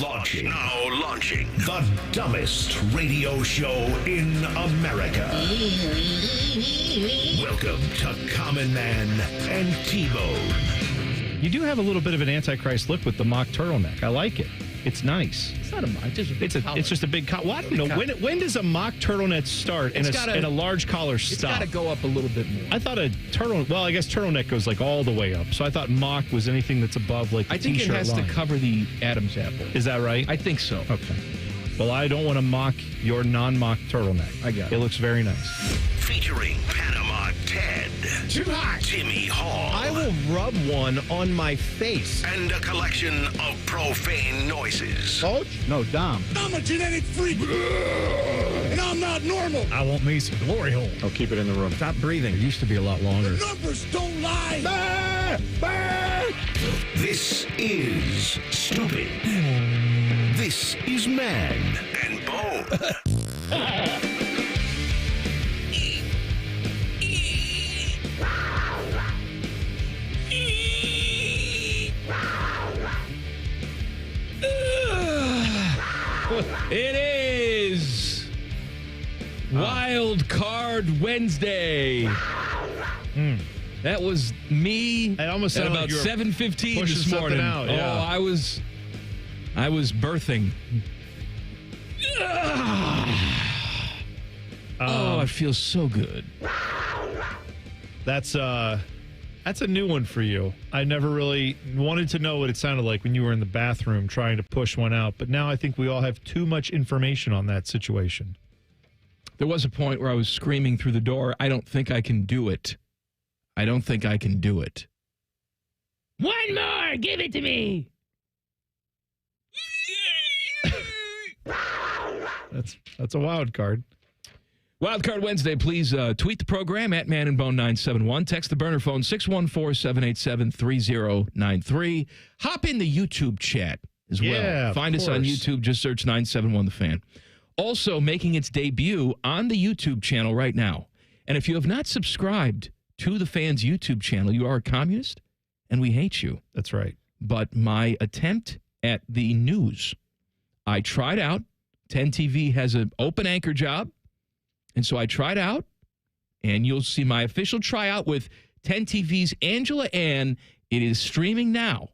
launching. The dumbest radio show in America. Welcome to Common Man and T-Bone. You do have a little bit of an Antichrist look with the mock turtleneck. I like it. It's nice. It's not a mock. It's just a big collar. Well, I don't know. When does a mock turtleneck start and a large collar stop? It's got to go up a little bit more. I thought I guess turtleneck goes like all the way up. So I thought mock was anything that's above like the T-shirt line. I think it has to cover the Adam's apple. Is that right? I think so. Okay. Well, I don't want to mock your non-mock turtleneck. I got it. It looks very nice. Featuring Panama Ted. Too hot. Timmy Hall. I will rub one on my face. And a collection of profane noises. Coach? No, Dom. I'm a genetic freak. And I'm not normal. I want me some glory hole. I'll keep it in the room. Stop breathing. It used to be a lot longer. The numbers don't lie. This is Stupid. This is Man and Bone. It is Wildcard Wednesday. That was me It almost at sounded about like you were 7:15 pushing this morning. something out, yeah. Oh, I was birthing. Oh, it feels so good. That's a new one for you. I never really wanted to know what it sounded like when you were in the bathroom trying to push one out, but now I think we all have too much information on that situation. There was a point where I was screaming through the door, I don't think I can do it. I don't think I can do it. One more! Give it to me! That's a wild card. Wildcard Wednesday, please tweet the program at Man and Bone 971. Text the burner phone 614-787-3093. Hop in the YouTube chat as well. Yeah, Find us on YouTube. Just search 971 The Fan. Also making its debut on the YouTube channel right now. And if you have not subscribed to the Fan's YouTube channel, you are a communist and we hate you. That's right. But my attempt at the news, I tried out. 10 TV has an open anchor job. And so I tried out, and you'll see my official tryout with 10 TV's Angela Ann. It is streaming now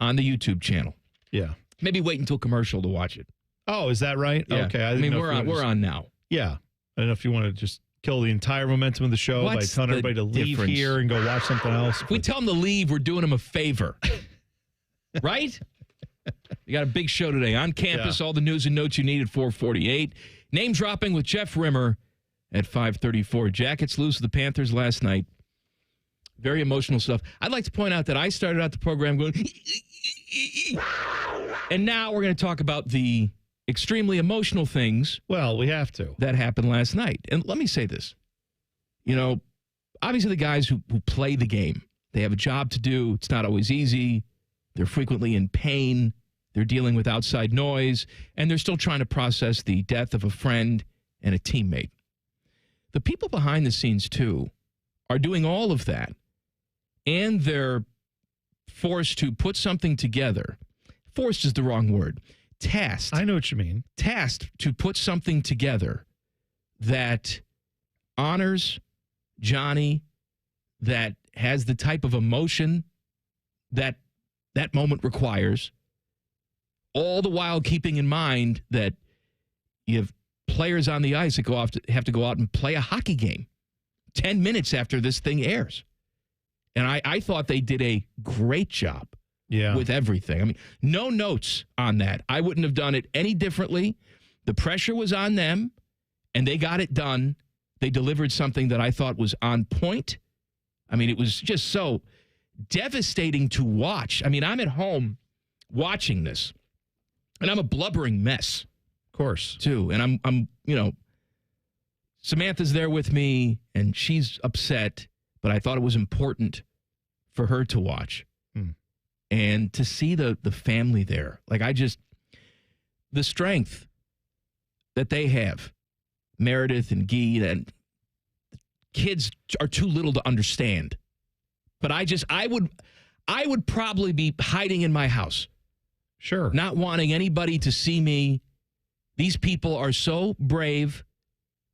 on the YouTube channel. Yeah. Maybe wait until commercial to watch it. Oh, is that right? Yeah. Okay. I mean, we're on now. Yeah. I don't know if you want to just kill the entire momentum of the show by telling everybody to leave here and go watch something else. If we tell them to leave, we're doing them a favor. Right? You got a big show today. On campus, all the news and notes you need at 4:48. Name dropping with Jeff Rimmer at 5:34. Jackets lose to the Panthers last night. Very emotional stuff. I'd like to point out that I started out the program going, and now we're going to talk about the extremely emotional things. Well, we have to. That happened last night. And let me say this. You know, obviously the guys who play the game, they have a job to do. It's not always easy. They're frequently in pain. They're dealing with outside noise. And they're still trying to process the death of a friend and a teammate. The people behind the scenes, too, are doing all of that. And they're forced to put something together. Forced is the wrong word. Tasked. I know what you mean. Tasked to put something together that honors Johnny, that has the type of emotion that that moment requires, all the while keeping in mind that you have players on the ice that have to go out and play a hockey game 10 minutes after this thing airs. And I thought they did a great job with everything. I mean, no notes on that. I wouldn't have done it any differently. The pressure was on them, and they got it done. They delivered something that I thought was on point. I mean, it was just so devastating to watch. I mean, I'm at home watching this, and I'm a blubbering mess. Of course. Too. And I'm Samantha's there with me, and she's upset, but I thought it was important for her to watch. And to see the family there. Like, the strength that they have, Meredith and Guy, and kids are too little to understand. But I would probably be hiding in my house. Sure. Not wanting anybody to see me. These people are so brave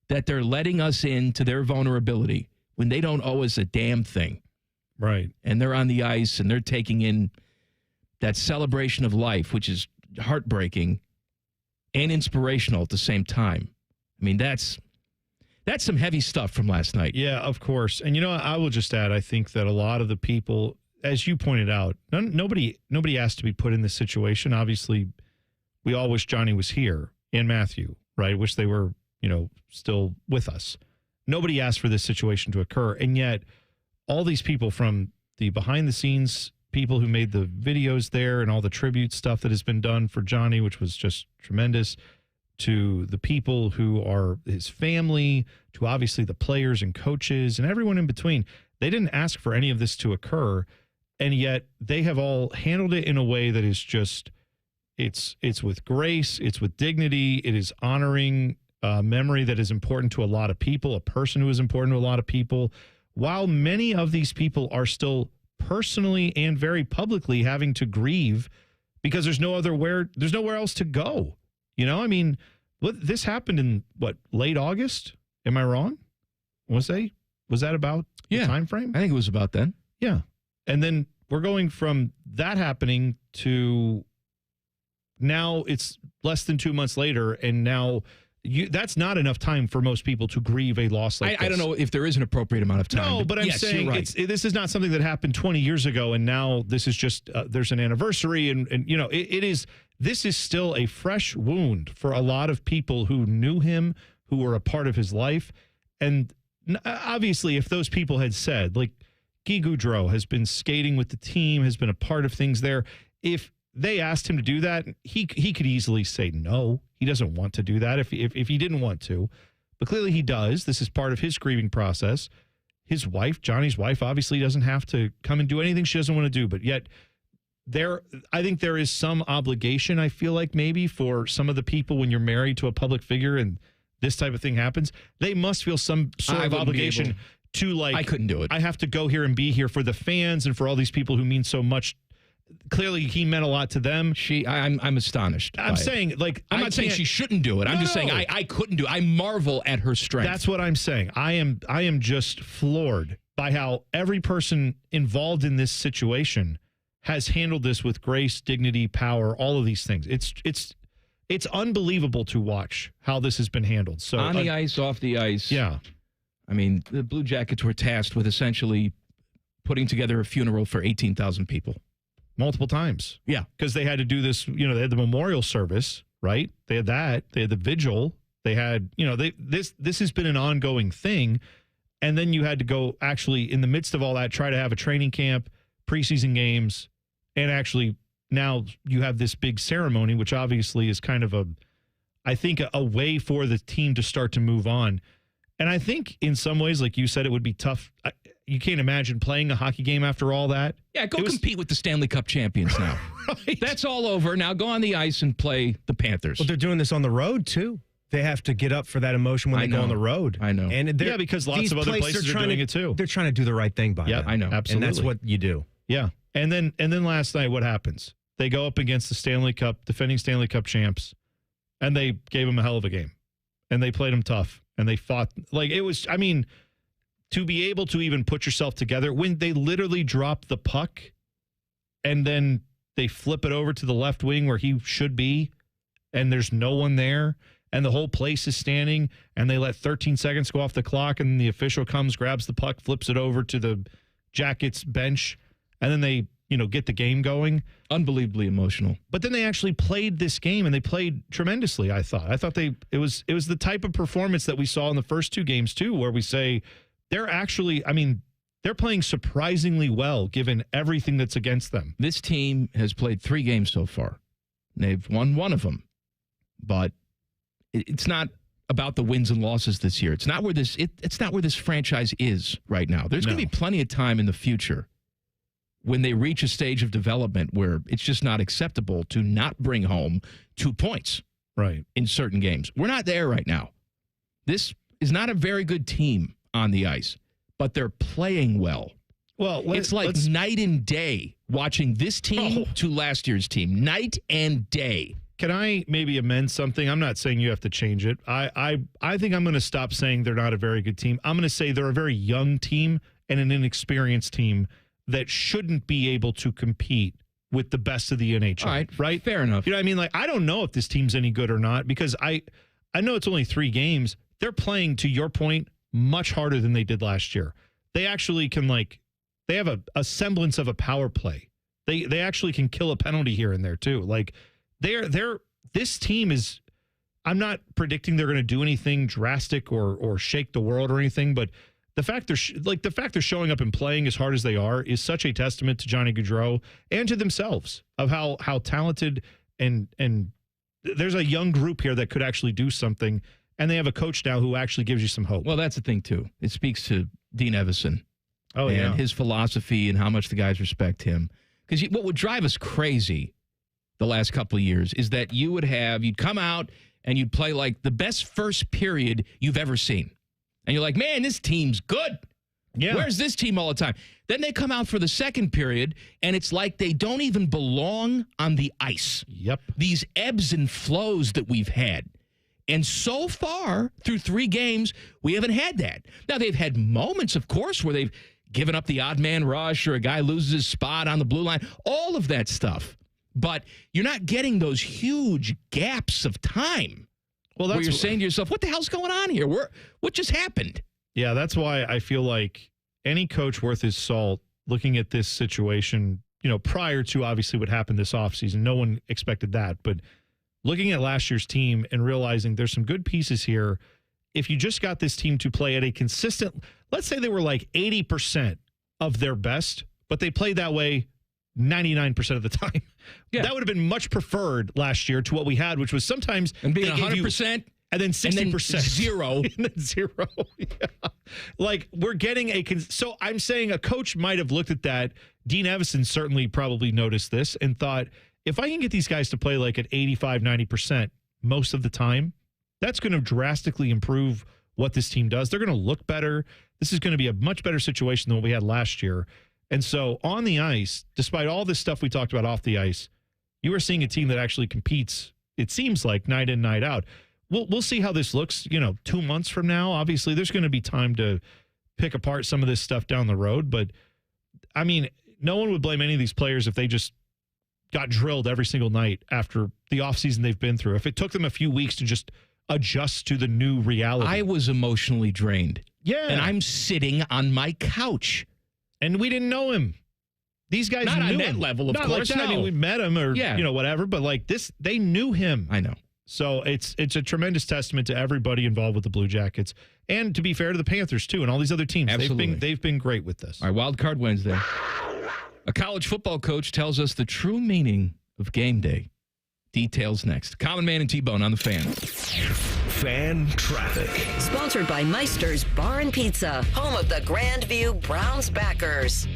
that they're letting us into their vulnerability when they don't owe us a damn thing. Right. And they're on the ice and they're taking in that celebration of life, which is heartbreaking and inspirational at the same time. I mean, that's some heavy stuff from last night. Yeah, of course. And, I will just add, I think that a lot of the people, as you pointed out, nobody asked to be put in this situation. Obviously, we all wish Johnny was here and Matthew, right? Wish they were, still with us. Nobody asked for this situation to occur. And yet, all these people, from the behind-the-scenes people who made the videos there and all the tribute stuff that has been done for Johnny, which was just tremendous, to the people who are his family, to obviously the players and coaches and everyone in between. They didn't ask for any of this to occur, and yet they have all handled it in a way that is just, it's with grace, it's with dignity, it is honoring memory that is important to a lot of people, a person who is important to a lot of people, while many of these people are still personally and very publicly having to grieve because there's nowhere else to go. I mean, this happened in late August? Am I wrong? Was that about the time frame? I think it was about then. Yeah. And then we're going from that happening to now it's less than 2 months later, and now that's not enough time for most people to grieve a loss like this. I don't know if there is an appropriate amount of time. No, but I'm yes, saying you're right. this is not something that happened 20 years ago, and now this is just there's an anniversary, and it is. This is still a fresh wound for a lot of people who knew him, who were a part of his life. And obviously, if those people had said, like, Guy Gaudreau has been skating with the team, has been a part of things there, if they asked him to do that, he could easily say no. He doesn't want to do that if he didn't want to. But clearly he does. This is part of his grieving process. His wife, Johnny's wife, obviously doesn't have to come and do anything she doesn't want to do, but yet I think there is some obligation, I feel like, maybe for some of the people when you're married to a public figure and this type of thing happens, they must feel some sort of obligation to, like, I couldn't do it. I have to go here and be here for the fans and for all these people who mean so much. Clearly, he meant a lot to them. I'm astonished. I'm saying, like, I'm not saying she shouldn't do it. I'm just saying I couldn't do it. I marvel at her strength. That's what I'm saying. I am just floored by how every person involved in this situation has handled this with grace, dignity, power, all of these things. It's unbelievable to watch how this has been handled. So on the ice, off the ice. Yeah. I mean, the Blue Jackets were tasked with essentially putting together a funeral for 18,000 people. Multiple times. Yeah. Because they had to do this, they had the memorial service, right? They had that. They had the vigil. They had, this has been an ongoing thing. And then you had to go actually, in the midst of all that, try to have a training camp, preseason games, and actually now you have this big ceremony, which obviously is kind of a way for the team to start to move on. And I think in some ways, like you said, it would be tough. You can't imagine playing a hockey game after all that. Yeah, compete with the Stanley Cup champions now. Right. That's all over. Now go on the ice and play the Panthers. Well, they're doing this on the road, too. They have to get up for that emotion when they go on the road. I know. And because lots of other places are doing it, too. They're trying to do the right thing by them. I know. Absolutely. And that's what you do. Yeah. And then last night, what happens? They go up against the defending Stanley Cup champs, and they gave them a hell of a game. And they played them tough. And they fought. Like, it was, to be able to even put yourself together, when they literally drop the puck, and then they flip it over to the left wing where he should be, and there's no one there, and the whole place is standing, and they let 13 seconds go off the clock, and the official comes, grabs the puck, flips it over to the Jackets bench, and then they, get the game going. Unbelievably emotional. But then they actually played this game, and they played tremendously, I thought. I thought it was the type of performance that we saw in the first two games, too, where we say they're actually, they're playing surprisingly well, given everything that's against them. This team has played 3 games so far. They've won one of them. But it's not about the wins and losses this year. It's not where it's not where this franchise is right now. There's going to be plenty of time in the future when they reach a stage of development where it's just not acceptable to not bring home 2 points in certain games. We're not there right now. This is not a very good team on the ice, but they're playing well. Well, it's like night and day watching this team to last year's team. Night and day. Can I maybe amend something? I'm not saying you have to change it. I think I'm going to stop saying they're not a very good team. I'm going to say they're a very young team and an inexperienced team that shouldn't be able to compete with the best of the NHL. All right? Fair enough. You know what I mean? Like, I don't know if this team's any good or not because I know it's only 3 games. They're playing, to your point, much harder than they did last year. They actually can, they have a semblance of a power play. They actually can kill a penalty here and there, too. Like, this team is, I'm not predicting they're going to do anything drastic or shake the world or anything, but the fact they're showing up and playing as hard as they are is such a testament to Johnny Gaudreau and to themselves of how talented and there's a young group here that could actually do something, and they have a coach now who actually gives you some hope. Well, that's the thing too. It speaks to Dean Evason. And his philosophy and how much the guys respect him. Because what would drive us crazy the last couple of years is that you'd come out and you'd play like the best first period you've ever seen. And you're like, man, this team's good. Yeah. Where's this team all the time? Then they come out for the second period, and it's like they don't even belong on the ice. Yep. These ebbs and flows that we've had. And so far, through 3 games, we haven't had that. Now, they've had moments, of course, where they've given up the odd man rush or a guy loses his spot on the blue line, all of that stuff. But you're not getting those huge gaps of time. Well, that's where you're saying to yourself, what the hell's going on here? What just happened? Yeah, that's why I feel like any coach worth his salt looking at this situation, prior to obviously what happened this offseason, no one expected that. But looking at last year's team and realizing there's some good pieces here, if you just got this team to play at a consistent, let's say they were like 80% of their best, but they played that way 99% of the time. Yeah. That would have been much preferred last year to what we had, which was sometimes and being 100% and then 60%, and then 0, and then 0. Yeah. Like we're getting so I'm saying a coach might have looked at that. Dean Evason certainly probably noticed this and thought, if I can get these guys to play like at 85, 90% most of the time, that's going to drastically improve what this team does. They're going to look better. This is going to be a much better situation than what we had last year. And so on the ice, despite all this stuff we talked about off the ice, you are seeing a team that actually competes, it seems like, night in, night out. We'll see how this looks, 2 months from now. Obviously, there's going to be time to pick apart some of this stuff down the road. But, I mean, no one would blame any of these players if they just got drilled every single night after the offseason they've been through. If it took them a few weeks to just adjust to the new reality. I was emotionally drained. Yeah. And I'm sitting on my couch. And we didn't know him. These guys not knew on him. that level, of Not course. Like that. No. I mean, we met him or whatever, but like this, they knew him. I know. So it's a tremendous testament to everybody involved with the Blue Jackets, and to be fair to the Panthers too, and all these other teams. Absolutely. They've been great with this. All right, Wildcard Wednesday. A college football coach tells us the true meaning of game day. Details next. Common Man and T-Bone on the Fan. Fan Traffic. Sponsored by Meister's Bar and Pizza, home of the Grandview Browns backers.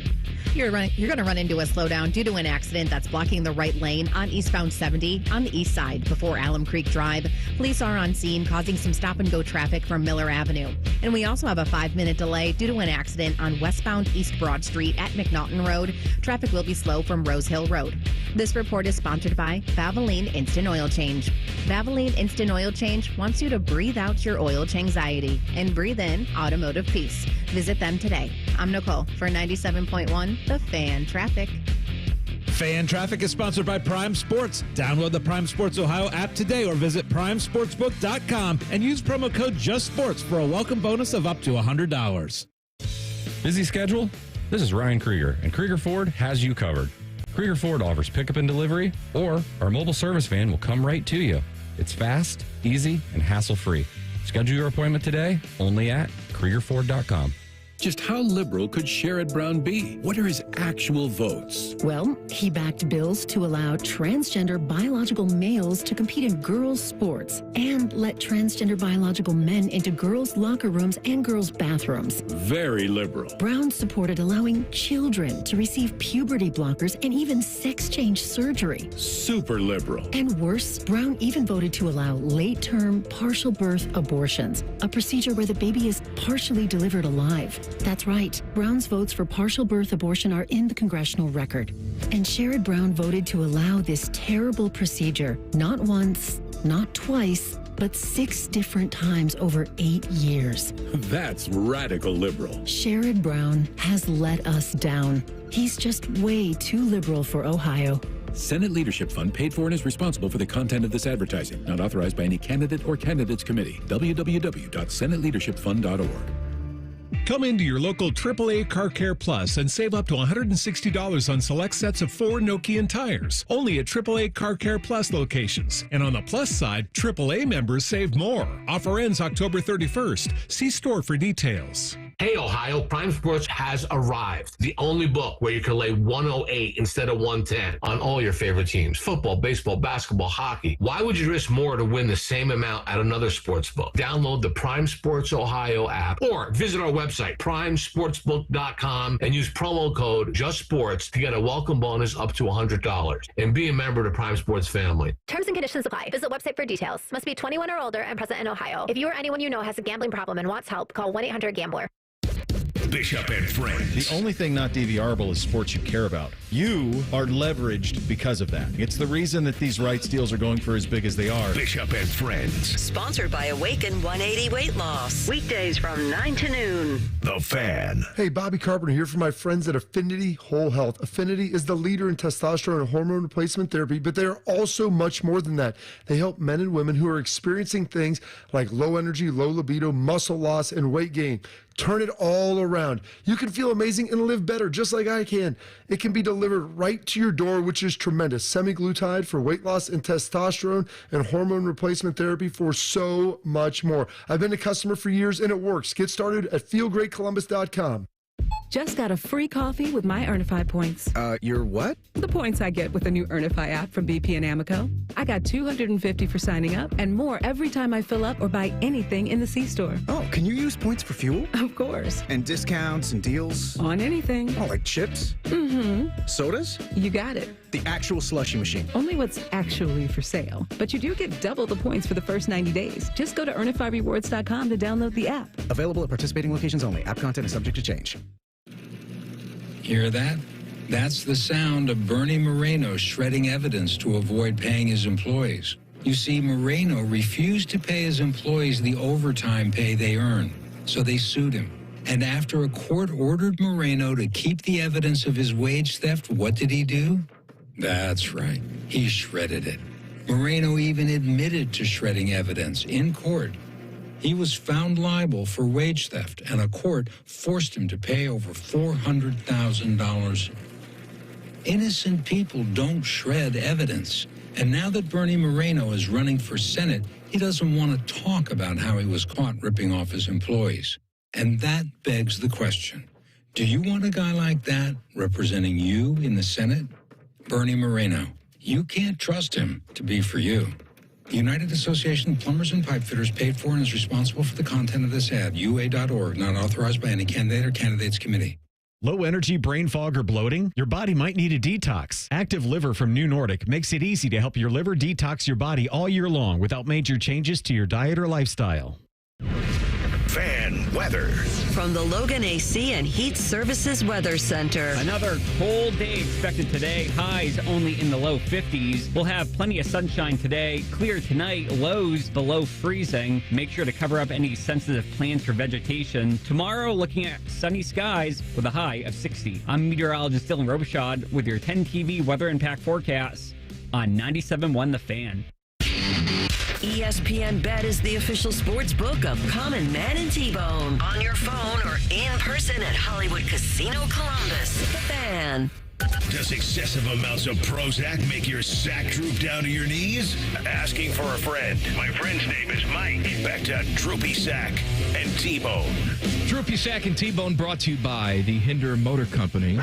You're going to run into a slowdown due to an accident that's blocking the right lane on eastbound 70 on the east side before Alum Creek Drive. Police are on scene causing some stop-and-go traffic from Miller Avenue. And we also have a 5-minute delay due to an accident on westbound East Broad Street at McNaughton Road. Traffic will be slow from Rose Hill Road. This report is sponsored by Valvoline Instant Oil Change. Valvoline Instant Oil Change wants you to breathe out your oil anxiety and breathe in automotive peace. Visit them today. I'm Nicole for 97.1 The Fan Traffic. Fan Traffic is sponsored by Prime Sports. Download the Prime Sports Ohio app today or visit primesportsbook.com and use promo code JUSTSPORTS for a welcome bonus of up to $100. Busy schedule? This is Ryan Krieger, and Krieger Ford has you covered. Krieger Ford offers pickup and delivery, or our mobile service van will come right to you. It's fast, easy, and hassle-free. Schedule your appointment today only at KriegerFord.com. Just how liberal could Sherrod Brown be? What are his actual votes? Well, he backed bills to allow transgender biological males to compete in girls' sports and let transgender biological men into girls' locker rooms and girls' bathrooms. Very liberal. Brown supported allowing children to receive puberty blockers and even sex change surgery. Super liberal. And worse, Brown even voted to allow late-term partial birth abortions, a procedure where the baby is partially delivered alive. That's right. Brown's votes for partial birth abortion are in the congressional record. And Sherrod Brown voted to allow this terrible procedure, not once, not twice, but 6 different times over 8 years. That's radical liberal. Sherrod Brown has let us down. He's just way too liberal for Ohio. Senate Leadership Fund paid for and is responsible for the content of this advertising. Not authorized by any candidate or candidates committee. www.senateleadershipfund.org. Come into your local AAA Car Care Plus and save up to $160 on select sets of 4 Nokian tires. Only at AAA Car Care Plus locations. And on the plus side, AAA members save more. Offer ends October 31st. See store for details. Hey, Ohio, Prime Sports has arrived. The only book where you can lay 108 instead of 110 on all your favorite teams. Football, baseball, basketball, hockey. Why would you risk more to win the same amount at another sports book? Download the Prime Sports Ohio app or visit our website, primesportsbook.com, and use promo code JUSTSPORTS to get a welcome bonus up to $100. And be a member of the Prime Sports family. Terms and conditions apply. Visit website for details. Must be 21 or older and present in Ohio. If you or anyone you know has a gambling problem and wants help, call 1-800-GAMBLER. Bishop and Friends. The only thing not DVRable is sports you care about. You are leveraged because of that. It's the reason that these rights deals are going for as big as they are. Bishop and Friends. Sponsored by Awaken 180 Weight Loss. Weekdays from 9 to noon. The Fan. Hey, Bobby Carpenter here for my friends at Affinity Whole Health. Affinity is the leader in testosterone and hormone replacement therapy, but they are also much more than that. They help men and women who are experiencing things like low energy, low libido, muscle loss, and weight gain. Turn it all around. You can feel amazing and live better, just like I can. It can be delivered right to your door, which is tremendous. Semaglutide for weight loss and testosterone and hormone replacement therapy for so much more. I've been a customer for years, and it works. Get started at feelgreatcolumbus.com. Just got a free coffee with my Earnify points. Your what? The points I get with the new Earnify app from BP and Amoco. I got $250 for signing up and more every time I fill up or buy anything in the C-store. Oh, can you use points for fuel? Of course. And discounts and deals? On anything. Oh, like chips? Mm-hmm. Sodas? You got it. The actual slushy machine. Only what's actually for sale. But you do get double the points for the first 90 days. Just go to earnifyrewards.com to download the app. Available at participating locations only. App content is subject to change. Hear that? That's the sound of Bernie Moreno shredding evidence to avoid paying his employees. You see, Moreno refused to pay his employees the overtime pay they earn, so they sued him. And after a court ordered Moreno to keep the evidence of his wage theft, what did he do? That's right, he shredded it. Moreno even admitted to shredding evidence in court. He was found liable for wage theft, and a court forced him to pay over $400,000. Innocent people don't shred evidence. And now that Bernie Moreno is running for Senate, he doesn't want to talk about how he was caught ripping off his employees. And that begs the question, do you want a guy like that representing you in the Senate? Bernie Moreno, you can't trust him to be for you. The United Association of Plumbers and Pipefitters paid for and is responsible for the content of this ad. UA.org, not authorized by any candidate or candidates committee. Low energy, brain fog, or bloating? Your body might need a detox. Active Liver from New Nordic makes it easy to help your liver detox your body all year long without major changes to your diet or lifestyle. Fan weather. From the Logan AC and Heat Services Weather Center. Another cold day expected today. Highs only in the low 50s. We'll have plenty of sunshine today. Clear tonight. Lows below freezing. Make sure to cover up any sensitive plants or vegetation. Tomorrow, looking at sunny skies with a high of 60. I'm meteorologist Dylan Robichaud with your 10 TV weather impact forecast on 97.1 The Fan. ESPN Bet is the official sports book of Common Man and T-Bone. On your phone or in person at Hollywood Casino Columbus. The Fan. Does excessive amounts of Prozac make your sack droop down to your knees? Asking for a friend. My friend's name is Mike. Back to Droopy Sack and T-Bone. Droopy Sack and T-Bone brought to you by the Hinder Motor Company.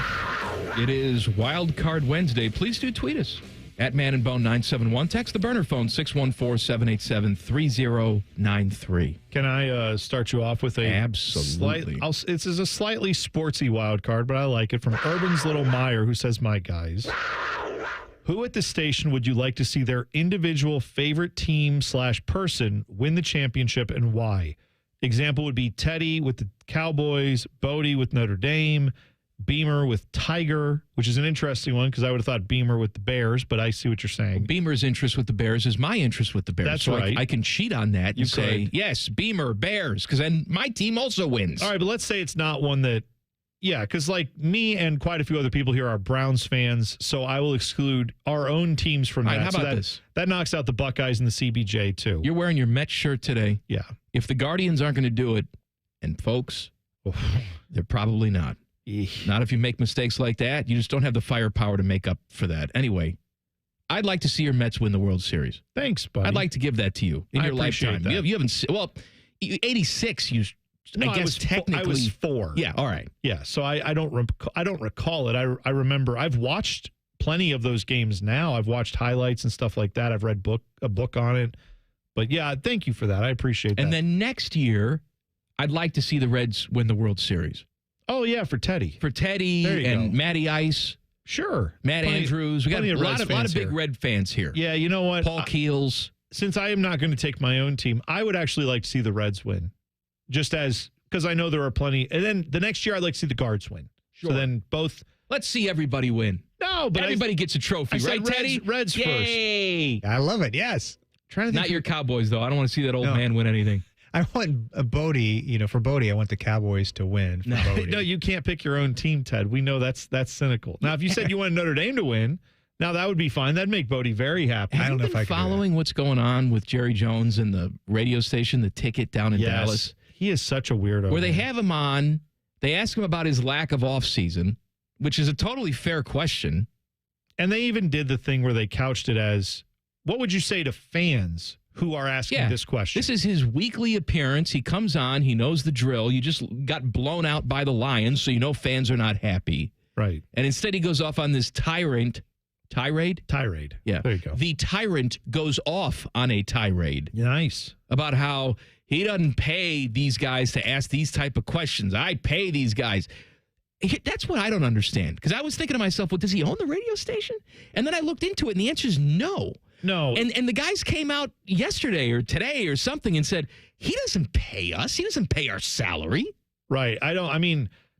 It is Wildcard Wednesday. Please do tweet us. At Man and Bone 971. Text the burner phone 614-787-3093. Can I start you off with a absolutely? This is a slightly sportsy wild card, but I like it from Urban's Little Meyer, who says, "My guys, who at the station would you like to see their individual favorite team /person win the championship, and why? Example would be Teddy with the Cowboys, Bodie with Notre Dame, Beamer with Tiger, which is an interesting one because I would have thought Beamer with the Bears, but I see what you're saying. Beamer's interest with the Bears is my interest with the Bears. That's so right. I can cheat on that and say, yes, Beamer, Bears, because then my team also wins. All right, but let's say it's not one that, yeah, because like me and quite a few other people here are Browns fans, so I will exclude our own teams from that. How about so this? That knocks out the Buckeyes and the CBJ, too. You're wearing your Mets shirt today. Yeah. If the Guardians aren't going to do it, and folks, they're probably not. Not if you make mistakes like that. You just don't have the firepower to make up for that. Anyway, I'd like to see your Mets win the World Series. Thanks, buddy. I'd like to give that to you in your lifetime. That. You haven't. Well, 86. I guess technically I was 4. Yeah. All right. Yeah. So I don't recall it. I remember I've watched plenty of those games now. I've watched highlights and stuff like that. I've read a book on it. But yeah, thank you for that. I appreciate that. And then next year, I'd like to see the Reds win the World Series. Oh, yeah, for Teddy. For Teddy and Matty Ice. Sure. Matt Andrews. We got a lot of big Red fans here. Yeah, you know what? Paul Keels. Since I am not going to take my own team, I would actually like to see the Reds win. Because I know there are plenty. And then the next year, I'd like to see the Guards win. Sure. So then both. Let's see everybody win. No, but everybody gets a trophy, right, Teddy? Reds Yay! first. I love it, yes. Not your Cowboys, though. I don't want to see that old man win anything. I want Bodie, for Bodie, I want the Cowboys to win. No, you can't pick your own team, Ted. We know that's cynical. Now, if you said you wanted Notre Dame to win, now that would be fine. That'd make Bodie very happy. I don't know if I can following what's going on with Jerry Jones and the radio station, the Ticket down in Dallas. He is such a weirdo. Where they have him on, they ask him about his lack of offseason, which is a totally fair question. And they even did the thing where they couched it as, what would you say to fans who are asking this question? This is his weekly appearance. He comes on. He knows the drill. You just got blown out by the Lions, so you know fans are not happy. Right. And instead he goes off on this tirade. Yeah. There you go. The tyrant goes off on a tirade. Nice. About how he doesn't pay these guys to ask these type of questions. I pay these guys. That's what I don't understand. Because I was thinking to myself, well, does he own the radio station? And then I looked into it, and the answer is no. No. And the guys came out yesterday or today or something and said, he doesn't pay us. He doesn't pay our salary. Right.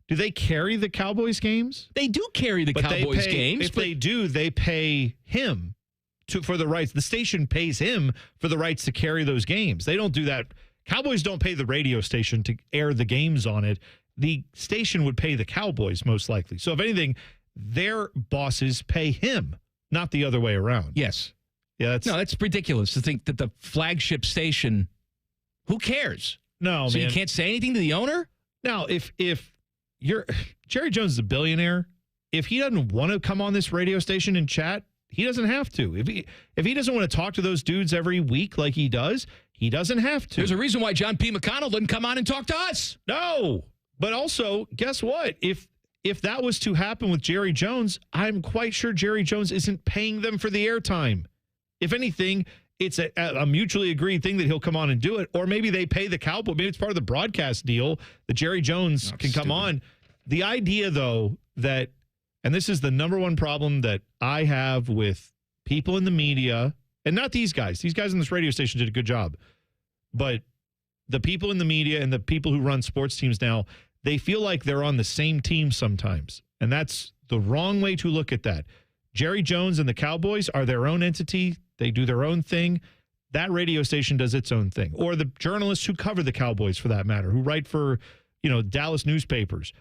Do they carry the Cowboys games? They do carry the Cowboys games. If they do, they pay him for the rights. The station pays him for the rights to carry those games. They don't do that. Cowboys don't pay the radio station to air the games on it. The station would pay the Cowboys most likely. So if anything, their bosses pay him, not the other way around. Yes. Yeah, that's ridiculous to think that the flagship station, who cares? No, so man. You can't say anything to the owner? Now, if Jerry Jones is a billionaire, if he doesn't want to come on this radio station and chat, he doesn't have to. If he doesn't want to talk to those dudes every week like he does, he doesn't have to. There's a reason why John P. McConnell didn't come on and talk to us. No. But also, guess what? If that was to happen with Jerry Jones, I'm quite sure Jerry Jones isn't paying them for the airtime. If anything, it's a mutually agreed thing that he'll come on and do it. Or maybe they pay the Cowboy. Maybe it's part of the broadcast deal that Jerry Jones can come on. The idea, though, that, and this is the number one problem that I have with people in the media, and not these guys. These guys on this radio station did a good job. But the people in the media and the people who run sports teams now, they feel like they're on the same team sometimes. And that's the wrong way to look at that. Jerry Jones and the Cowboys are their own entity. They do their own thing. That radio station does its own thing. Or the journalists who cover the Cowboys, for that matter, who write for, Dallas newspapers.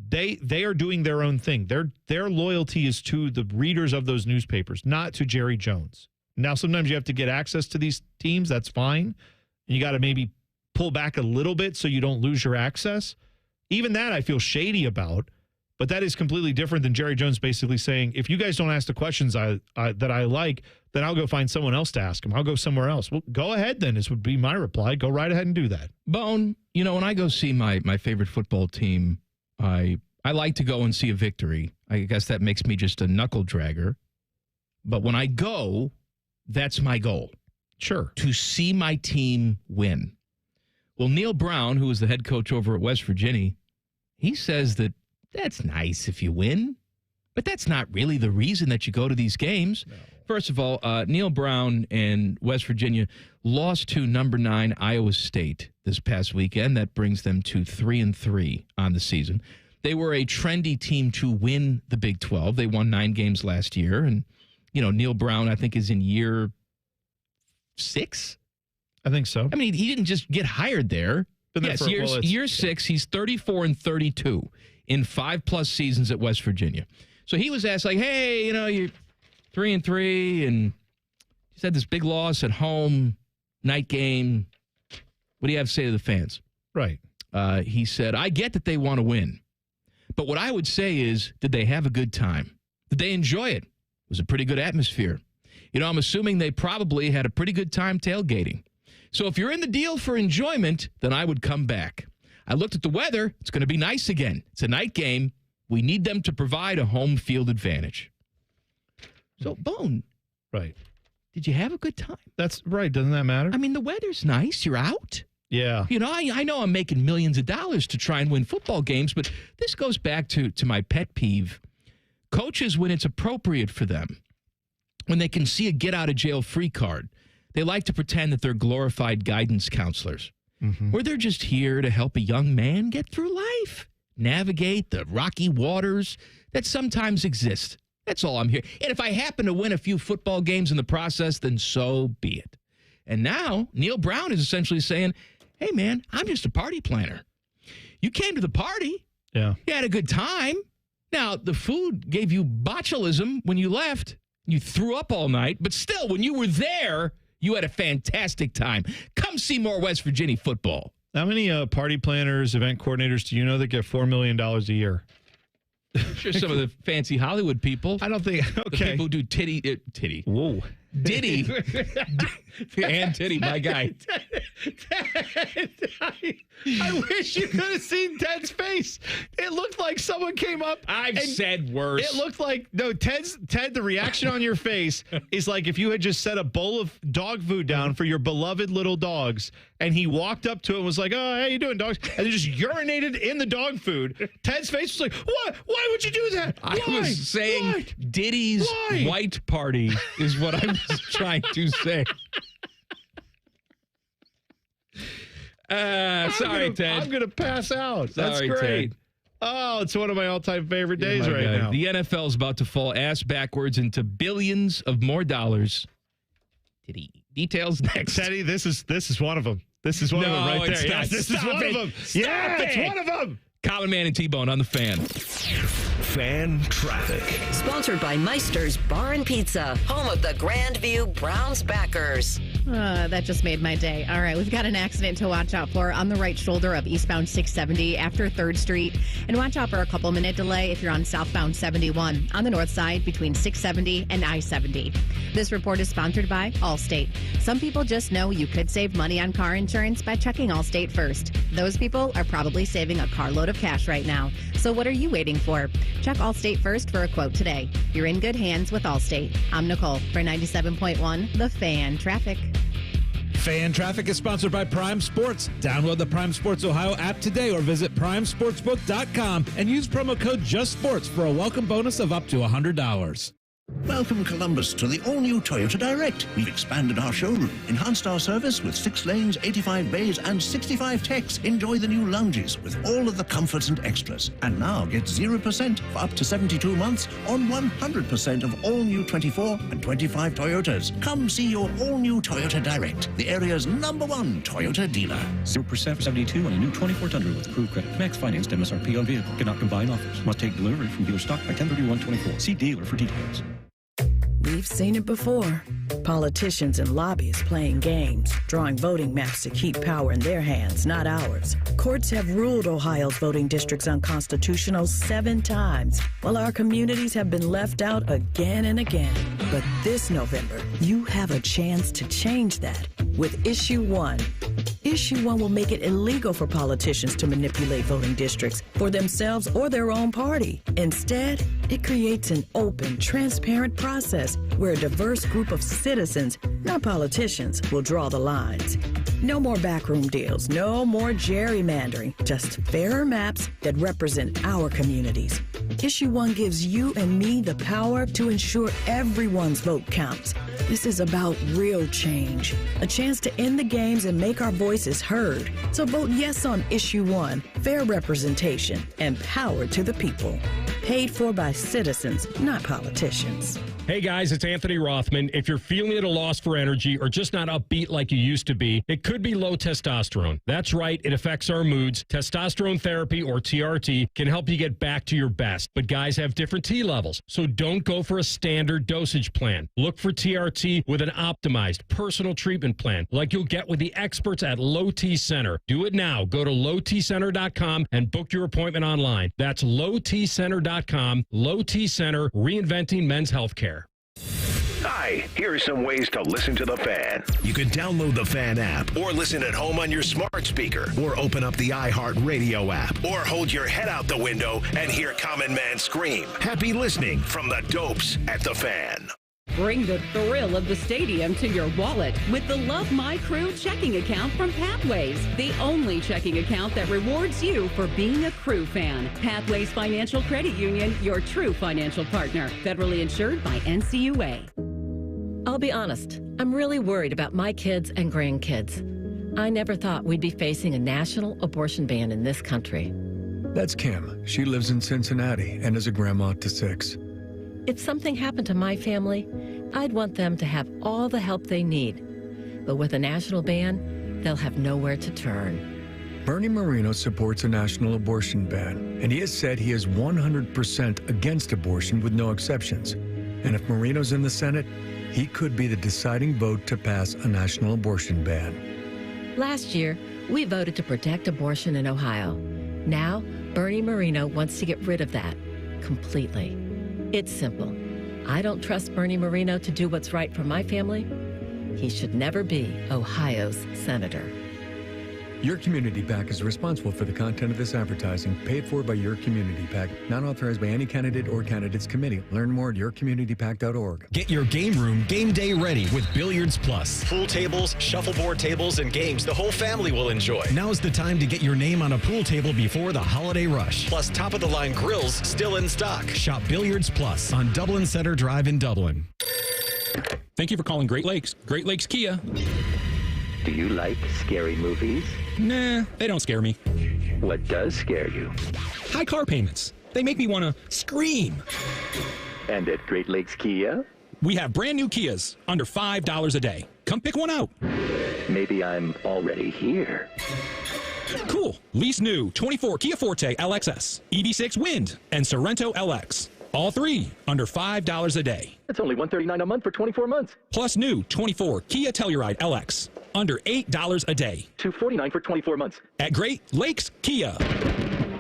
They are doing their own thing. Their loyalty is to the readers of those newspapers, not to Jerry Jones. Now, sometimes you have to get access to these teams. That's fine. You got to maybe pull back a little bit so you don't lose your access. Even that I feel shady about. But that is completely different than Jerry Jones basically saying, if you guys don't ask the questions that I like, then I'll go find someone else to ask them. I'll go somewhere else. Well, go ahead then. This would be my reply. Go right ahead and do that. Bone, when I go see my favorite football team, I like to go and see a victory. I guess that makes me just a knuckle dragger. But when I go, that's my goal. Sure. To see my team win. Well, Neil Brown, who was the head coach over at West Virginia, he says that's nice if you win, but that's not really the reason that you go to these games. No. First of all, Neil Brown and West Virginia lost to number 9 Iowa State this past weekend. That brings them to 3-3 on the season. They were a trendy team to win the Big 12. They won 9 games last year. And, Neil Brown, I think, is in year 6. I think so. I mean, he didn't just get hired there. Year 6, he's 34-32 in 5+ seasons at West Virginia. So he was asked, like, hey, you're 3-3, and he's had this big loss at home, night game. What do you have to say to the fans? Right. He said, I get that they want to win. But what I would say is, did they have a good time? Did they enjoy it? It was a pretty good atmosphere. I'm assuming they probably had a pretty good time tailgating. So if you're in the deal for enjoyment, then I would come back. I looked at the weather. It's going to be nice again. It's a night game. We need them to provide a home field advantage. So, Bone. Right. Did you have a good time? That's right. Doesn't that matter? I mean, the weather's nice. You're out. Yeah. I know I'm making millions of dollars to try and win football games, but this goes back to my pet peeve. Coaches, when it's appropriate for them, when they can see a get-out-of-jail-free card, they like to pretend that they're glorified guidance counselors, where they're just here to help a young man get through life, navigate the rocky waters that sometimes exist. That's all I'm here. And if I happen to win a few football games in the process, then so be it. And now Neil Brown is essentially saying, hey, man, I'm just a party planner. You came to the party. Yeah. You had a good time. Now, the food gave you botulism when you left. You threw up all night. But still, when you were there, you had a fantastic time. Come see more West Virginia football. How many party planners, event coordinators do you know that get $4 million a year? I'm sure some of the fancy Hollywood people. I don't think. Okay. The people who do titty. Whoa. Diddy. And Titty, my guy. I wish you could have seen Ted's face. It looked like someone came up. I've said worse. It looked like, no, Ted, the reaction on your face is like if you had just set a bowl of dog food down for your beloved little dogs, and he walked up to it and was like, oh, how you doing, dogs? And then just urinated in the dog food. Ted's face was like, what? Why would you do that? I was saying Diddy's white party is what I was trying to say. Sorry, Ted. I'm going to pass out. That's Sorry, great. Ted. Oh, it's one of my all-time favorite days right now. The NFL is about to fall ass backwards into billions of more dollars. Details next. Teddy, this is one of them. This is one of them right there. It's not. Yes, this is one of them. Yeah, it's one of them. Common Man and T-Bone on the Fan. Fan traffic. Sponsored by Meister's Bar and Pizza, home of the Grandview Browns backers. That just made my day. All right, we've got an accident to watch out for on the right shoulder of eastbound 670 after 3rd Street. And watch out for a couple-minute delay if you're on southbound 71 on the north side between 670 and I-70. This report is sponsored by Allstate. Some people just know you could save money on car insurance by checking Allstate first. Those people are probably saving a carload of cash right now. So what are you waiting for? Check Allstate first for a quote today. You're in good hands with Allstate. I'm Nicole for 97.1 The Fan Traffic. Fan Traffic is sponsored by Prime Sports. Download the Prime Sports Ohio app today or visit primesportsbook.com and use promo code JUSTSPORTS for a welcome bonus of up to $100. Welcome, Columbus, to the all-new Toyota Direct. We've expanded our showroom, enhanced our service with 6 lanes, 85 bays, and 65 techs. Enjoy the new lounges with all of the comforts and extras. And now get 0% for up to 72 months on 100% of all new 24 and 25 Toyotas. Come see your all-new Toyota Direct, the area's #1 Toyota dealer. 0% for 72 on a new 24 Tundra with approved credit. Max financed MSRP on vehicle. Cannot combine offers. Must take delivery from dealer stock by 10/31/24. See dealer for details. We've seen it before. Politicians and lobbyists playing games, drawing voting maps to keep power in their hands, not ours. Courts have ruled Ohio's voting districts unconstitutional 7 times, while our communities have been left out again and again. But this November, you have a chance to change that with Issue 1. Issue 1 will make it illegal for politicians to manipulate voting districts for themselves or their own party. Instead, it creates an open, transparent process where a diverse group of citizens, not politicians, will draw the lines. No more backroom deals, no more gerrymandering, just fairer maps that represent our communities. Issue 1 gives you and me the power to ensure everyone's vote counts. This is about real change, a chance to end the games and make our voices heard. So vote yes on Issue 1, fair representation, and power to the people. Paid for by citizens, not politicians. Hey guys, it's Anthony Rothman. If you're feeling at a loss for energy or just not upbeat like you used to be, it could be low testosterone. That's right, it affects our moods. Testosterone therapy, or TRT, can help you get back to your best. But guys have different T levels, so don't go for a standard dosage plan. Look for TRT with an optimized personal treatment plan, like you'll get with the experts at Low T Center. Do it now. Go to lowtcenter.com and book your appointment online. That's lowtcenter.com. Low T Center, reinventing men's healthcare. Hi, here are some ways to listen to The Fan. You can download the Fan app or listen at home on your smart speaker or open up the iHeartRadio app or hold your head out the window and hear Common Man scream. Happy listening from the dopes at The Fan. Bring the thrill of the stadium to your wallet with the Love My Crew checking account from Pathways, the only checking account that rewards you for being a Crew fan. Pathways Financial Credit Union, your true financial partner. Federally insured by NCUA. I'll be honest, I'm really worried about my kids and grandkids. I never thought we'd be facing a national abortion ban in this country. That's Kim. She lives in Cincinnati and is a grandma to 6. If something happened to my family, I'd want them to have all the help they need. But with a national ban, they'll have nowhere to turn. Bernie Moreno supports a national abortion ban, and he has said he is 100% against abortion with no exceptions. And if Moreno's in the Senate, he could be the deciding vote to pass a national abortion ban. Last year, we voted to protect abortion in Ohio. Now, Bernie Moreno wants to get rid of that completely. It's simple. I don't trust Bernie Moreno to do what's right for my family. He should never be Ohio's senator. Your Community PAC is responsible for the content of this advertising, paid for by Your Community PAC, not authorized by any candidate or candidates committee. Learn more at yourcommunitypac.org. Get your game room game day ready with Billiards Plus. Pool tables, shuffleboard tables, and games the whole family will enjoy. Now's the time to get your name on a pool table before the holiday rush. Plus, top-of-the-line grills still in stock. Shop Billiards Plus on Dublin Center Drive in Dublin. Thank you for calling Great Lakes. Great Lakes Kia. Do you like scary movies? Nah, they don't scare me. What does scare you? High car payments. They make me want to scream. And at Great Lakes Kia? We have brand new Kias under $5 a day. Come pick one out. Maybe I'm already here. Cool. Lease new 24 Kia Forte LXS, EV6 Wind, and Sorrento LX. All three under $5 a day. That's only $139 a month for 24 months. Plus new 24 Kia Telluride LX under $8 a day. $249 for 24 months. At Great Lakes Kia.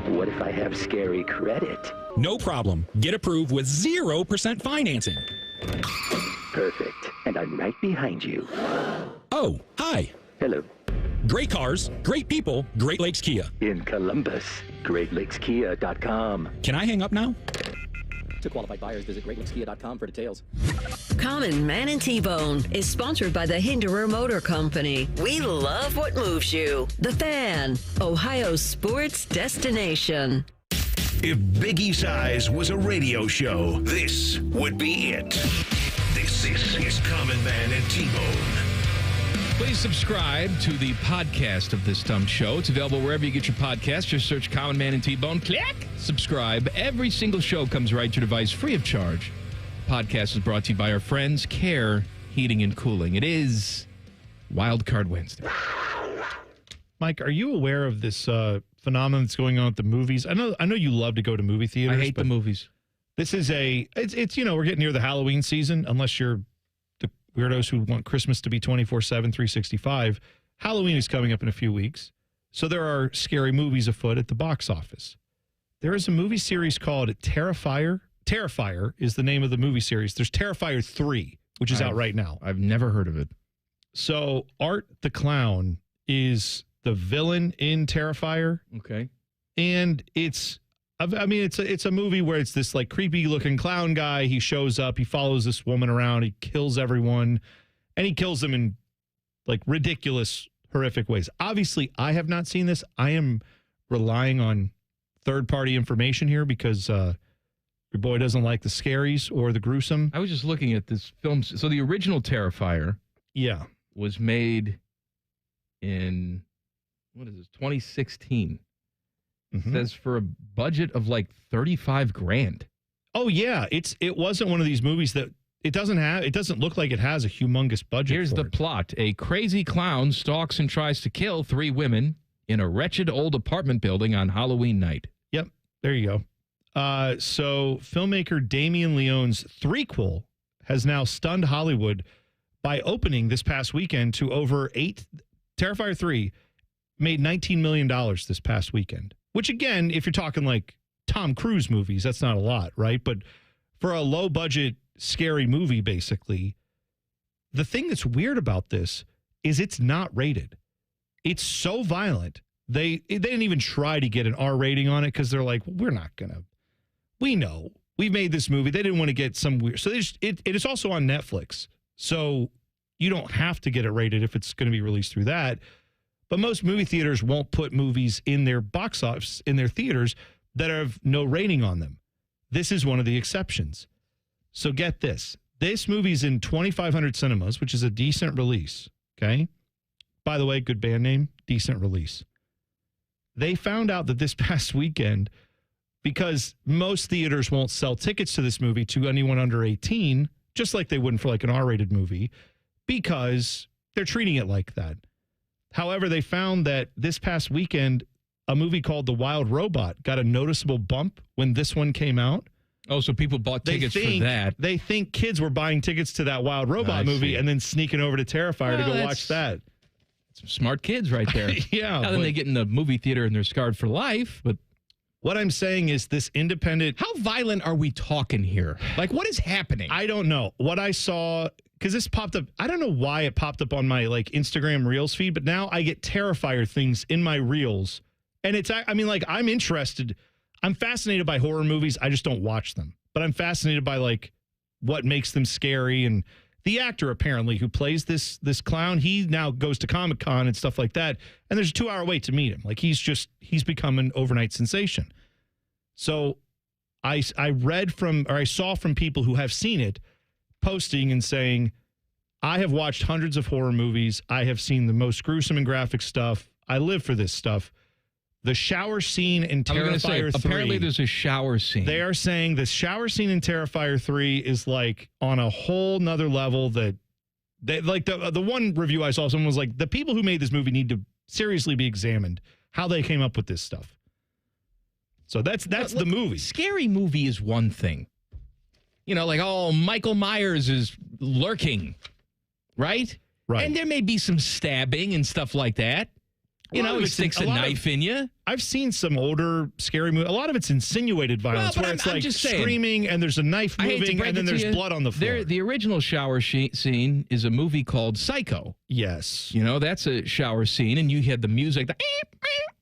What if I have scary credit? No problem. Get approved with 0% financing. Perfect. And I'm right behind you. Oh, hi. Hello. Great cars, great people, Great Lakes Kia. In Columbus, GreatLakesKia.com. Can I hang up now? To qualified buyers, visit GreatLakesKia.com for details. Common Man and T-Bone is sponsored by the Hinderer Motor Company. We love what moves you. The Fan, Ohio's sports destination. If Biggie Size was a radio show, this would be it. This is Common Man and T-Bone. Please subscribe to the podcast of this dumb show. It's available wherever you get your podcast. Just search Common Man and T-Bone. Click. Subscribe. Every single show comes right to your device free of charge. The podcast is brought to you by our friends, Care Heating and Cooling. It is Wildcard Wednesday. Mike, are you aware of this phenomenon that's going on at the movies? I know you love to go to movie theaters. I hate the movies. This is it's we're getting near the Halloween season, unless you're the weirdos who want Christmas to be 24/7, 365. Halloween is coming up in a few weeks. So there are scary movies afoot at the box office. There is a movie series called Terrifier. Terrifier is the name of the movie series. There's Terrifier 3, which is out right now. I've never heard of it. So Art the Clown is the villain in Terrifier. Okay. And it's a movie where it's this like creepy looking clown guy. He shows up, he follows this woman around, he kills everyone, and he kills them in like ridiculous, horrific ways. Obviously, I have not seen this. I am relying on third-party information here because Your boy doesn't like the scaries or the gruesome. I was just looking at this film. So the original Terrifier was made in, 2016. It says for a budget of like $35,000. Oh yeah, it wasn't one of these movies that it doesn't look like it has a humongous budget. Here's the plot. A crazy clown stalks and tries to kill 3 women in a wretched old apartment building on Halloween night. Yep, there you go. So filmmaker Damien Leone's threequel has now stunned Hollywood by opening this past weekend to over Terrifier 3 made $19 million this past weekend, which again, if you're talking like Tom Cruise movies, that's not a lot, right? But for a low budget, scary movie, basically, the thing that's weird about this is it's not rated. It's so violent. They didn't even try to get an R rating on it because they're like, we know. We made this movie. They didn't want to get some weird. So it is also on Netflix. So you don't have to get it rated if it's going to be released through that. But most movie theaters won't put movies in their box office, in their theaters, that have no rating on them. This is one of the exceptions. So get this. This movie's in 2,500 cinemas, which is a decent release. Okay? By the way, good band name, decent release. They found out that this past weekend, because most theaters won't sell tickets to this movie to anyone under 18, just like they wouldn't for like an R-rated movie, because they're treating it like that. However, they found that this past weekend, a movie called The Wild Robot got a noticeable bump when this one came out. Oh, so people bought tickets for that. They think kids were buying tickets to that Wild Robot movie and then sneaking over to Terrifier to go watch that. Some smart kids right there. Yeah. Now then they get in the movie theater and they're scarred for life. But what I'm saying is this independent... How violent are we talking here? Like, what is happening? I don't know. What I saw... Because this popped up, I don't know why it popped up on my like Instagram Reels feed, but now I get Terrifier things in my Reels. And it's, I mean, like, I'm interested. I'm fascinated by horror movies. I just don't watch them. But I'm fascinated by like what makes them scary. And the actor apparently who plays this clown, he now goes to Comic-Con and stuff like that. And there's a 2-hour wait to meet him. Like he's become an overnight sensation. So I saw from people who have seen it, posting and saying, I have watched hundreds of horror movies. I have seen the most gruesome and graphic stuff. I live for this stuff. The shower scene in Terrifier 3. Apparently there's a shower scene. They are saying the shower scene in Terrifier 3 is like on a whole nother level that they, like the one review I saw, someone was like, the people who made this movie need to seriously be examined, how they came up with this stuff. So that's the movie. Scary movie is one thing. You know, like, oh, Michael Myers is lurking, right? Right. And there may be some stabbing and stuff like that. You know, he sticks a knife in you. I've seen some older scary movies. A lot of it's insinuated violence, where it's like screaming and there's a knife moving and then there's blood on the floor. The original shower scene is a movie called Psycho. Yes. You know, that's a shower scene, and you had the music.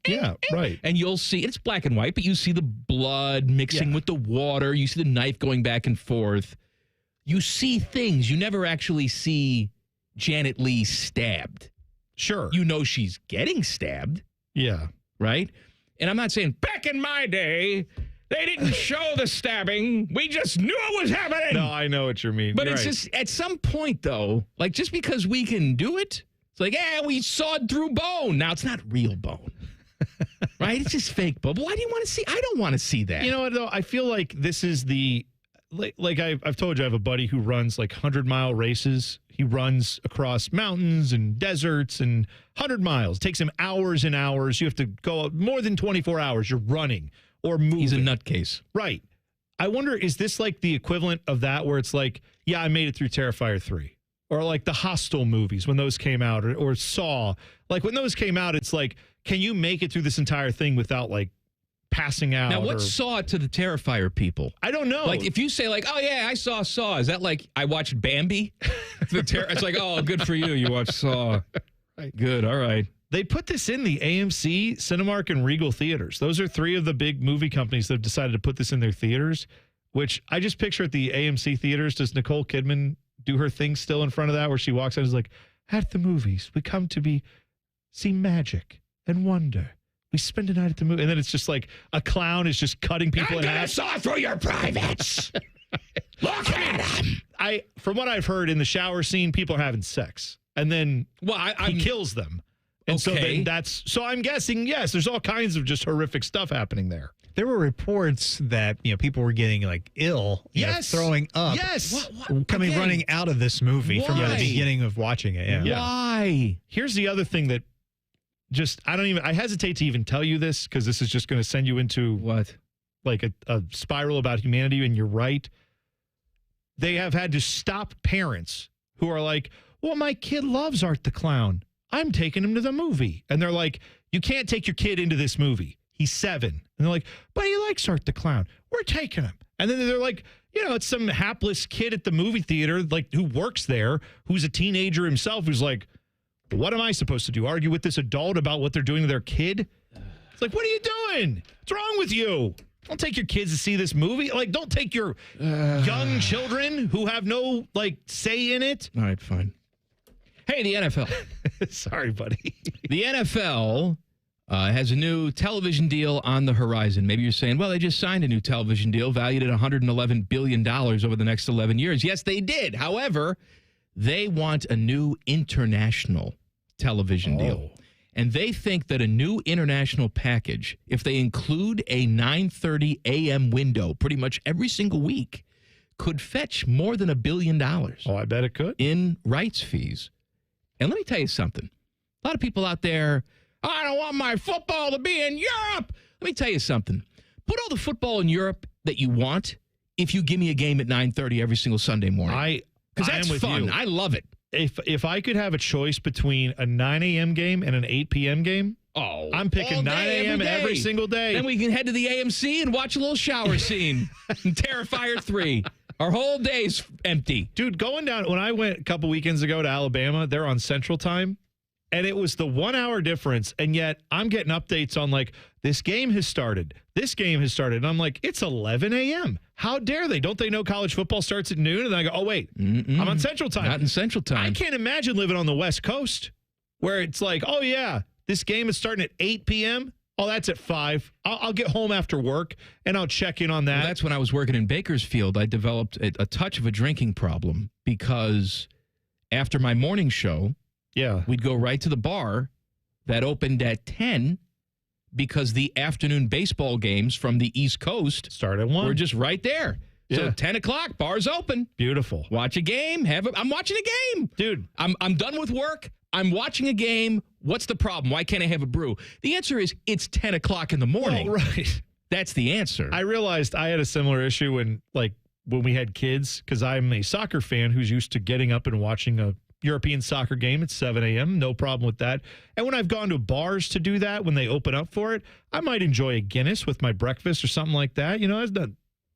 Yeah, right. And you'll see, it's black and white, but you see the blood mixing with the water. You see the knife going back and forth. You see things. You never actually see Janet Leigh stabbed. Sure. You know she's getting stabbed. Yeah. Right? And I'm not saying, back in my day, they didn't show the stabbing. We just knew it was happening. No, I know what you mean. But it's just, at some point, though, like, just because we can do it, it's like, we sawed through bone. Now, it's not real bone. Right? It's just fake bone. Why do you want to see? I don't want to see that. You know what, though? I feel like this is like I've told you, I have a buddy who runs like 100-mile races. He runs across mountains and deserts and 100 miles. It takes him hours and hours. You have to go more than 24 hours. You're running or moving. He's a nutcase. Right. I wonder, is this like the equivalent of that where it's like, yeah, I made it through Terrifier 3? Or like the Hostel movies when those came out, or Saw. Like when those came out, it's like, can you make it through this entire thing without like passing out? Now, what's Saw to the Terrifier people? I don't know. Like if you say like, oh yeah, I saw Saw, is that like I watched Bambi? It's like, oh, good for you. You watched Saw. Right. Good. All right. They put this in the AMC, Cinemark, and Regal theaters. Those are 3 of the big movie companies that have decided to put this in their theaters, which I just picture at the AMC theaters. Does Nicole Kidman do her thing still in front of that where she walks out and is like, at the movies, we come to see magic and wonder. we spend a night at the movie. And then it's just like a clown is just cutting people in half. saw through your privates. Look at him. From what I've heard in the shower scene, people are having sex. And then he kills them. And so I'm guessing, yes, there's all kinds of just horrific stuff happening there. There were reports that people were getting like ill, throwing up, running out of this movie from the beginning of watching it. Yeah. Why? Here's the other thing that I hesitate to even tell you this because this is just going to send you into what, like a spiral about humanity. And you're right. They have had to stop parents who are like, well, my kid loves Art the Clown. I'm taking him to the movie. And they're like, you can't take your kid into this movie. He's 7. And they're like, but he likes Art the Clown. We're taking him. And then they're like, it's some hapless kid at the movie theater, like who works there, who's a teenager himself, who's like, what am I supposed to do? Argue with this adult about what they're doing to their kid? It's like, what are you doing? What's wrong with you? Don't take your kids to see this movie. Like, don't take your young children who have no, say in it. All right, fine. Hey, the NFL. Sorry, buddy. The NFL has a new television deal on the horizon. Maybe you're saying, well, they just signed a new television deal valued at $111 billion over the next 11 years. Yes, they did. However, they want a new international television deal. And they think that a new international package, if they include a 9:30 a.m. window pretty much every single week, could fetch more than $1 billion. Oh, I bet it could. In rights fees. And let me tell you something. A lot of people out there, I don't want my football to be in Europe. Let me tell you something. Put all the football in Europe that you want if you give me a game at 9:30 every single Sunday morning. Because that's fun. I love it. If I could have a choice between a 9 a.m. game and an 8 p.m. game, I'm picking 9 a.m. every single day. Then we can head to the AMC and watch a little shower scene in Terrifier 3. Our whole day's empty. Dude, going down, when I went a couple weekends ago to Alabama, they're on Central Time, and it was the 1 hour difference, and yet I'm getting updates on this game has started. This game has started. And I'm like, it's 11 a.m. How dare they? Don't they know college football starts at noon? And then I go, oh, wait, I'm on Central Time. Not in Central Time. I can't imagine living on the West Coast where it's like, oh, yeah, this game is starting at 8 p.m. Oh, that's at 5. I'll get home after work, and I'll check in on that. Well, that's when I was working in Bakersfield. I developed a touch of a drinking problem because after my morning show, we'd go right to the bar that opened at 10 because the afternoon baseball games from the East Coast start at 1. We're just right there. Yeah. So 10 o'clock, bar's open. Beautiful. Watch a game. I'm watching a game. Dude. I'm done with work. I'm watching a game. What's the problem? Why can't I have a brew? The answer is it's 10 o'clock in the morning. Well, right. That's the answer. I realized I had a similar issue when we had kids, because I'm a soccer fan who's used to getting up and watching a European soccer game at 7 a.m. No problem with that. And when I've gone to bars to do that, when they open up for it, I might enjoy a Guinness with my breakfast or something like that. It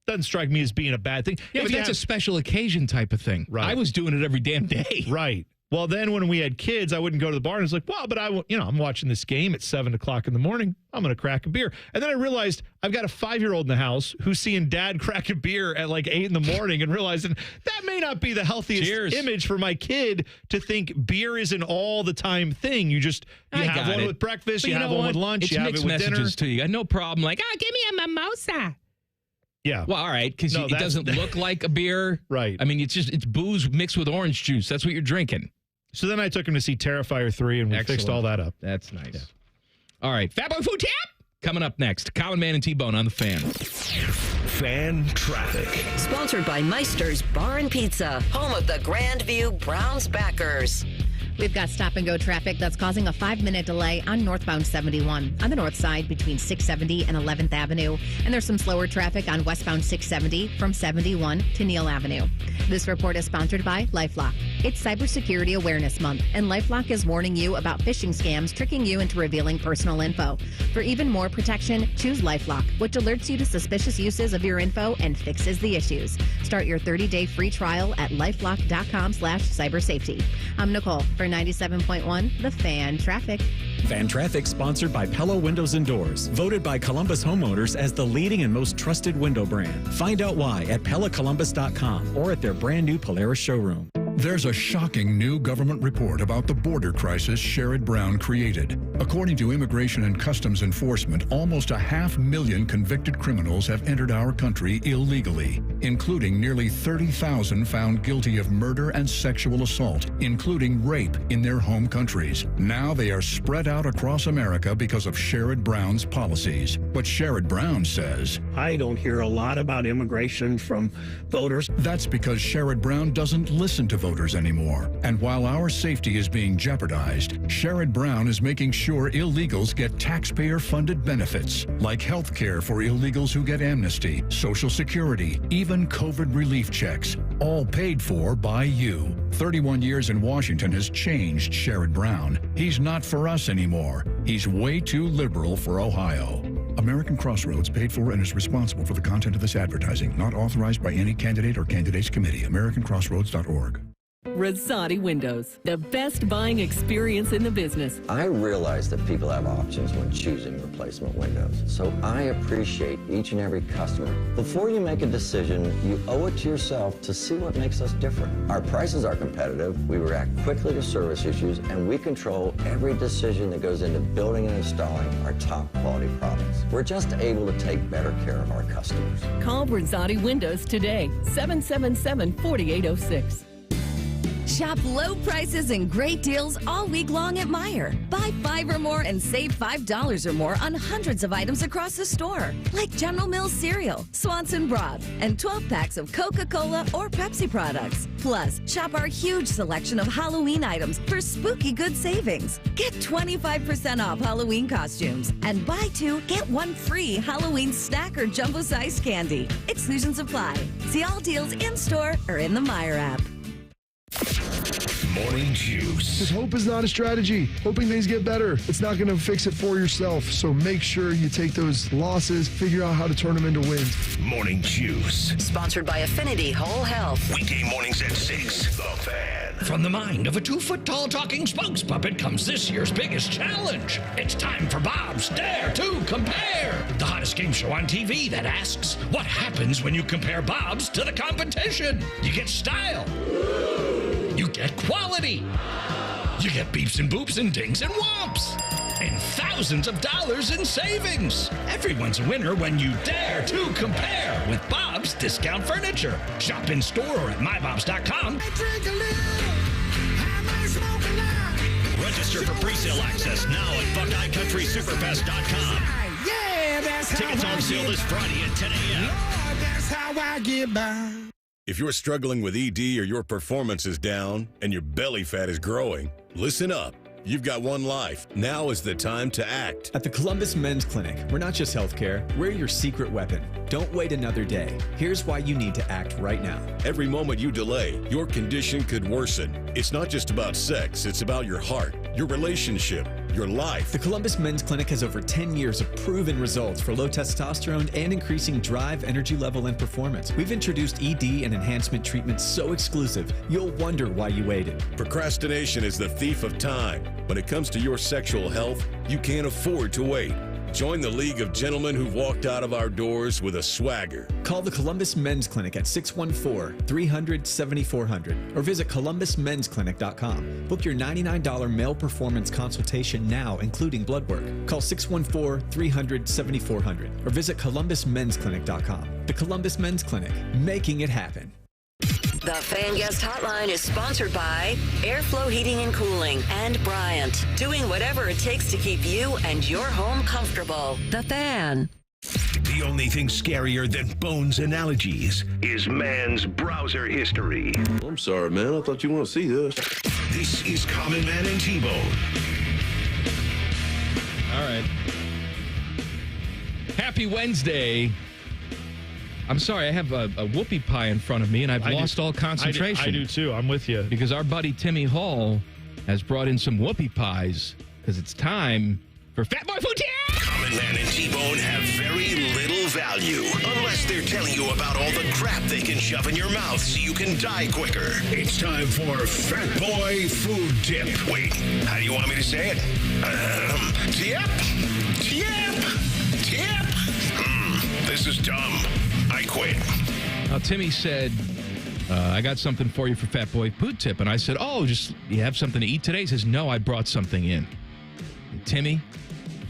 doesn't strike me as being a bad thing. Yeah, but that's a special occasion type of thing. Right. I was doing it every damn day. Right. Well, then when we had kids, I wouldn't go to the bar and it's like, well, but I'm watching this game at 7 o'clock in the morning. I'm going to crack a beer. And then I realized I've got a 5-year-old in the house who's seeing dad crack a beer at 8 in the morning and realizing that may not be the healthiest image for my kid to think beer is an all the time thing. You have one with breakfast, you have one with lunch, it's you have it with dinner. Mixed messages to you. I had no problem. Give me a mimosa. Yeah. Well, all right, because it doesn't look like a beer. Right. I mean, it's booze mixed with orange juice. That's what you're drinking. So then I took him to see Terrifier 3, and we fixed all that up. That's nice. Yeah. All right, Fat Boy Food Tap coming up next. Common Man and T-Bone on the Fan. Fan Traffic. Sponsored by Meister's Bar and Pizza, home of the Grandview Browns backers. We've got stop-and-go traffic that's causing a 5-minute delay on northbound 71 on the north side between 670 and 11th Avenue. And there's some slower traffic on westbound 670 from 71 to Neal Avenue. This report is sponsored by LifeLock. It's Cybersecurity Awareness Month, and LifeLock is warning you about phishing scams tricking you into revealing personal info. For even more protection, choose LifeLock, which alerts you to suspicious uses of your info and fixes the issues. Start your 30-day free trial at lifelock.com/cybersafety. I'm Nicole for 97.1, The Fan Traffic. Fan Traffic sponsored by Pella Windows and Doors. Voted by Columbus homeowners as the leading and most trusted window brand. Find out why at PellaColumbus.com or at their brand new Polaris showroom. There's a shocking new government report about the border crisis Sherrod Brown created. According to Immigration and Customs Enforcement, almost 500,000 convicted criminals have entered our country illegally, including nearly 30,000 found guilty of murder and sexual assault, including rape, in their home countries. Now they are spread out across America because of Sherrod Brown's policies. But Sherrod Brown says, I don't hear a lot about immigration from voters. That's because Sherrod Brown doesn't listen to voters anymore. And while our safety is being jeopardized, Sherrod Brown is making sure illegals get taxpayer-funded benefits, like health care for illegals who get amnesty, Social Security, even COVID relief checks, all paid for by you. 31 years in Washington has changed Sherrod Brown. He's not for us anymore. He's way too liberal for Ohio. American Crossroads paid for and is responsible for the content of this advertising, not authorized by any candidate or candidates committee. AmericanCrossroads.org. Rosati Windows, the best buying experience in the business. I realize that people have options when choosing replacement windows, so I appreciate each and every customer. Before you make a decision, you owe it to yourself to see what makes us different. Our prices are competitive, we react quickly to service issues, and we control every decision that goes into building and installing our top quality products. We're just able to take better care of our customers. Call Rosati Windows today, 777-4806. Shop low prices and great deals all week long at Meijer. Buy 5 or more and save $5 or more on hundreds of items across the store, like General Mills cereal, Swanson broth, and 12 packs of Coca-Cola or Pepsi products. Plus, shop our huge selection of Halloween items for spooky good savings. Get 25% off Halloween costumes and buy 2, get 1 free Halloween snack or jumbo-sized candy. Exclusions apply. See all deals in-store or in the Meijer app. Morning Juice. Because hope is not a strategy. Hoping things get better, it's not going to fix it for yourself. So make sure you take those losses, figure out how to turn them into wins. Morning Juice. Sponsored by Affinity Whole Health. Weekday mornings at 6. The Fan. From the mind of a 2-foot-tall talking spokes puppet comes this year's biggest challenge. It's time for Bob's Dare to Compare, the hottest game show on TV that asks, what happens when you compare Bob's to the competition? You get style. You get quality. You get beeps and boops and dings and whomps. And thousands of dollars in savings. Everyone's a winner when you dare to compare with Bob's Discount Furniture. Shop in store or at mybobs.com. Register for pre-sale access now at BuckeyeCountrySuperFest.com. Yeah, that's Tickets how on sale this Friday at 10 a.m. Lord, that's how I get by. If you're struggling with ED or your performance is down and your belly fat is growing, listen up. You've got one life. Now is the time to act. At the Columbus Men's Clinic, we're not just healthcare, we're your secret weapon. Don't wait another day. Here's why you need to act right now. Every moment you delay, your condition could worsen. It's not just about sex, it's about your heart, your relationship, your life. The Columbus Men's Clinic has over 10 years of proven results for low testosterone and increasing drive, energy level, and performance. We've introduced ED and enhancement treatments so exclusive, you'll wonder why you waited. Procrastination is the thief of time. When it comes to your sexual health, you can't afford to wait. Join the League of Gentlemen who've walked out of our doors with a swagger. Call the Columbus Men's Clinic at 614-300-7400 or visit columbusmensclinic.com. Book your $99 male performance consultation now, including blood work. Call 614-300-7400 or visit columbusmensclinic.com. The Columbus Men's Clinic, making it happen. The Fan Guest Hotline is sponsored by Airflow Heating and Cooling and Bryant, doing whatever it takes to keep you and your home comfortable. The Fan. The only thing scarier than Bones' analogies is man's browser history. I'm sorry, man. I thought you want to see this. This is Common Man and T-Bone. All right. Happy Wednesday. I'm sorry, I have a whoopie pie in front of me, and I've lost all concentration. I do too. I'm with you. Because our buddy Timmy Hall has brought in some whoopie pies, because it's time for Fat Boy Food. Common Man and T-Bone have very little value, unless they're telling you about all the crap they can shove in your mouth so you can die quicker. It's time for Fat Boy Food Tip. Wait, how do you want me to say it? Tip? This is dumb. I quit. Now, Timmy said I got something for you for Fat Boy Food Tip. And I said, oh, just you have something to eat today? He says, no, I brought something in. And Timmy,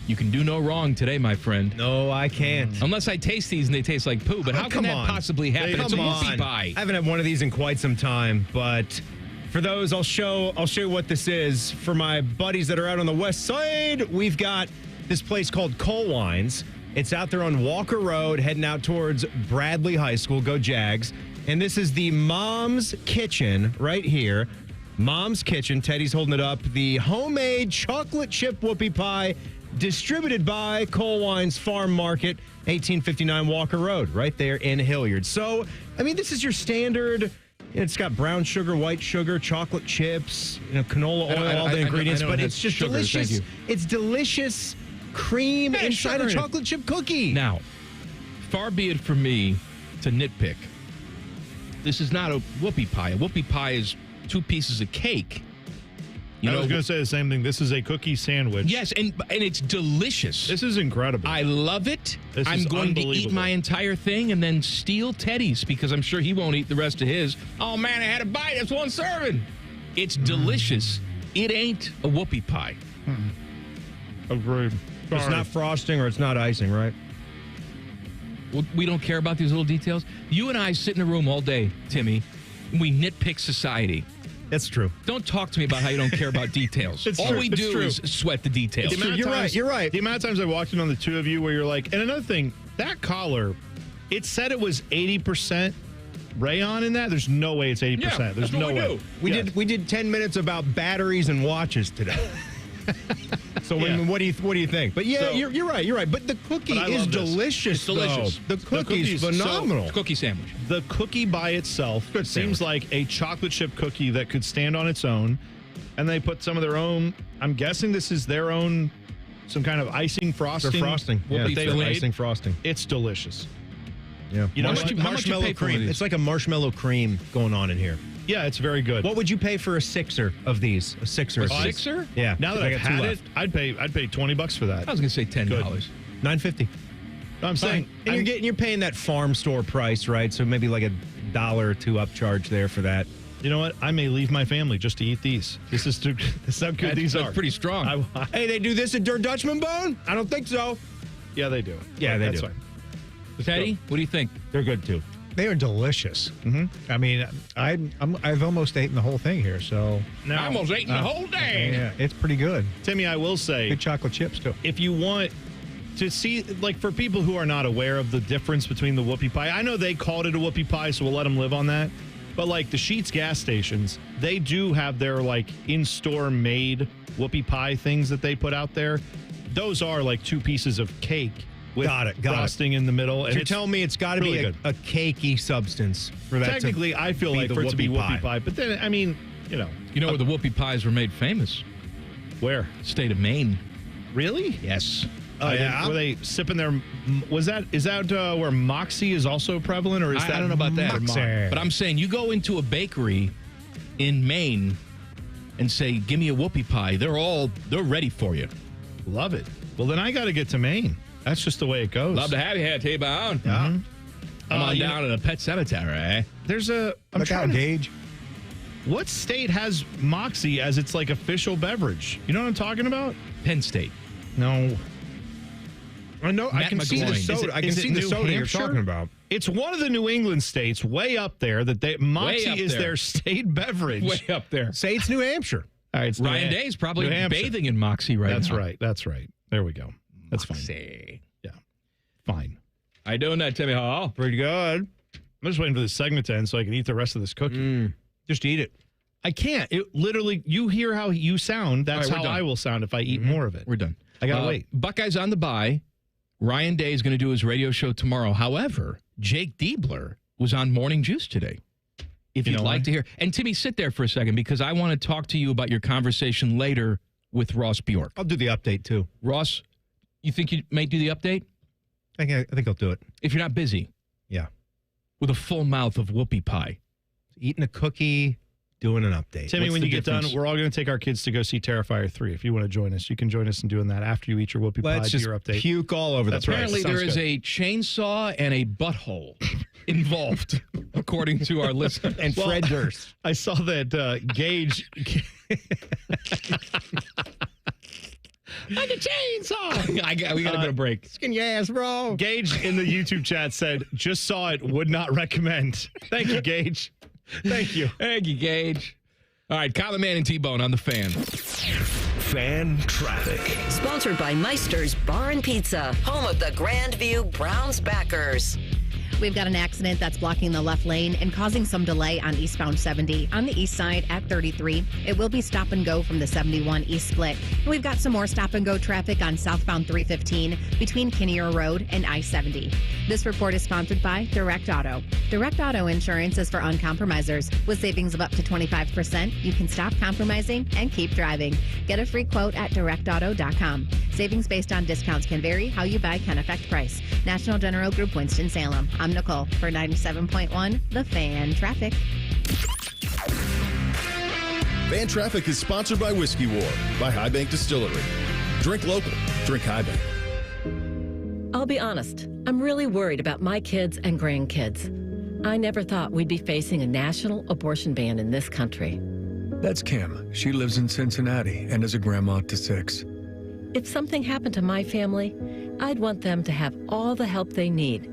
you can do no wrong today, my friend. No, I can't. Unless I taste these and they taste like poo. But how can that possibly happen? It's a whoopie pie. I haven't had one of these in quite some time, but for those, I'll show you what this is. For my buddies that are out on the west side, we've got this place called Cole Wines. It's out there on Walker Road, heading out towards Bradley High School. Go Jags. And this is the Mom's Kitchen right here. Mom's Kitchen. Teddy's holding it up. The homemade chocolate chip whoopie pie distributed by Cole Wines Farm Market, 1859 Walker Road, right there in Hilliard. So, I mean, this is your standard. It's got brown sugar, white sugar, chocolate chips, canola oil, all the ingredients, but it's just sugar, delicious. It's delicious cream inside a chocolate chip cookie. Now, far be it from me to nitpick. This is not a whoopie pie. A whoopie pie is 2 pieces of cake. I was going to say the same thing. This is a cookie sandwich. Yes, and it's delicious. This is incredible. I love it. I'm going to eat my entire thing and then steal Teddy's because I'm sure he won't eat the rest of his. Oh, man, I had a bite. That's one serving. It's delicious. It ain't a whoopie pie. Agreed. It's not frosting or it's not icing, right? We don't care about these little details. You and I sit in a room all day, Timmy, and we nitpick society. That's true. Don't talk to me about how you don't care about details. All we do is sweat the details. You're right. The amount of times I walked in on the two of you where you're like, and another thing, that collar, it said it was 80% rayon in that. There's no way it's 80%. Yeah, There's no way. We did 10 minutes about batteries and watches today. So what do you think? But yeah, you're right. But the cookie is delicious. It's delicious. The cookie's phenomenal. It's a cookie sandwich. The cookie by itself seems like a chocolate chip cookie that could stand on its own. And they put some of their own, I'm guessing this is their own, some kind of icing frosting. They're frosting. Icing frosting. It's delicious. Yeah. You know, marshmallow cream. It's like a marshmallow cream going on in here. Yeah, it's very good. What would you pay for a sixer of these? A sixer? A sixer? Yeah. Now that I've had it, I'd pay $20 for that. I was going to say $10. $9.50. I'm saying, and you're paying that farm store price, right? So maybe like $1 or $2 upcharge there for that. You know what? I may leave my family just to eat these. This is how good these are. That's pretty strong. Hey, they do this at Der Dutchman Bone? I don't think so. Yeah, they do. Yeah, they do. Fine. Teddy, what do you think? They're good too. They are delicious. I mean, I've almost eaten the whole thing here. So I almost eaten the whole thing. Yeah, it's pretty good. Timmy, I will say, good chocolate chips too. If you want to see, like, for people who are not aware of the difference between the whoopie pie, I know they called it a whoopie pie, so we'll let them live on that. But like the Sheetz gas stations, they do have their like in-store made whoopie pie things that they put out there. Those are like 2 pieces of cake. With frosting in the middle. And you're telling me it's got to be a cakey substance for that. Technically, I feel like for it to be whoopie pie. But then, I mean, you know where the whoopie pies were made famous? Where? State of Maine. Really? Yes. Yeah. Were they sipping their? Is that where Moxie is also prevalent, or is that? I don't know about that. But I'm saying you go into a bakery in Maine and say, "Give me a whoopie pie." They're ready for you. Love it. Well, then I got to get to Maine. That's just the way it goes. Love to have you here, T-Bone. Yeah. Come on down to the pet cemetery. There's a... Look out, Gage. What state has Moxie as its, like, official beverage? You know what I'm talking about? Penn State. No. I know. I can see the soda. I can see the soda you're talking about. It's one of the New England states way up there that Moxie is their state beverage. Way up there. Say it's New Hampshire. All right, it's Ryan Day's probably bathing in Moxie right now. That's right. There we go. That's Moxie. Fine. Yeah. Fine. How you doing that, Timmy Hall? Pretty good. I'm just waiting for this segment to end so I can eat the rest of this cookie. Just eat it. I can't. It literally, you hear how you sound. That's how I will sound if I eat more of it. We're done. I got to wait. Buckeyes on the bye. Ryan Day is going to do his radio show tomorrow. However, Jake Diebler was on Morning Juice today. If you'd like to hear. And Timmy, sit there for a second because I want to talk to you about your conversation later with Ross Bjork. I'll do the update too. Ross, you think you may do the update? I think I'll do it. If you're not busy. Yeah. With a full mouth of whoopie pie. Eating a cookie, doing an update. Timmy, when you get done, we're all going to take our kids to go see Terrifier 3. If you want to join us, you can join us in doing that after you eat your whoopie pie. Let's just your update. puke all over the place. Apparently there is a chainsaw and a butthole involved, according to our listeners. And Fred Durst. I saw that Gage. Like a chainsaw. We got to go to break. Skin your ass, bro. Gage in the YouTube chat said, just saw it, would not recommend. Thank you, Gage. Thank you. Thank you, Gage. All right, Common Man and T-Bone on the Fan. Fan traffic. Sponsored by Meister's Bar and Pizza, home of the Grandview Browns backers. We've got an accident that's blocking the left lane and causing some delay on eastbound 70 on the east side at 33. It will be stop and go from the 71 east split. And we've got some more stop and go traffic on southbound 315 between Kinnear Road and I-70. This report is sponsored by Direct Auto. Direct Auto insurance is for uncompromisers. With savings of up to 25%, you can stop compromising and keep driving. Get a free quote at directauto.com. Savings based on discounts can vary. How you buy can affect price. National General Group, Winston-Salem. I'm Nicole for 97.1 The Fan Traffic. Fan Traffic is sponsored by Whiskey War by High Bank Distillery. Drink local. Drink High Bank. I'll be honest. I'm really worried about my kids and grandkids. I never thought we'd be facing a national abortion ban in this country. That's Kim. She lives in Cincinnati and is a grandma to 6. If something happened to my family, I'd want them to have all the help they need.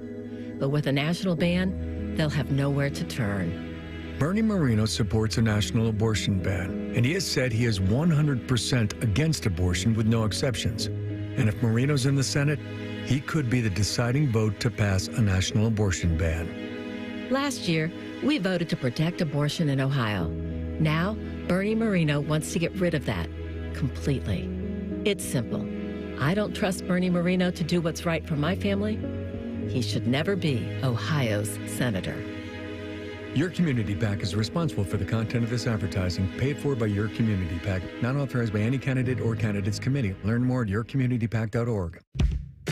But with a national ban, they'll have nowhere to turn. Bernie Moreno supports a national abortion ban, and he has said he is 100% against abortion with no exceptions. And if Moreno's in the Senate, he could be the deciding vote to pass a national abortion ban. Last year, we voted to protect abortion in Ohio. Now, Bernie Moreno wants to get rid of that completely. It's simple. I don't trust Bernie Moreno to do what's right for my family. He should never be Ohio's senator. Your Community PAC is responsible for the content of this advertising, paid for by Your Community PAC, not authorized by any candidate or candidates committee. Learn more at yourcommunitypac.org.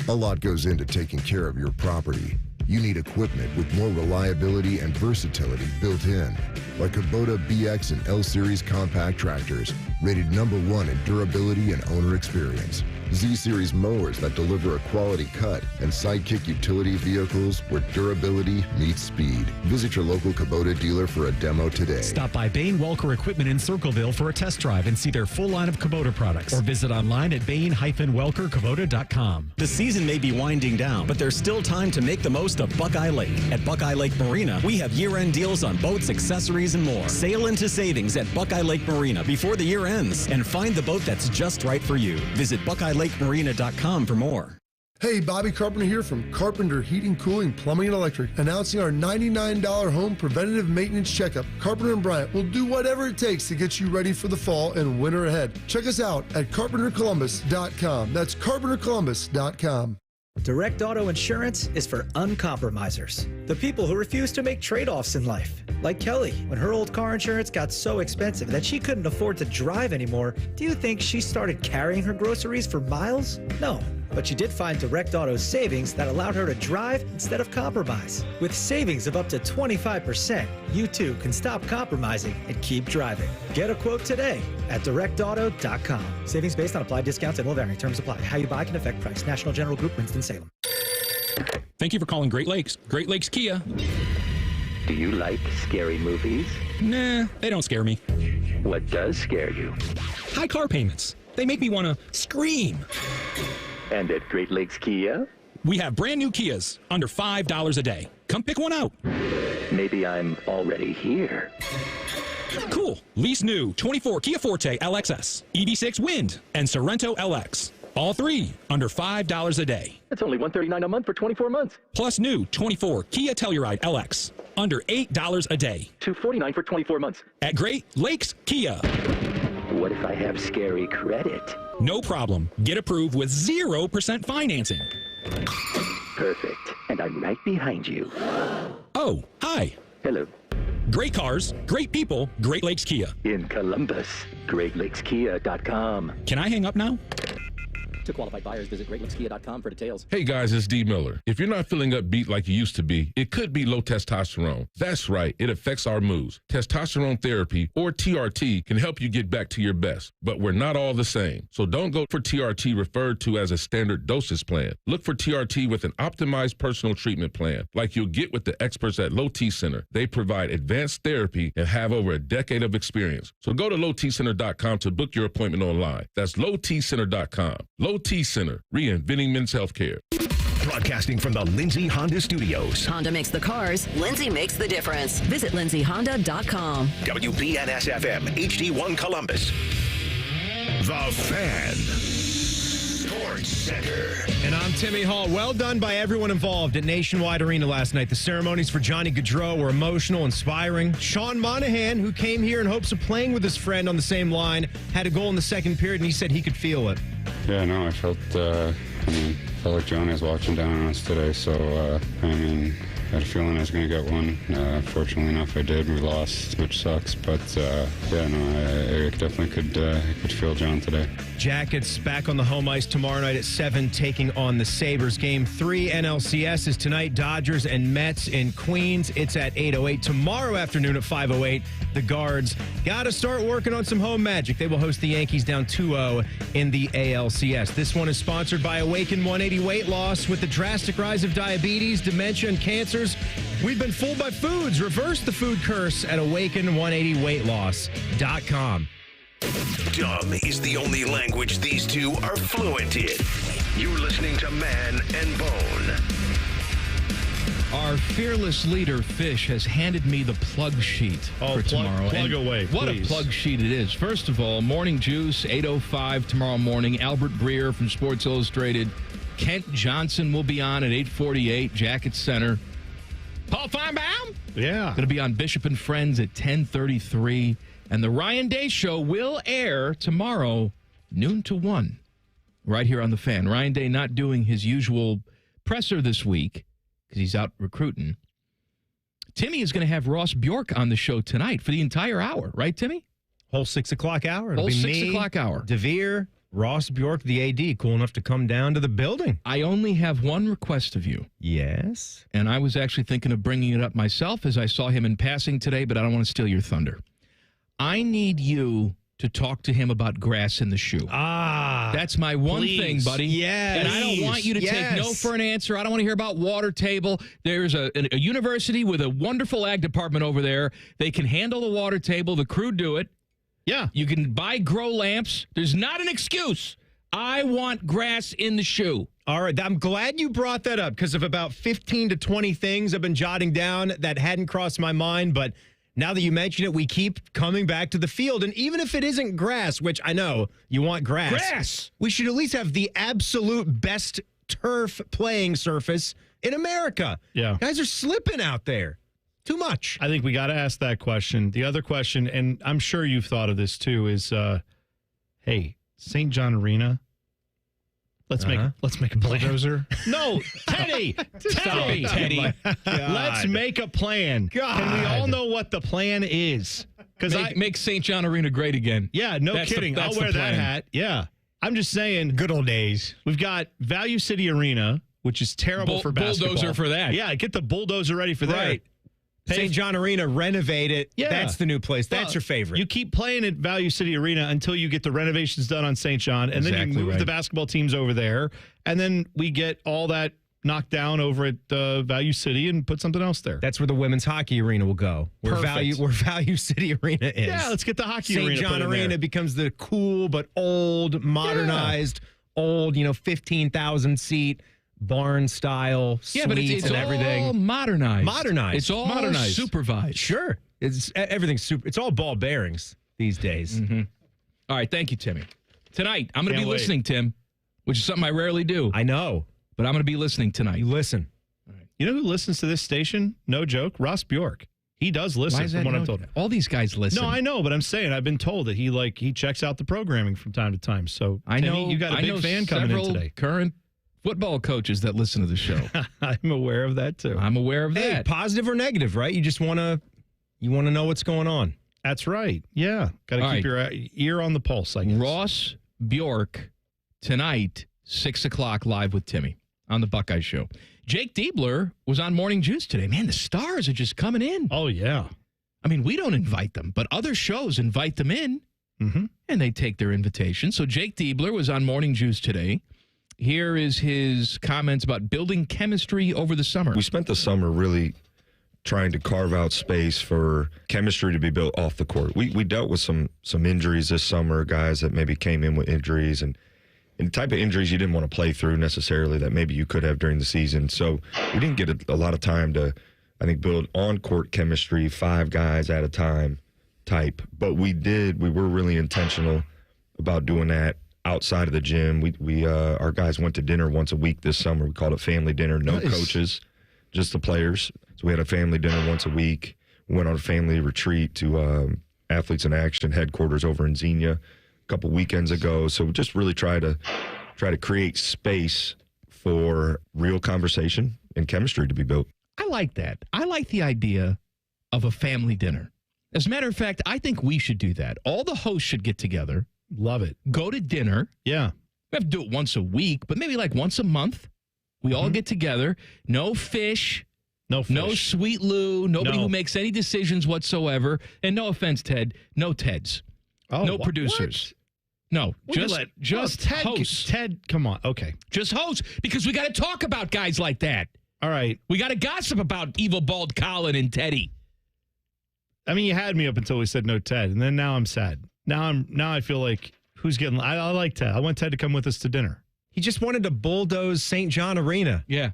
A lot goes into taking care of your property. You need equipment with more reliability and versatility built in, like Kubota BX and L Series compact tractors, rated #1 in durability and owner experience. Z-Series mowers that deliver a quality cut, and Sidekick utility vehicles where durability meets speed. Visit your local Kubota dealer for a demo today. Stop by Bain Welker Equipment in Circleville for a test drive and see their full line of Kubota products. Or visit online at bain-welkerkubota.com. The season may be winding down, but there's still time to make the most of Buckeye Lake. At Buckeye Lake Marina, we have year-end deals on boats, accessories, and more. Sail into savings at Buckeye Lake Marina before the year ends and find the boat that's just right for you. Visit BuckeyeLakeMarina.com for more. Hey, Bobby Carpenter here from Carpenter Heating, Cooling, Plumbing, and Electric, announcing our $99 home preventative maintenance checkup. Carpenter and Bryant will do whatever it takes to get you ready for the fall and winter ahead. Check us out at CarpenterColumbus.com. That's CarpenterColumbus.com. Direct Auto Insurance is for uncompromisers, the people who refuse to make trade-offs in life. Like Kelly, when her old car insurance got so expensive that she couldn't afford to drive anymore, do you think she started carrying her groceries for miles? No. But she did find Direct Auto's savings that allowed her to drive instead of compromise. With savings of up to 25%, you too can stop compromising and keep driving. Get a quote today at directauto.com. Savings based on applied discounts and will vary. Terms apply. How you buy can affect price. National General Group, Winston-Salem. Thank you for calling Great Lakes. Great Lakes Kia. Do you like scary movies? Nah, they don't scare me. What does scare you? High car payments. They make me want to scream. And at Great Lakes Kia? We have brand new Kias under $5 a day. Come pick one out. Maybe I'm already here. Cool. Lease new 24 Kia Forte LXS, EV6 Wind, and Sorento LX. All three under $5 a day. That's only $139 a month for 24 months. Plus new 24 Kia Telluride LX under $8 a day. $249 for 24 months. At Great Lakes Kia. What if I have scary credit? No problem. Get approved with 0% financing. Perfect. And I'm right behind you. Oh, hi. Hello. Great cars, great people, Great Lakes Kia. In Columbus, GreatLakesKia.com. Can I hang up now? To qualified buyers, visit greatlakeskiA.com for details. Hey guys, it's D. Miller. If you're not feeling upbeat like you used to be, it could be low testosterone. That's right, it affects our moods. Testosterone therapy, or TRT, can help you get back to your best. But we're not all the same. So don't go for TRT referred to as a standard dosage plan. Look for TRT with an optimized personal treatment plan, like you'll get with the experts at Low T Center. They provide advanced therapy and have over a decade of experience. So go to lowtcenter.com to book your appointment online. That's lowtcenter.com. Low T Center, reinventing men's healthcare. Broadcasting from the Lindsay Honda Studios. Honda makes the cars. Lindsay makes the difference. Visit lindsayhonda.com. WBNS FM, HD1 Columbus. The Fan. Sports Center. And I'm Timmy Hall. Well done by everyone involved at Nationwide Arena last night. The ceremonies for Johnny Gaudreau were emotional, inspiring. Sean Monahan, who came here in hopes of playing with his friend on the same line, had a goal in the second period, and he said he could feel it. Yeah, no, I felt like Johnny was watching down on us today. So, I had a feeling I was going to get one. Fortunately enough, I did. We lost, which sucks. But, I definitely could feel John today. Jackets back on the home ice tomorrow night at 7, taking on the Sabres. Game 3 NLCS is tonight. Dodgers and Mets in Queens. It's at 8:08. Tomorrow afternoon at 5:08, the Guards got to start working on some home magic. They will host the Yankees down 2-0 in the ALCS. This one is sponsored by Awaken 180 Weight Loss. With the drastic rise of diabetes, dementia, and cancers, we've been fooled by foods. Reverse the food curse at awaken180weightloss.com. Dumb is the only language these two are fluent in. You're listening to Man and Bone. Our fearless leader, Fish, has handed me the plug sheet for tomorrow. Plug away, What please. a plug sheet it is. First of all, Morning Juice, 8:05 tomorrow morning. Albert Breer from Sports Illustrated. Kent Johnson will be on at 8:48, Jacket Center. Paul Feinbaum? Yeah. Going to be on Bishop and Friends at 10:33. And the Ryan Day Show will air tomorrow, noon to 1, right here on The Fan. Ryan Day not doing his usual presser this week because he's out recruiting. Timmy is going to have Ross Bjork on the show tonight for the entire hour, right, Timmy? Whole 6 o'clock hour. It'll Whole be 6 me, o'clock hour. DeVere, Ross Bjork, the AD, cool enough to come down to the building. I only have one request of you. Yes? And I was actually thinking of bringing it up myself as I saw him in passing today, but I don't want to steal your thunder. I need you to talk to him about grass in the shoe. That's my one thing, buddy. Yes. And I don't want you to take no for an answer. I don't want to hear about water table. There's a university with a wonderful ag department over there. They can handle the water table. The crew do it. Yeah. You can buy grow lamps. There's not an excuse. I want grass in the shoe. All right. I'm glad you brought that up because of about 15 to 20 things I've been jotting down that hadn't crossed my mind, but now that you mention it, we keep coming back to the field. And even if it isn't grass, which I know you want grass, we should at least have the absolute best turf playing surface in America. Yeah. Guys are slipping out there. Too much. I think we got to ask that question. The other question, and I'm sure you've thought of this too, is, hey, St. John Arena, let's make a bulldozer. No, Teddy. Teddy. Let's make a plan. Can we all know what the plan is? Because make St. John Arena great again. Yeah, no kidding. I'll wear that hat. Yeah. I'm just saying. Good old days. We've got Value City Arena, which is terrible for basketball. Bulldozer for that. Yeah, get the bulldozer ready for that. Right. St. John Arena, renovate it. Yeah. That's the new place. That's your favorite. You keep playing at Value City Arena until you get the renovations done on St. John, and then you move the basketball teams over there, and then we get all that knocked down over at Value City and put something else there. That's where the women's hockey arena will go. Where Value City Arena is. Yeah, let's get the hockey arena. St. John Arena becomes the cool but old, modernized, old, 15,000 seat barn style suites but it's and everything. All modernized. It's all modernized. Supervised. Sure. Everything's super. It's all ball bearings these days. Mm-hmm. All right. Thank you, Timmy. Tonight, I'm going to be listening, Tim, which is something I rarely do. I know. But I'm going to be listening tonight. You listen. All right. You know who listens to this station? No joke. Ross Bjork. He does listen from what I'm told. All these guys listen. No, I know, but I'm saying I've been told that he checks out the programming from time to time. So I know Timmy, you got a big fan coming in today. Current football coaches that listen to the show. I'm aware of that too. I'm aware of that. Positive or negative, right? You just want to know what's going on. That's right. Yeah. Got to keep your ear on the pulse, I guess. Ross Bjork tonight, 6 o'clock live with Timmy on the Buckeye Show. Jake Diebler was on Morning Juice today. Man, the stars are just coming in. Oh, yeah. I mean, we don't invite them, but other shows invite them in, and they take their invitation. So Jake Diebler was on Morning Juice today. Here is his comments about building chemistry over the summer. We spent the summer really trying to carve out space for chemistry to be built off the court. We dealt with some injuries this summer, guys that maybe came in with injuries and type of injuries you didn't want to play through necessarily that maybe you could have during the season. So we didn't get a lot of time to, I think, build on-court chemistry, 5 guys at a time type. But we were really intentional about doing that outside of the gym. Our guys went to dinner once a week this summer. We called it family dinner, no coaches, just the players. So we had a family dinner once a week. We went on a family retreat to Athletes in Action headquarters over in Xenia a couple weekends ago. So we just really try to create space for real conversation and chemistry to be built. I like that. I like the idea of a family dinner. As a matter of fact, I think we should do that. All the hosts should get together. Love it. Go to dinner. Yeah. We have to do it once a week, but maybe like once a month. We all get together. No fish. No Sweet Lou. Nobody who makes any decisions whatsoever. And no offense, Ted. No Teds. No producers. No, just hosts. Ted, come on. Okay. Just hosts, because we got to talk about guys like that. All right. We got to gossip about evil bald Colin and Teddy. I mean, you had me up until we said no Ted, and then now I'm sad. Now I feel like who's getting. I like Ted. I want Ted to come with us to dinner. He just wanted to bulldoze St. John Arena. Yeah.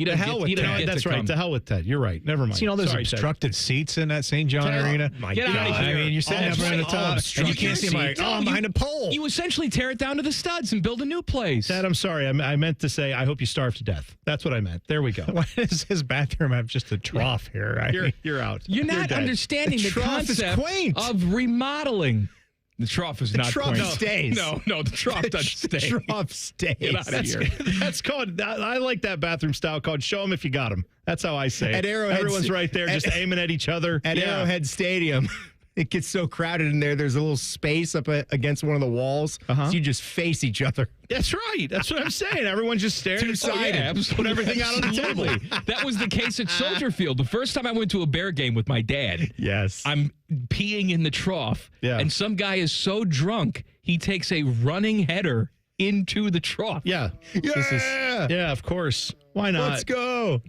To hell with Ted. That's right. To hell with Ted. You're right. Never mind. Seen all those obstructed seats in that St. John Arena? My God. I mean, you're sitting up right at the top, and you can't see him. I'm behind a pole. You essentially tear it down to the studs and build a new place. Ted, I'm sorry. I meant to say I hope you starve to death. That's what I meant. There we go. Why does his bathroom have just a trough here? You're out. You're not understanding the concept of remodeling. The trough is not quaint. The trough stays. No, the trough doesn't stay. The trough stays. Get out of here. That's called, I like that bathroom style called show them if you got them. That's how I say it. At Arrowhead, everyone's right there just aiming at each other. At Arrowhead Stadium, it gets so crowded in there. There's a little space up against one of the walls. So you just face each other. That's right. That's what I'm saying. Everyone's just staring. Two-sided. Put everything out on the table. That was the case at Soldier Field. The first time I went to a Bear game with my dad. Yes. I'm peeing in the trough. Yeah. And some guy is so drunk, he takes a running header into the trough. Yeah. Yeah, of course. Why not? Let's go.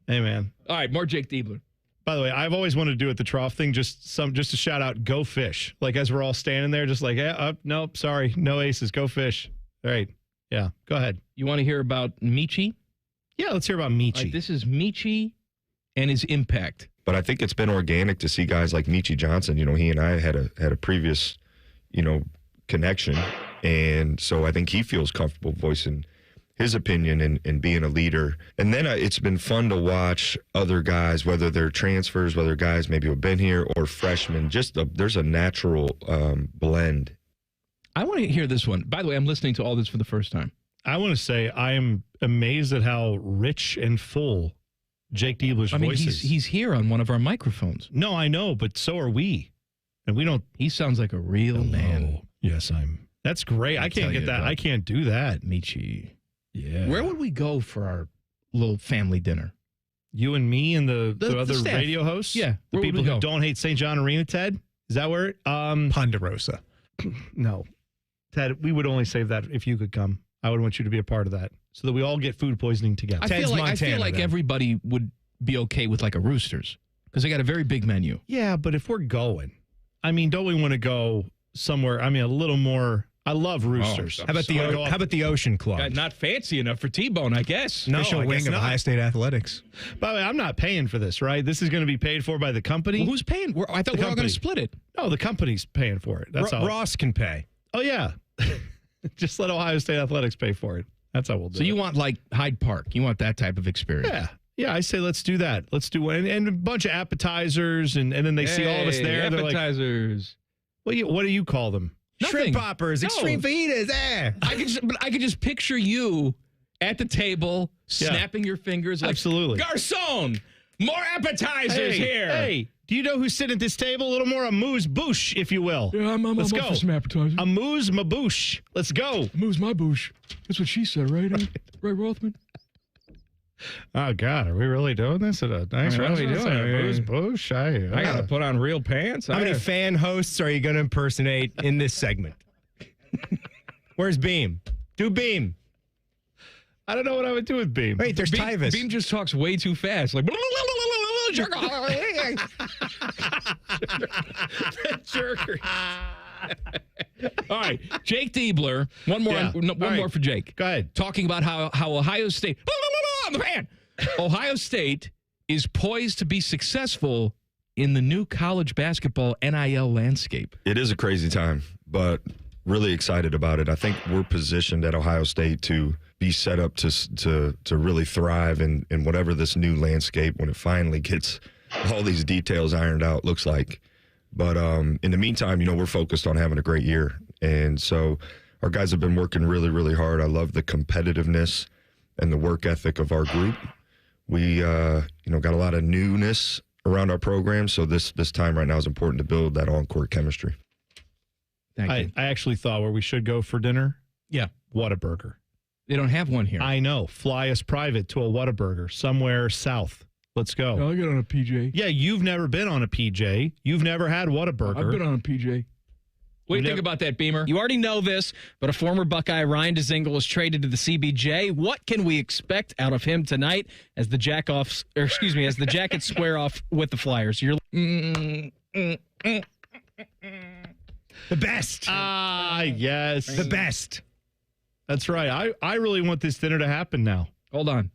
Hey, man. All right, more Jake Diebler. By the way, I've always wanted to do it the trough thing, just to shout out, go fish. Like as we're all standing there, just like, nope, sorry, no aces, go fish. All right. Yeah, go ahead. You want to hear about Michi? Yeah, let's hear about Michi. Right, this is Michi and his impact. But I think it's been organic to see guys like Michi Johnson. You know, he and I had a previous, connection. And so I think he feels comfortable voicing his opinion and being a leader. And then it's been fun to watch other guys, whether they're transfers, whether guys maybe who have been here or freshmen, there's a natural blend. I want to hear this one. By the way, I'm listening to all this for the first time. I want to say I am amazed at how rich and full Jake Diebler's voice is. He's here on one of our microphones. No, I know, but so are we. And we don't. He sounds like a real man. Yes, that's great. I can't get that. I can't do that. Michi. Yeah. Where would we go for our little family dinner? You and me and the other staff. Radio hosts? Yeah. The people who don't hate St. John Arena, Ted? Is that where? Ponderosa. No. Ted, we would only save that if you could come. I would want you to be a part of that so that we all get food poisoning together. I feel like everybody would be okay with like a Roosters because they got a very big menu. Yeah, but if we're going, don't we want to go somewhere, a little more... I love Roosters. How about the Ocean Club? Not fancy enough for T-Bone, I guess. No, official wing of Ohio State Athletics. By the way, I'm not paying for this, right? This is going to be paid for by the company. Well, who's paying? I thought we were all going to split it. No, the company's paying for it. That's all. Ross can pay. Oh, yeah. Just let Ohio State Athletics pay for it. That's how we'll do it. So you want like Hyde Park. You want that type of experience. Yeah. Yeah, I say let's do that. Let's do one. And a bunch of appetizers, and then they see all of us there. Appetizers. What do you call them? Shrimp poppers, extreme fajitas. I could just picture you at the table, snapping your fingers like, absolutely. Garçon, More appetizers here. Hey, do you know who's sitting at this table? A little more amuse-bouche, if you will. Yeah, Let's up go. for some appetizers. Amuse-ma-bouche. Let's go. Amuse my bouche. That's what she said, right? Right, Rothman? Oh, God, are we really doing this at a nice What are we restaurant? doing? Amuse-bouche? I got to put on real pants. How many fan hosts are you going to impersonate in this segment? Where's Beam? Do Beam. I don't know what I would do with Beam. Wait, there's Tyvis. Beam just talks way too fast. Like, jerker. All right, Jake Diebler. One more for Jake. Go ahead. Talking about how Ohio State on the fan. Ohio State is poised to be successful in the new college basketball NIL landscape. It is a crazy time, but really excited about it. I think we're positioned at Ohio State to be set up to really thrive in whatever this new landscape, when it finally gets all these details ironed out, looks like. But in the meantime, we're focused on having a great year. And so our guys have been working really, really hard. I love the competitiveness and the work ethic of our group. We, got a lot of newness around our program. So this time right now is important to build that on-court chemistry. I actually thought where we should go for dinner. Yeah. Whataburger. They don't have one here. I know. Fly us private to a Whataburger somewhere south. Let's go. I'll get on a PJ. Yeah, you've never been on a PJ. You've never had Whataburger. I've been on a PJ. What do you think about that, Beamer? You already know this, but a former Buckeye, Ryan Dzingel, was traded to the CBJ. What can we expect out of him tonight as the as the Jackets square off with the Flyers? You're the best. Yes. The best. That's right. I really want this dinner to happen now. Hold on.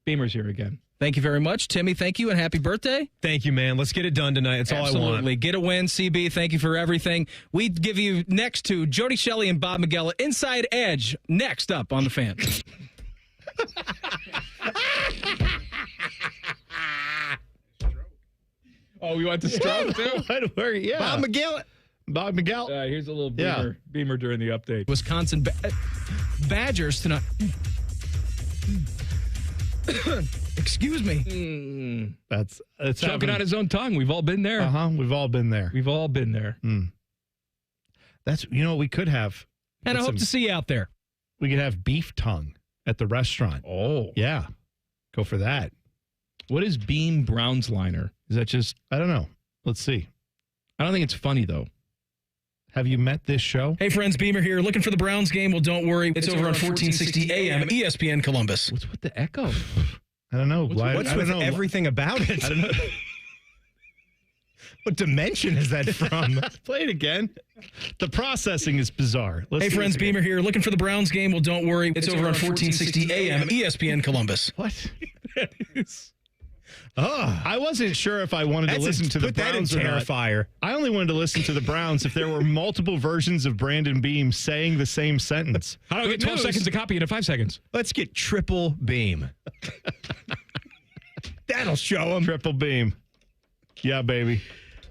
Beamer's here again. Thank you very much. Timmy, thank you, and happy birthday. Thank you, man. Let's get it done tonight. That's all I want. Absolutely. Get a win, CB. Thank you for everything. We give you next to Jody Shelley and Bob Miguel, Inside Edge, next up on The Fan. Oh, we want the stroke, too? Yeah. Bob Miguel. Here's a little Beamer during the update. Wisconsin Badgers tonight. Excuse me. That's choking on his own tongue. We've all been there. We've all been there. We've all been there. That's what we could have. And I hope to see you out there. We could have beef tongue at the restaurant. Oh. Yeah. Go for that. What is Beam Brown's liner? Is that just... I don't know. Let's see. I don't think it's funny, though. Have you met this show? Hey, friends, Beamer here. Looking for the Browns game? Well, don't worry. It's over on 1460 AM, ESPN Columbus. What's with the echo? I don't know. What's with everything about it? I don't know. What dimension is that from? Play it again. The processing is bizarre. Hey, friends, Beamer here. Looking for the Browns game? Well, don't worry. It's over on 1460 AM, ESPN Columbus. What? That is... I wasn't sure if I wanted to listen to the Browns or not. Terrifier. I only wanted to listen to the Browns if there were multiple versions of Brandon Beam saying the same sentence. How do I get 12 seconds to copy into 5 seconds? Let's get triple beam. That'll show him. Triple beam. Yeah, baby.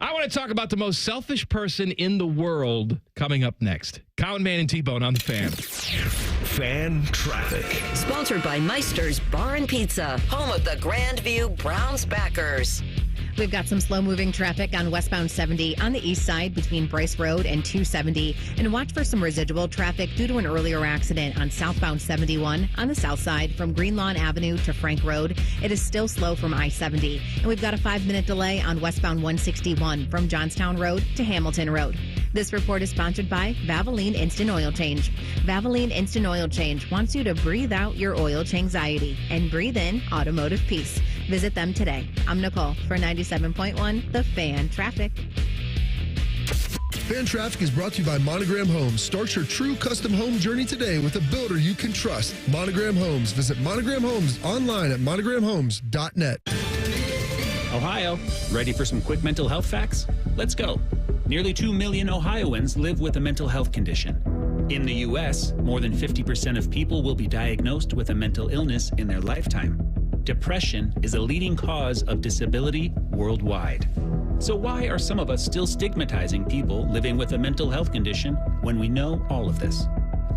I want to talk about the most selfish person in the world coming up next. Cowan, Man, and T-Bone on The Fan. Fan Traffic. Sponsored by Meister's Bar and Pizza, home of the Grandview Browns backers. We've got some slow-moving traffic on westbound 70 on the east side between Bryce Road and 270. And watch for some residual traffic due to an earlier accident on southbound 71 on the south side from Green Lawn Avenue to Frank Road. It is still slow from I-70. And we've got a 5-minute delay on westbound 161 from Johnstown Road to Hamilton Road. This report is sponsored by Valvoline Instant Oil Change. Valvoline Instant Oil Change wants you to breathe out your oil change anxiety and breathe in automotive peace. Visit them today. I'm Nicole for 97.1 The Fan Traffic. Fan Traffic is brought to you by Monogram Homes. Start your true custom home journey today with a builder you can trust. Monogram Homes. Visit Monogram Homes online at monogramhomes.net. Ohio, ready for some quick mental health facts? Let's go. Nearly 2 million Ohioans live with a mental health condition. In the U.S., more than 50% of people will be diagnosed with a mental illness in their lifetime. Depression is a leading cause of disability worldwide. So why are some of us still stigmatizing people living with a mental health condition when we know all of this?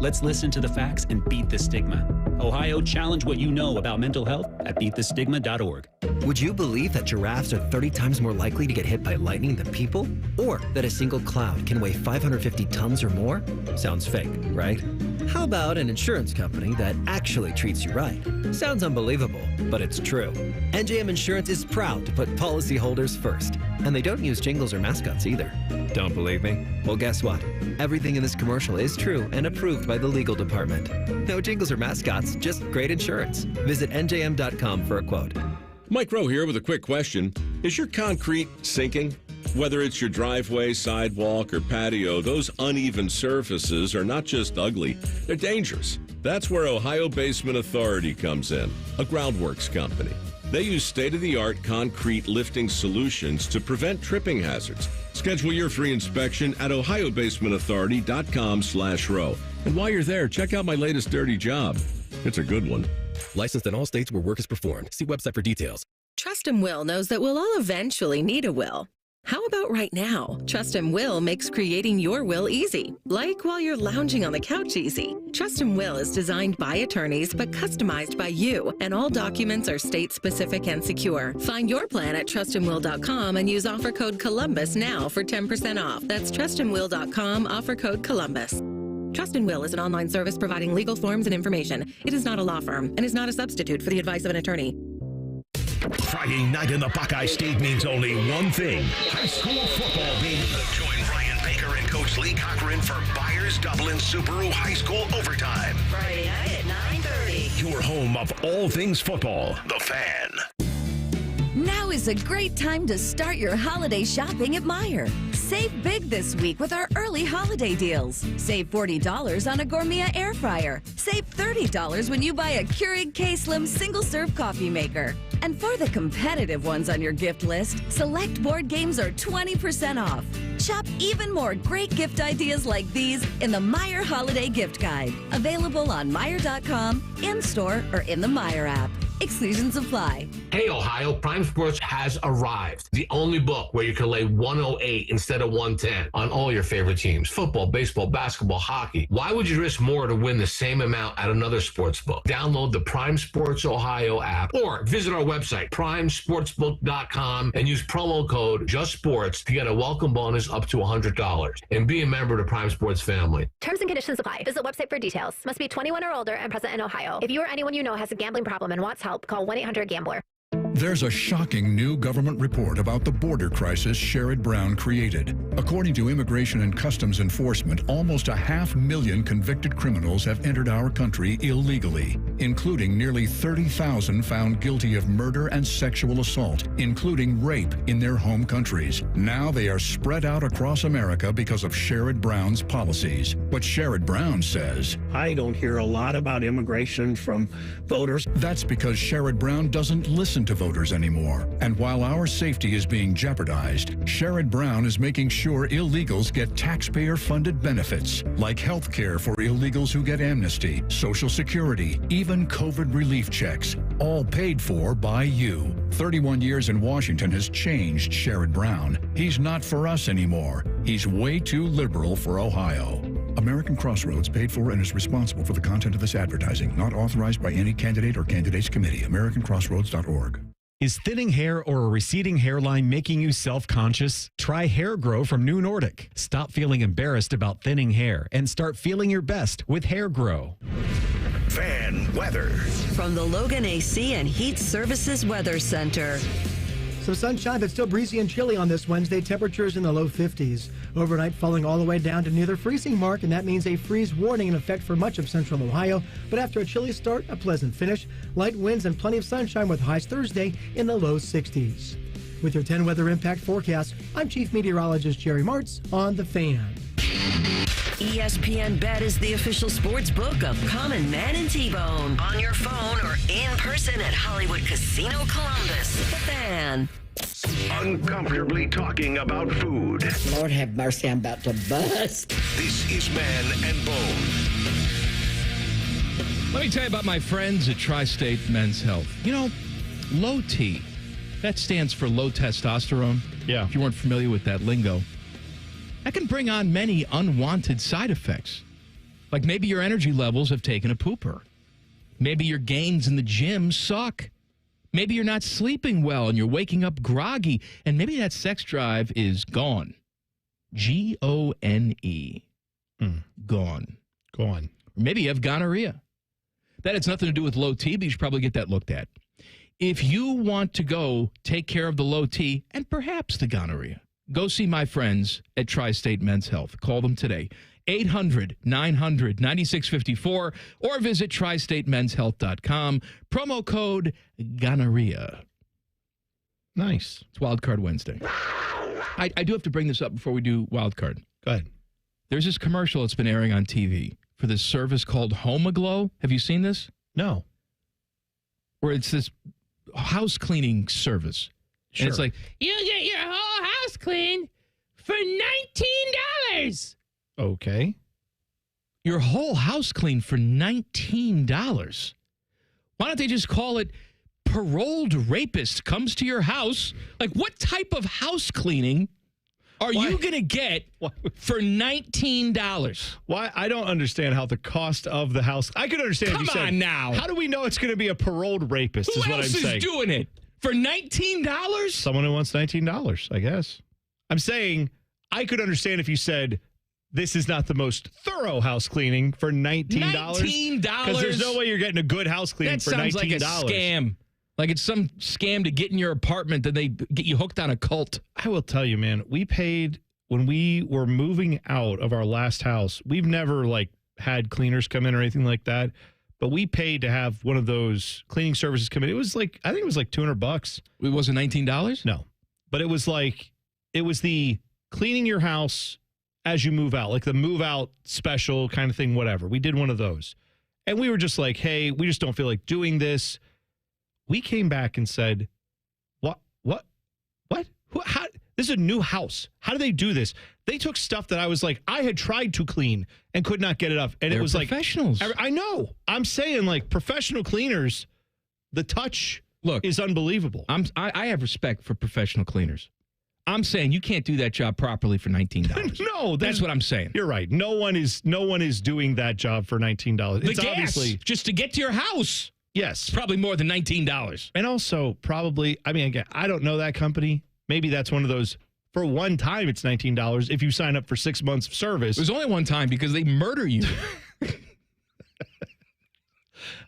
Let's listen to the facts and beat the stigma. Ohio, challenge what you know about mental health at beatthestigma.org. Would you believe that giraffes are 30 times more likely to get hit by lightning than people? Or that a single cloud can weigh 550 tons or more? Sounds fake, right? How about an insurance company that actually treats you right? Sounds unbelievable, but it's true. NJM Insurance is proud to put policyholders first. And they don't use jingles or mascots either. Don't believe me? Well, guess what? Everything in this commercial is true and approved by the legal department. No jingles or mascots, just great insurance. Visit njm.com for a quote. Mike Rowe here with a quick question. Is your concrete sinking? Whether it's your driveway, sidewalk, or patio, those uneven surfaces are not just ugly, they're dangerous. That's where Ohio Basement Authority comes in, a groundworks company. They use state-of-the-art concrete lifting solutions to prevent tripping hazards. Schedule your free inspection at ohiobasementauthority.com/row. And while you're there, check out my latest dirty job. It's a good one. Licensed in all states where work is performed. See website for details. Trust and Will knows that we'll all eventually need a will. How about right now? Trust and Will makes creating your will easy, like while you're lounging on the couch easy. Trust and Will is designed by attorneys but customized by you, and all documents are state-specific and secure. Find your plan at trustandwill.com and use offer code Columbus now for 10% off. That's trustandwill.com, offer code Columbus. Trust and Will is an online service providing legal forms and information. It is not a law firm and is not a substitute for the advice of an attorney. Friday night in the Buckeye State means only one thing: high school football, baby. Join Ryan Baker and Coach Lee Cochran for Byers Dublin Subaru High School Overtime. Friday night at 9:30. Your home of all things football, The Fan. Now is a great time to start your holiday shopping at Meijer. Save big this week with our early holiday deals. Save $40 on a Gourmet air fryer. Save $30 when you buy a Keurig K-Slim single-serve coffee maker. And for the competitive ones on your gift list, select board games are 20% off. Shop even more great gift ideas like these in the Meijer Holiday Gift Guide. Available on Meijer.com, in-store, or in the Meijer app. Exclusions apply. Hey, Ohio, Prime Sports has arrived. The only book where you can lay 108 instead of 110 on all your favorite teams. Football, baseball, basketball, hockey. Why would you risk more to win the same amount at another sports book? Download the Prime Sports Ohio app or visit our website, primesportsbook.com, and use promo code JUSTSPORTS to get a welcome bonus up to $100. And be a member of the Prime Sports family. Terms and conditions apply. Visit website for details. Must be 21 or older and present in Ohio. If you or anyone you know has a gambling problem and wants help, call 1-800-GAMBLER. There's a shocking new government report about the border crisis Sherrod Brown created. According to Immigration and Customs Enforcement, almost 500,000 convicted criminals have entered our country illegally, including nearly 30,000 found guilty of murder and sexual assault, including rape, in their home countries. Now they are spread out across America because of Sherrod Brown's policies. But Sherrod Brown says, I don't hear a lot about immigration from voters. That's because Sherrod Brown doesn't listen to voters anymore. And while our safety is being jeopardized, Sherrod Brown is making sure illegals get taxpayer-funded benefits, like health care for illegals who get amnesty, Social Security, even COVID relief checks, all paid for by you. 31 years in Washington has changed Sherrod Brown. He's not for us anymore. He's way too liberal for Ohio. American Crossroads paid for and is responsible for the content of this advertising, not authorized by any candidate or candidates committee. AmericanCrossroads.org. Is thinning hair or a receding hairline making you self-conscious? Try Hair Grow from New Nordic. Stop feeling embarrassed about thinning hair and start feeling your best with Hair Grow. Fan weather. From the Logan AC and Heat Services Weather Center. Some sunshine, but still breezy and chilly on this Wednesday. Temperatures in the low 50s. Overnight falling all the way down to near the freezing mark, and that means a freeze warning in effect for much of central Ohio. But after a chilly start, a pleasant finish. Light winds and plenty of sunshine with highs Thursday in the low 60s. With your 10 weather impact forecast, I'm Chief Meteorologist Jerry Martz on The Fan. ESPN Bet is the official sports book of Common Man and T-Bone. On your phone or in person at Hollywood Casino Columbus. The Fan. Uncomfortably talking about food. Lord have mercy, I'm about to bust. This is Man and Bone. Let me tell you about my friends at Tri-State Men's Health. You know, low T, that stands for low testosterone. Yeah. If you weren't familiar with that lingo. That can bring on many unwanted side effects. Like maybe your energy levels have taken a pooper. Maybe your gains in the gym suck. Maybe you're not sleeping well and you're waking up groggy. And maybe that sex drive is gone. Gone. Gone. Gone. Or maybe you have gonorrhea. That has nothing to do with low T, but you should probably get that looked at. If you want to go take care of the low T and perhaps the gonorrhea, go see my friends at Tri-State Men's Health. Call them today. 800-900-9654 or visit tristatemenshealth.com. Promo code gonorrhea. Nice. It's Wildcard Wednesday. I do have to bring this up before we do Wildcard. Go ahead. There's this commercial that's been airing on TV for this service called Homaglow. Have you seen this? No. Where it's this house cleaning service. Sure. And it's like, you get your whole house cleaned for $19. Okay. Your whole house cleaned for $19. Why don't they just call it paroled rapist comes to your house? Like, what type of house cleaning are you going to get for $19? Why? I don't understand how the cost of the house. I could understand if you said, Come on now. How do we know it's going to be a paroled rapist? Who is what else I'm saying. is doing it for $19? Someone who wants $19, I guess. I'm saying I could understand if you said this is not the most thorough house cleaning for $19. $19? Because there's no way you're getting a good house cleaning for $19. That sounds like a scam. Like it's some scam to get in your apartment that they get you hooked on a cult. I will tell you, man, we paid when we were moving out of our last house. We've never had cleaners come in or anything like that, but we paid to have one of those cleaning services come in. It was I think it was $200. It wasn't $19? No, but it was the cleaning your house as you move out, like the move out special kind of thing, whatever. We did one of those. And we were just like, hey, we just don't feel like doing this. We came back and said, what? How? This is a new house. How do they do this? They took stuff that I was like, I had tried to clean and could not get it up. And They're it was professionals. I know. I'm saying professional cleaners, the touch is unbelievable. I have respect for professional cleaners. I'm saying you can't do that job properly for $19. No, that's what I'm saying. You're right. No one is doing that job for $19. The It's gas, obviously just to get to your house. Yes. It's probably more than $19. And also probably, again, I don't know that company. Maybe that's one of those, for one time it's $19 if you sign up for 6 months of service. It was only one time because they murder you.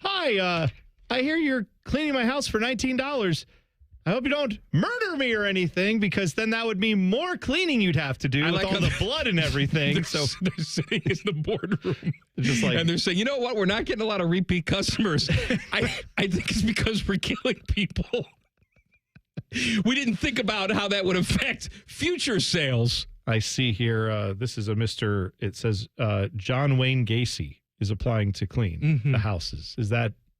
Hi, I hear you're cleaning my house for $19. I hope you don't murder me or anything, because then that would mean more cleaning you'd have to do with all the blood and everything. So they're sitting in the boardroom, just and they're saying, you know what? We're not getting a lot of repeat customers. I think it's because we're killing people. We didn't think about how that would affect future sales. I see here, this is it says John Wayne Gacy is applying to clean the houses.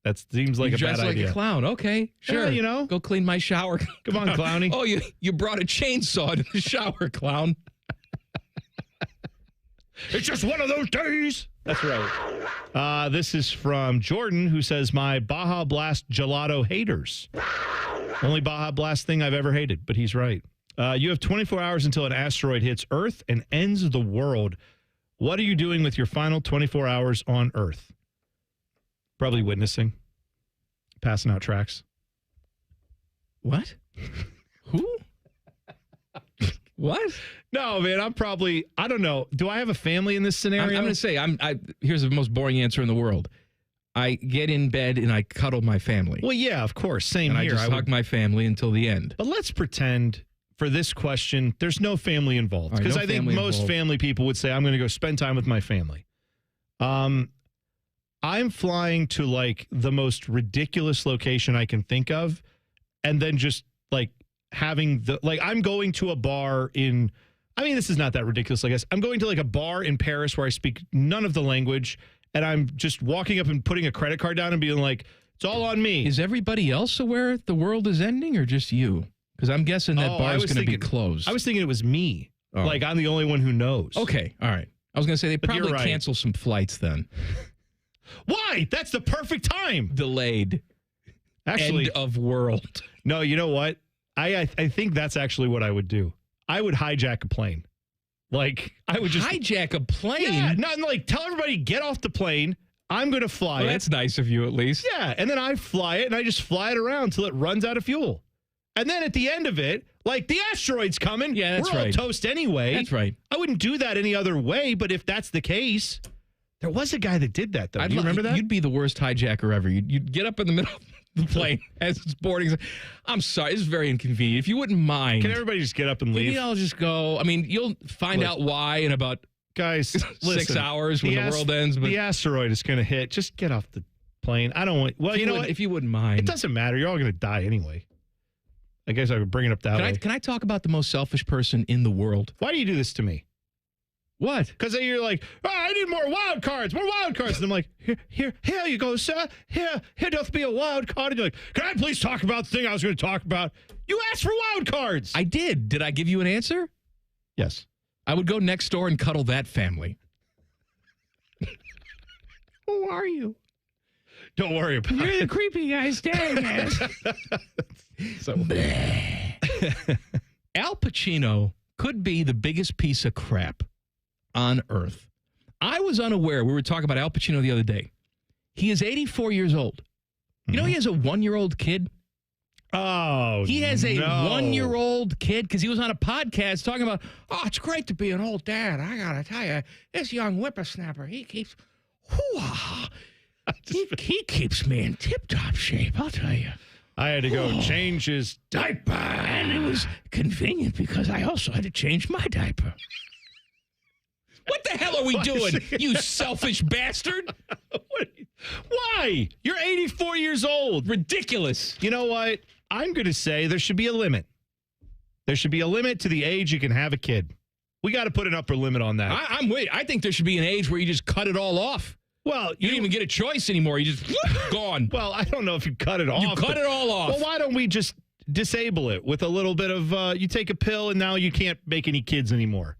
That seems like a bad idea. Dressed like a clown. Okay, sure. Yeah, go clean my shower. Come on, Clowny. Oh, you brought a chainsaw to the shower, clown. It's just one of those days. That's right. This is from Jordan, who says, my Baja Blast gelato haters. Only Baja Blast thing I've ever hated, but he's right. You have 24 hours until an asteroid hits Earth and ends the world. What are you doing with your final 24 hours on Earth? Probably witnessing, passing out tracts. What? Who? What? No, man, I don't know. Do I have a family in this scenario? I'm going to say, here's the most boring answer in the world. I get in bed and I cuddle my family. Well, yeah, of course. Same and here. I just hug my family until the end. But let's pretend for this question, there's no family involved. Because I think most family people would say, I'm going to go spend time with my family. I'm flying to the most ridiculous location I can think of, and then just having I'm going to a bar in, this is not that ridiculous, I guess. I'm going to a bar in Paris where I speak none of the language, and I'm just walking up and putting a credit card down and being like, it's all on me. Is everybody else aware the world is ending, or just you? Because I'm guessing that bar is going to be closed. I was thinking it was me. Oh. I'm the only one who knows. Okay, all right. I was going to say they probably cancel some flights then. Why? That's the perfect time. Delayed. Actually, end of world. No, you know what? I think that's actually what I would do. I would hijack a plane. I would just hijack a plane. Yeah, not tell everybody get off the plane. I'm going to fly it. That's nice of you, at least. Yeah, and then I fly it, and I just fly it around until it runs out of fuel. And then at the end of it, like, the asteroid's coming. Yeah, that's We're right. all toast anyway. That's right. I wouldn't do that any other way, but if that's the case, there was a guy that did that, though. Do you remember that? You'd be the worst hijacker ever. You'd get up in the middle of the plane as it's boarding. I'm sorry, this is very inconvenient. If you wouldn't mind. Can everybody just get up and leave? Maybe I'll just go. I mean, you'll find out why in about guys 6 hours when the world ends. But the asteroid is going to hit. Just get off the plane. I don't want. Well, you know what? If you wouldn't mind, it doesn't matter. You're all going to die anyway. I guess I would bring it up that way. Can I talk about the most selfish person in the world? Why do you do this to me? What? Because you're like, oh, I need more wild cards. And I'm like, here you go, sir. Here doth be a wild card. And you're like, can I please talk about the thing I was going to talk about? You asked for wild cards. I did. Did I give you an answer? Yes. I would go next door and cuddle that family. Who are you? Don't worry about it. You're the creepy guy staring at us. So Al Pacino could be the biggest piece of crap on earth. I was unaware. We were talking about Al Pacino the other day. He is 84 years old. You know he has a 1-year-old kid? Oh, he has a 1-year-old kid because he was on a podcast talking about, oh, it's great to be an old dad. I got to tell you, this young whippersnapper, he keeps, he keeps me in tip-top shape, I'll tell you. I had to go change his diaper. And it was convenient because I also had to change my diaper. What the hell are we doing, you selfish bastard? Why? You're 84 years old. Ridiculous. You know what? I'm going to say there should be a limit. There should be a limit to the age you can have a kid. We got to put an upper limit on that. I'm with you. I think there should be an age where you just cut it all off. Well, you don't even get a choice anymore. You just gone. Well, I don't know if you cut it off. You cut it all off. Well, why don't we just disable it with a little bit of you take a pill and now you can't make any kids anymore.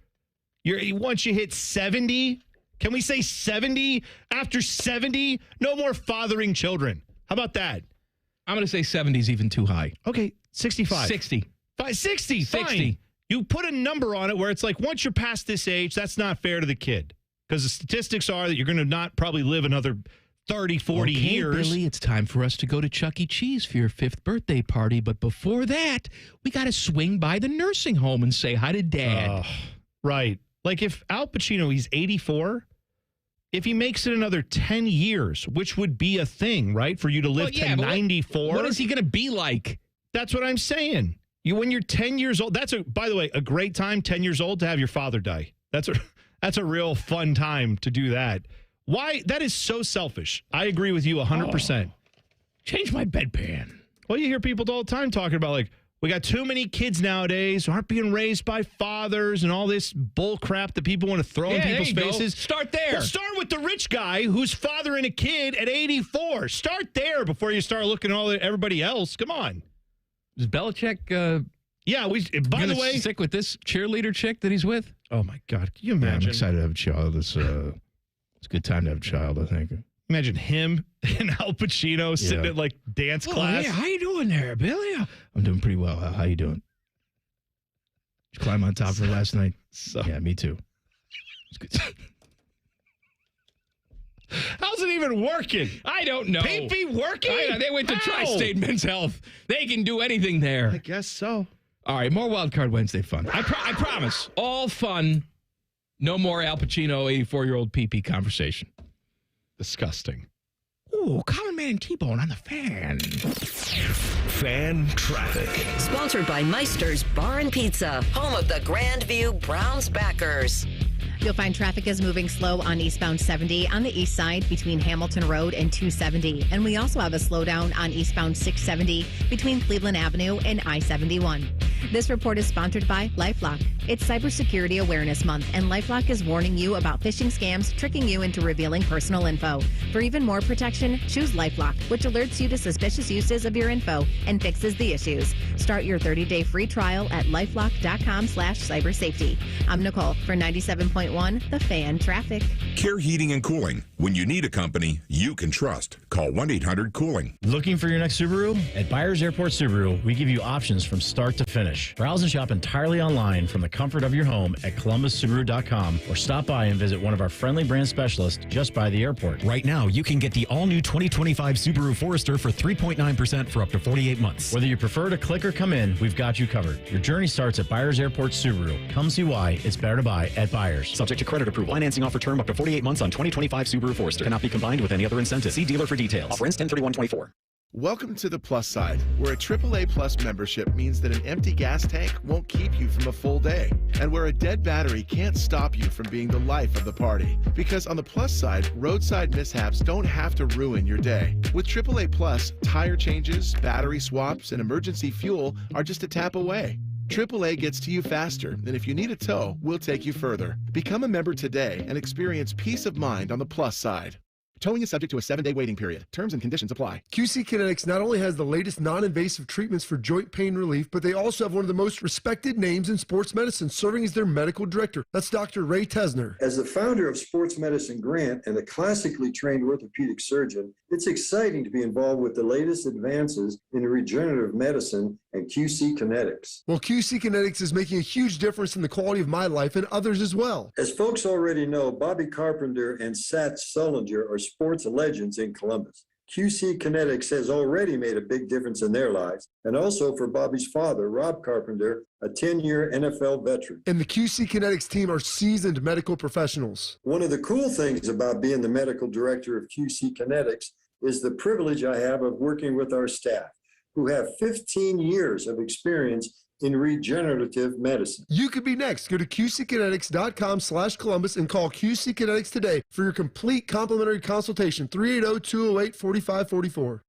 Once you hit 70, can we say 70? After 70, no more fathering children. How about that? I'm going to say 70 is even too high. Okay, 65. 60. 60, fine. 60. You put a number on it where it's like once you're past this age, that's not fair to the kid. Because the statistics are that you're going to not probably live another 30, 40 years. Billy, it's time for us to go to Chuck E. Cheese for your 5th birthday party. But before that, we got to swing by the nursing home and say hi to Dad. Right. Like if Al Pacino, he's 84, if he makes it another 10 years, which would be a thing, right? For you to live to 94. What is he going to be like? That's what I'm saying. When you're 10 years old, by the way, a great time, 10 years old, to have your father die. That's a real fun time to do that. Why? That is so selfish. I agree with you 100%. Change my bedpan. Well, you hear people all the time talking about, like, we got too many kids nowadays who aren't being raised by fathers and all this bull crap that people want to throw in people's faces. Start there. Well, start with the rich guy who's fathering a kid at 84. Start there before you start looking at everybody else. Come on. Is Belichick... Yeah, by the way, stick with this cheerleader chick that he's with. Oh my God, can you imagine? I'm excited to have a child. It's a good time to have a child, I think. Imagine him and Al Pacino sitting at like dance class. Yeah, how you doing there, Billy? I'm doing pretty well. How you doing? Did you climb on top of her last night? Yeah, me too. It's good. How's it even working? I don't know. Pee working? They went to Tri-State Men's Health. They can do anything there. I guess so. All right, more Wildcard Wednesday fun. I promise. All fun. No more Al Pacino, 84-year-old pee-pee conversation. Disgusting. Ooh, Common Man and T-Bone on the Fan. Fan traffic. Sponsored by Meister's Bar and Pizza, home of the Grandview Browns backers. You'll find traffic is moving slow on eastbound 70 on the east side between Hamilton Road and 270. And we also have a slowdown on eastbound 670 between Cleveland Avenue and I-71. This report is sponsored by LifeLock. It's Cybersecurity Awareness Month, and LifeLock is warning you about phishing scams tricking you into revealing personal info. For even more protection, choose LifeLock, which alerts you to suspicious uses of your info and fixes the issues. Start your 30-day free trial at lifelock.com/cybersafety. I'm Nicole for 97.1 The Fan Traffic. Care Heating and Cooling. When you need a company you can trust, call 1-800-COOLING. Looking for your next Subaru? At Byers Airport Subaru, we give you options from start to finish. finish. Browse and shop entirely online from the comfort of your home at columbussubaru.com or stop by and visit one of our friendly brand specialists just by the airport. Right now, you can get the all-new 2025 Subaru Forester for 3.9% for up to 48 months. Whether you prefer to click or come in, we've got you covered. Your journey starts at Byers Airport Subaru. Come see why it's better to buy at Byers. Subject to credit approval. Financing offer term up to 48 months on 2025 Subaru Forester. Cannot be combined with any other incentive. See dealer for details. Offer ends 10/31/24. Welcome to the Plus side, where a AAA Plus membership means that an empty gas tank won't keep you from a full day, and where a dead battery can't stop you from being the life of the party. Because on the Plus side, roadside mishaps don't have to ruin your day. With AAA Plus, tire changes, battery swaps, and emergency fuel are just a tap away. AAA gets to you faster, and if you need a tow, we'll take you further. Become a member today and experience peace of mind on the Plus side. Towing is subject to a 7-day waiting period. Terms and conditions apply. QC Kinetics not only has the latest non-invasive treatments for joint pain relief, but they also have one of the most respected names in sports medicine, serving as their medical director. That's Dr. Ray Tesner. As the founder of Sports Medicine Grant and a classically trained orthopedic surgeon, it's exciting to be involved with the latest advances in regenerative medicine and QC Kinetics. Well, QC Kinetics is making a huge difference in the quality of my life and others as well. As folks already know, Bobby Carpenter and Sat Sullinger are sports legends in Columbus. QC Kinetics has already made a big difference in their lives, and also for Bobby's father, Rob Carpenter, a 10-year NFL veteran. And the QC Kinetics team are seasoned medical professionals. One of the cool things about being the medical director of QC Kinetics is the privilege I have of working with our staff, who have 15 years of experience in regenerative medicine. You could be next. Go to QCkinetics.com/Columbus and call QC Kinetics today for your complete complimentary consultation, 380-208-4544.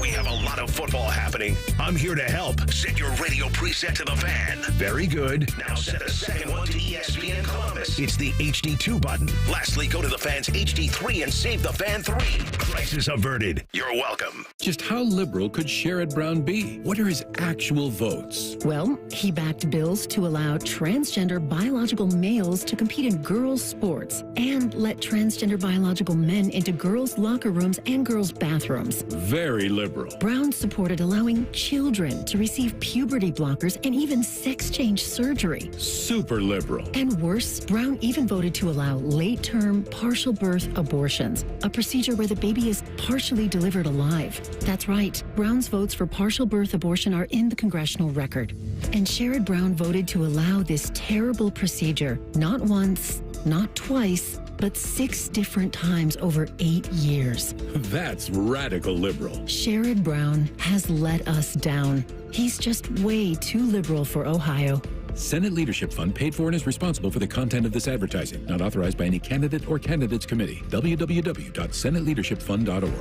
We have a lot of football happening. I'm here to help. Set your radio preset to the Fan. Very good. Now set a second one to ESPN Columbus. It's the HD2 button. Lastly, go to the Fan's HD3 and save the Fan 3. Crisis averted. You're welcome. Just how liberal could Sherrod Brown be? What are his actual votes? Well, he backed bills to allow transgender biological males to compete in girls' sports and let transgender biological men into girls' locker rooms and girls' bathrooms. Very liberal. Brown supported allowing children to receive puberty blockers and even sex change surgery. Super liberal. And worse, Brown even voted to allow late-term partial birth abortions, a procedure where the baby is partially delivered alive. That's right. Brown's votes for partial birth abortion are in the congressional record. And Sherrod Brown voted to allow this terrible procedure, not once, not twice, but 6 different times over 8 years. That's radical liberal. Sherrod Brown has let us down. He's just way too liberal for Ohio. Senate Leadership Fund paid for and is responsible for the content of this advertising. Not authorized by any candidate or candidates committee. www.senateleadershipfund.org.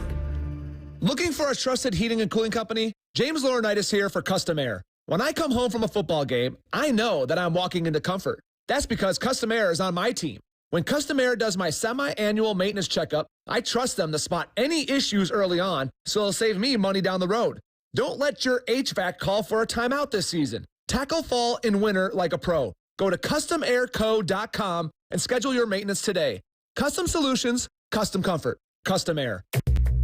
Looking for a trusted heating and cooling company? James Laurinaitis here for Custom Air. When I come home from a football game, I know that I'm walking into comfort. That's because Custom Air is on my team. When Custom Air does my semi-annual maintenance checkup, I trust them to spot any issues early on, so it'll save me money down the road. Don't let your HVAC call for a timeout this season. Tackle fall and winter like a pro. Go to customairco.com and schedule your maintenance today. Custom solutions, custom comfort, Custom Air.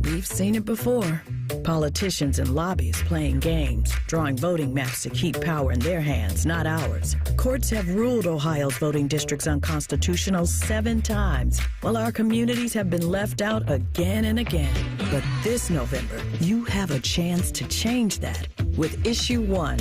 We've seen it before. Politicians and lobbyists playing games, drawing voting maps to keep power in their hands, not ours. Courts have ruled Ohio's voting districts unconstitutional 7 times, while our communities have been left out again and again. But this November, you have a chance to change that with Issue 1.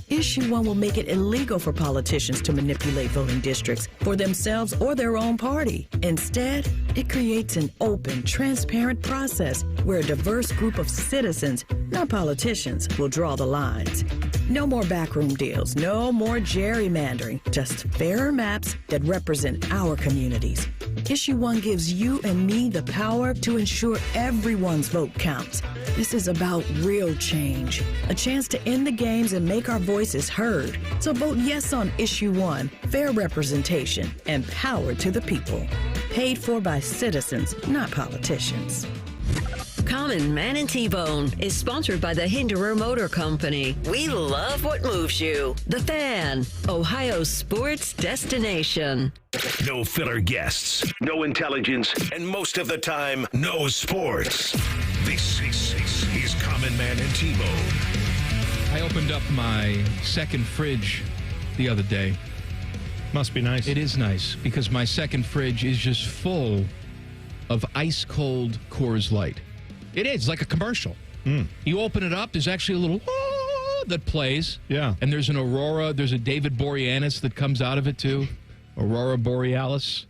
Issue 1 will make it illegal for politicians to manipulate voting districts for themselves or their own party. Instead, it creates an open, transparent process where a diverse group of citizens, not politicians, will draw the lines. No more backroom deals, no more gerrymandering, just fairer maps that represent our communities. Issue 1 gives you and me the power to ensure everyone's vote counts. This is about real change, a chance to end the games and make our voices heard. So vote yes on Issue 1, fair representation and power to the people. Paid for by citizens, not politicians. Common Man and T-Bone is sponsored by the Hinderer Motor Company. We love what moves you. The Fan, Ohio's sports destination. No filler guests, no intelligence, and most of the time, no sports. This is Common Man and T-Bone. I opened up my second fridge the other day. Must be nice. It is nice because my second fridge is just full of ice-cold Coors Light. It is like a commercial. You open it up, there's actually a little that plays. Yeah. And there's an aurora. There's a David Boreanaz that comes out of it, too. Aurora Borealis.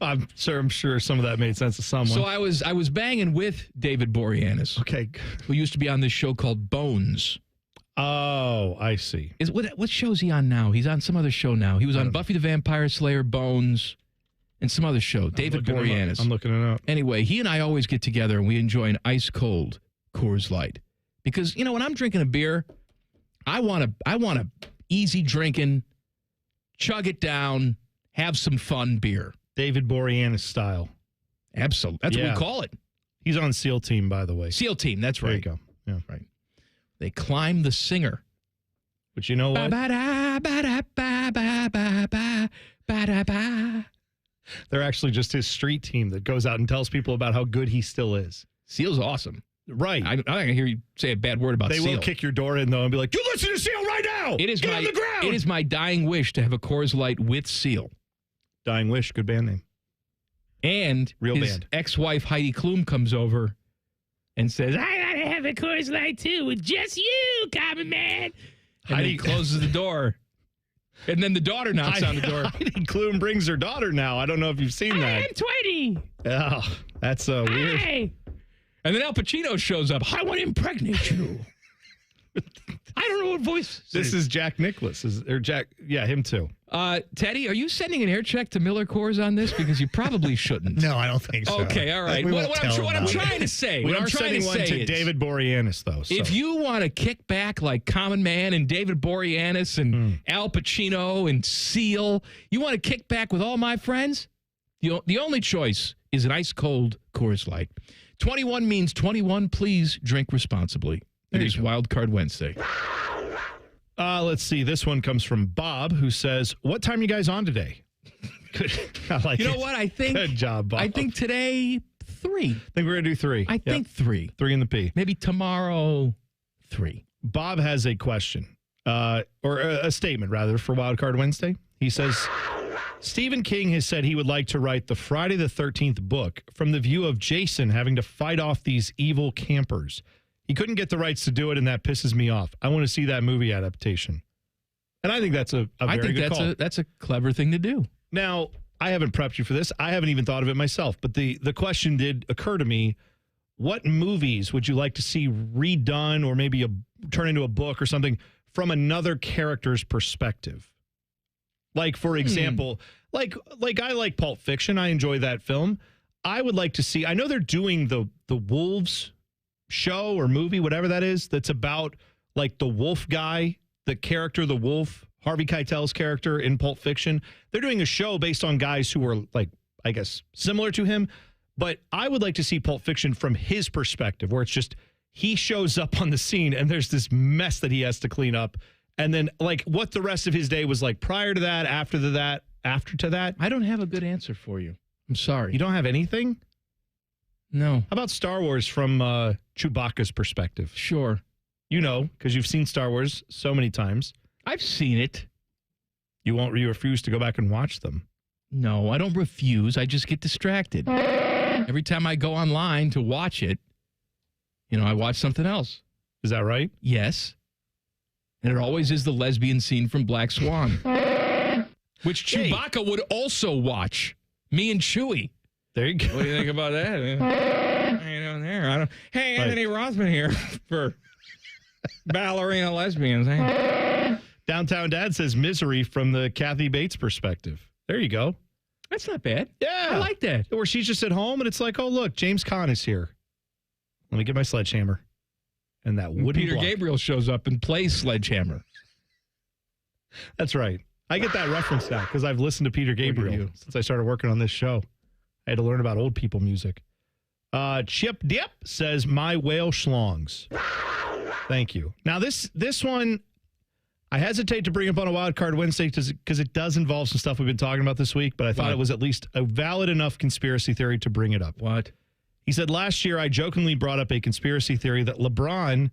I'm sure some of that made sense to someone. So I was banging with David Boreanaz. Okay. Who used to be on this show called Bones. Oh, I see. What show is he on now? He's on some other show now. He was on Buffy the Vampire Slayer, Bones, and some other show. David Boreanaz. I'm looking it up. Anyway, he and I always get together and we enjoy an ice-cold Coors Light. Because, when I'm drinking a beer, I want a easy drinking, chug it down, have some fun beer. David Boreanaz style. Absolutely. That's what we call it. He's on SEAL Team, by the way. SEAL Team, that's right. There you go. Yeah. Right. They climb the singer. But you know what? They're actually just his street team that goes out and tells people about how good he still is. SEAL's awesome. Right. I'm not going to hear you say a bad word about Seal. They will kick your door in, though, and be like, you listen to Seal right now! Get on the ground! It is my dying wish to have a Coors Light with Seal. Dying Wish, good band name. And Real his band. ex-wife, Heidi Klum, comes over and says, I got to have a Coors Light, too, with just you, common man. And Heidi closes the door. And then the daughter knocks on the door. Heidi Klum brings her daughter now. I don't know if you've seen that. I'm 20. Oh, that's weird. Hi. And then Al Pacino shows up. I want to impregnate you. I don't know what voice. This is Jack Nicklaus. Him too. Teddy, are you sending an air check to Miller Coors on this? Because you probably shouldn't. No, I don't think so. Okay, all right. What I'm trying to say. We are sending one to David Boreanaz, though. So. If you want to kick back like Common Man and David Boreanaz and Al Pacino and Seal, you want to kick back with all my friends, the only choice is an ice-cold Coors Light. 21 means 21. Please drink responsibly. It is Wildcard Wednesday. Let's see. This one comes from Bob, who says, what time are you guys on today? Good. I like You know what? I think. Good job, Bob. I think today, 3. I think we're going to do 3. I think 3. 3 in the P. Maybe tomorrow, 3. Bob has a question, or a statement, rather, for Wildcard Wednesday. He says, Stephen King has said he would like to write the Friday the 13th book from the view of Jason having to fight off these evil campers. He couldn't get the rights to do it, and that pisses me off. I want to see that movie adaptation. And I think that's a very good call. That's a clever thing to do. Now, I haven't prepped you for this. I haven't even thought of it myself. But the question did occur to me. What movies would you like to see redone or maybe turn into a book or something from another character's perspective? Like, for example, like I like Pulp Fiction. I enjoy that film. I would like to see, I know they're doing the Wolves show or movie, whatever that is, that's about like the wolf guy, the character, the wolf, Harvey Keitel's character in Pulp Fiction. They're doing a show based on guys who are like, I guess, similar to him. But I would like to see Pulp Fiction from his perspective, where it's just he shows up on the scene and there's this mess that he has to clean up. And then like what the rest of his day was like prior to that, after to that. I don't have a good answer for you. I'm sorry. You don't have anything? No. How about Star Wars from Chewbacca's perspective? Sure. You know, because you've seen Star Wars so many times. I've seen it. You refuse to go back and watch them. No, I don't refuse. I just get distracted. Every time I go online to watch it, I watch something else. Is that right? Yes. And it always is the lesbian scene from Black Swan, which Chewbacca would also watch. Me and Chewie. There you go. What do you think about that? What are you doing there? Hey, Anthony Rothman here for ballerina lesbians. Hey? Downtown Dad says Misery from the Kathy Bates perspective. There you go. That's not bad. Yeah. I like that. Where she's just at home and it's like, oh, look, James Caan is here. Let me get my sledgehammer. And that wooden Peter block. Gabriel shows up and plays Sledgehammer. That's right. I get that reference now because I've listened to Peter Gabriel since I started working on this show. I had to learn about old people music. Chip Dip says, my whale schlongs. Thank you. Now, this one, I hesitate to bring up on a Wildcard Wednesday because it does involve some stuff we've been talking about this week, but I thought it was at least a valid enough conspiracy theory to bring it up. What? He said, last year I jokingly brought up a conspiracy theory that LeBron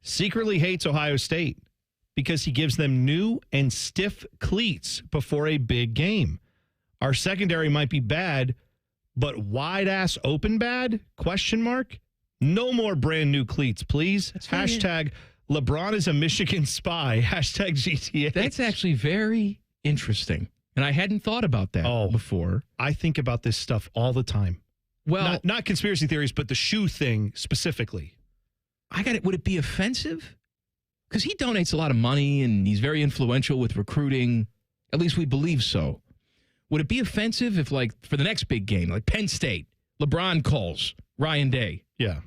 secretly hates Ohio State because he gives them new and stiff cleats before a big game. Our secondary might be bad, but wide-ass open bad? ? No more brand new cleats, please. Hashtag LeBron is a Michigan spy. Hashtag GTA. That's actually very interesting. And I hadn't thought about that before. I think about this stuff all the time. Well, not conspiracy theories, but the shoe thing specifically. I got it. Would it be offensive? Because he donates a lot of money and he's very influential with recruiting. At least we believe so. Would it be offensive if, like, for the next big game, like Penn State, LeBron calls Ryan Day? Yeah.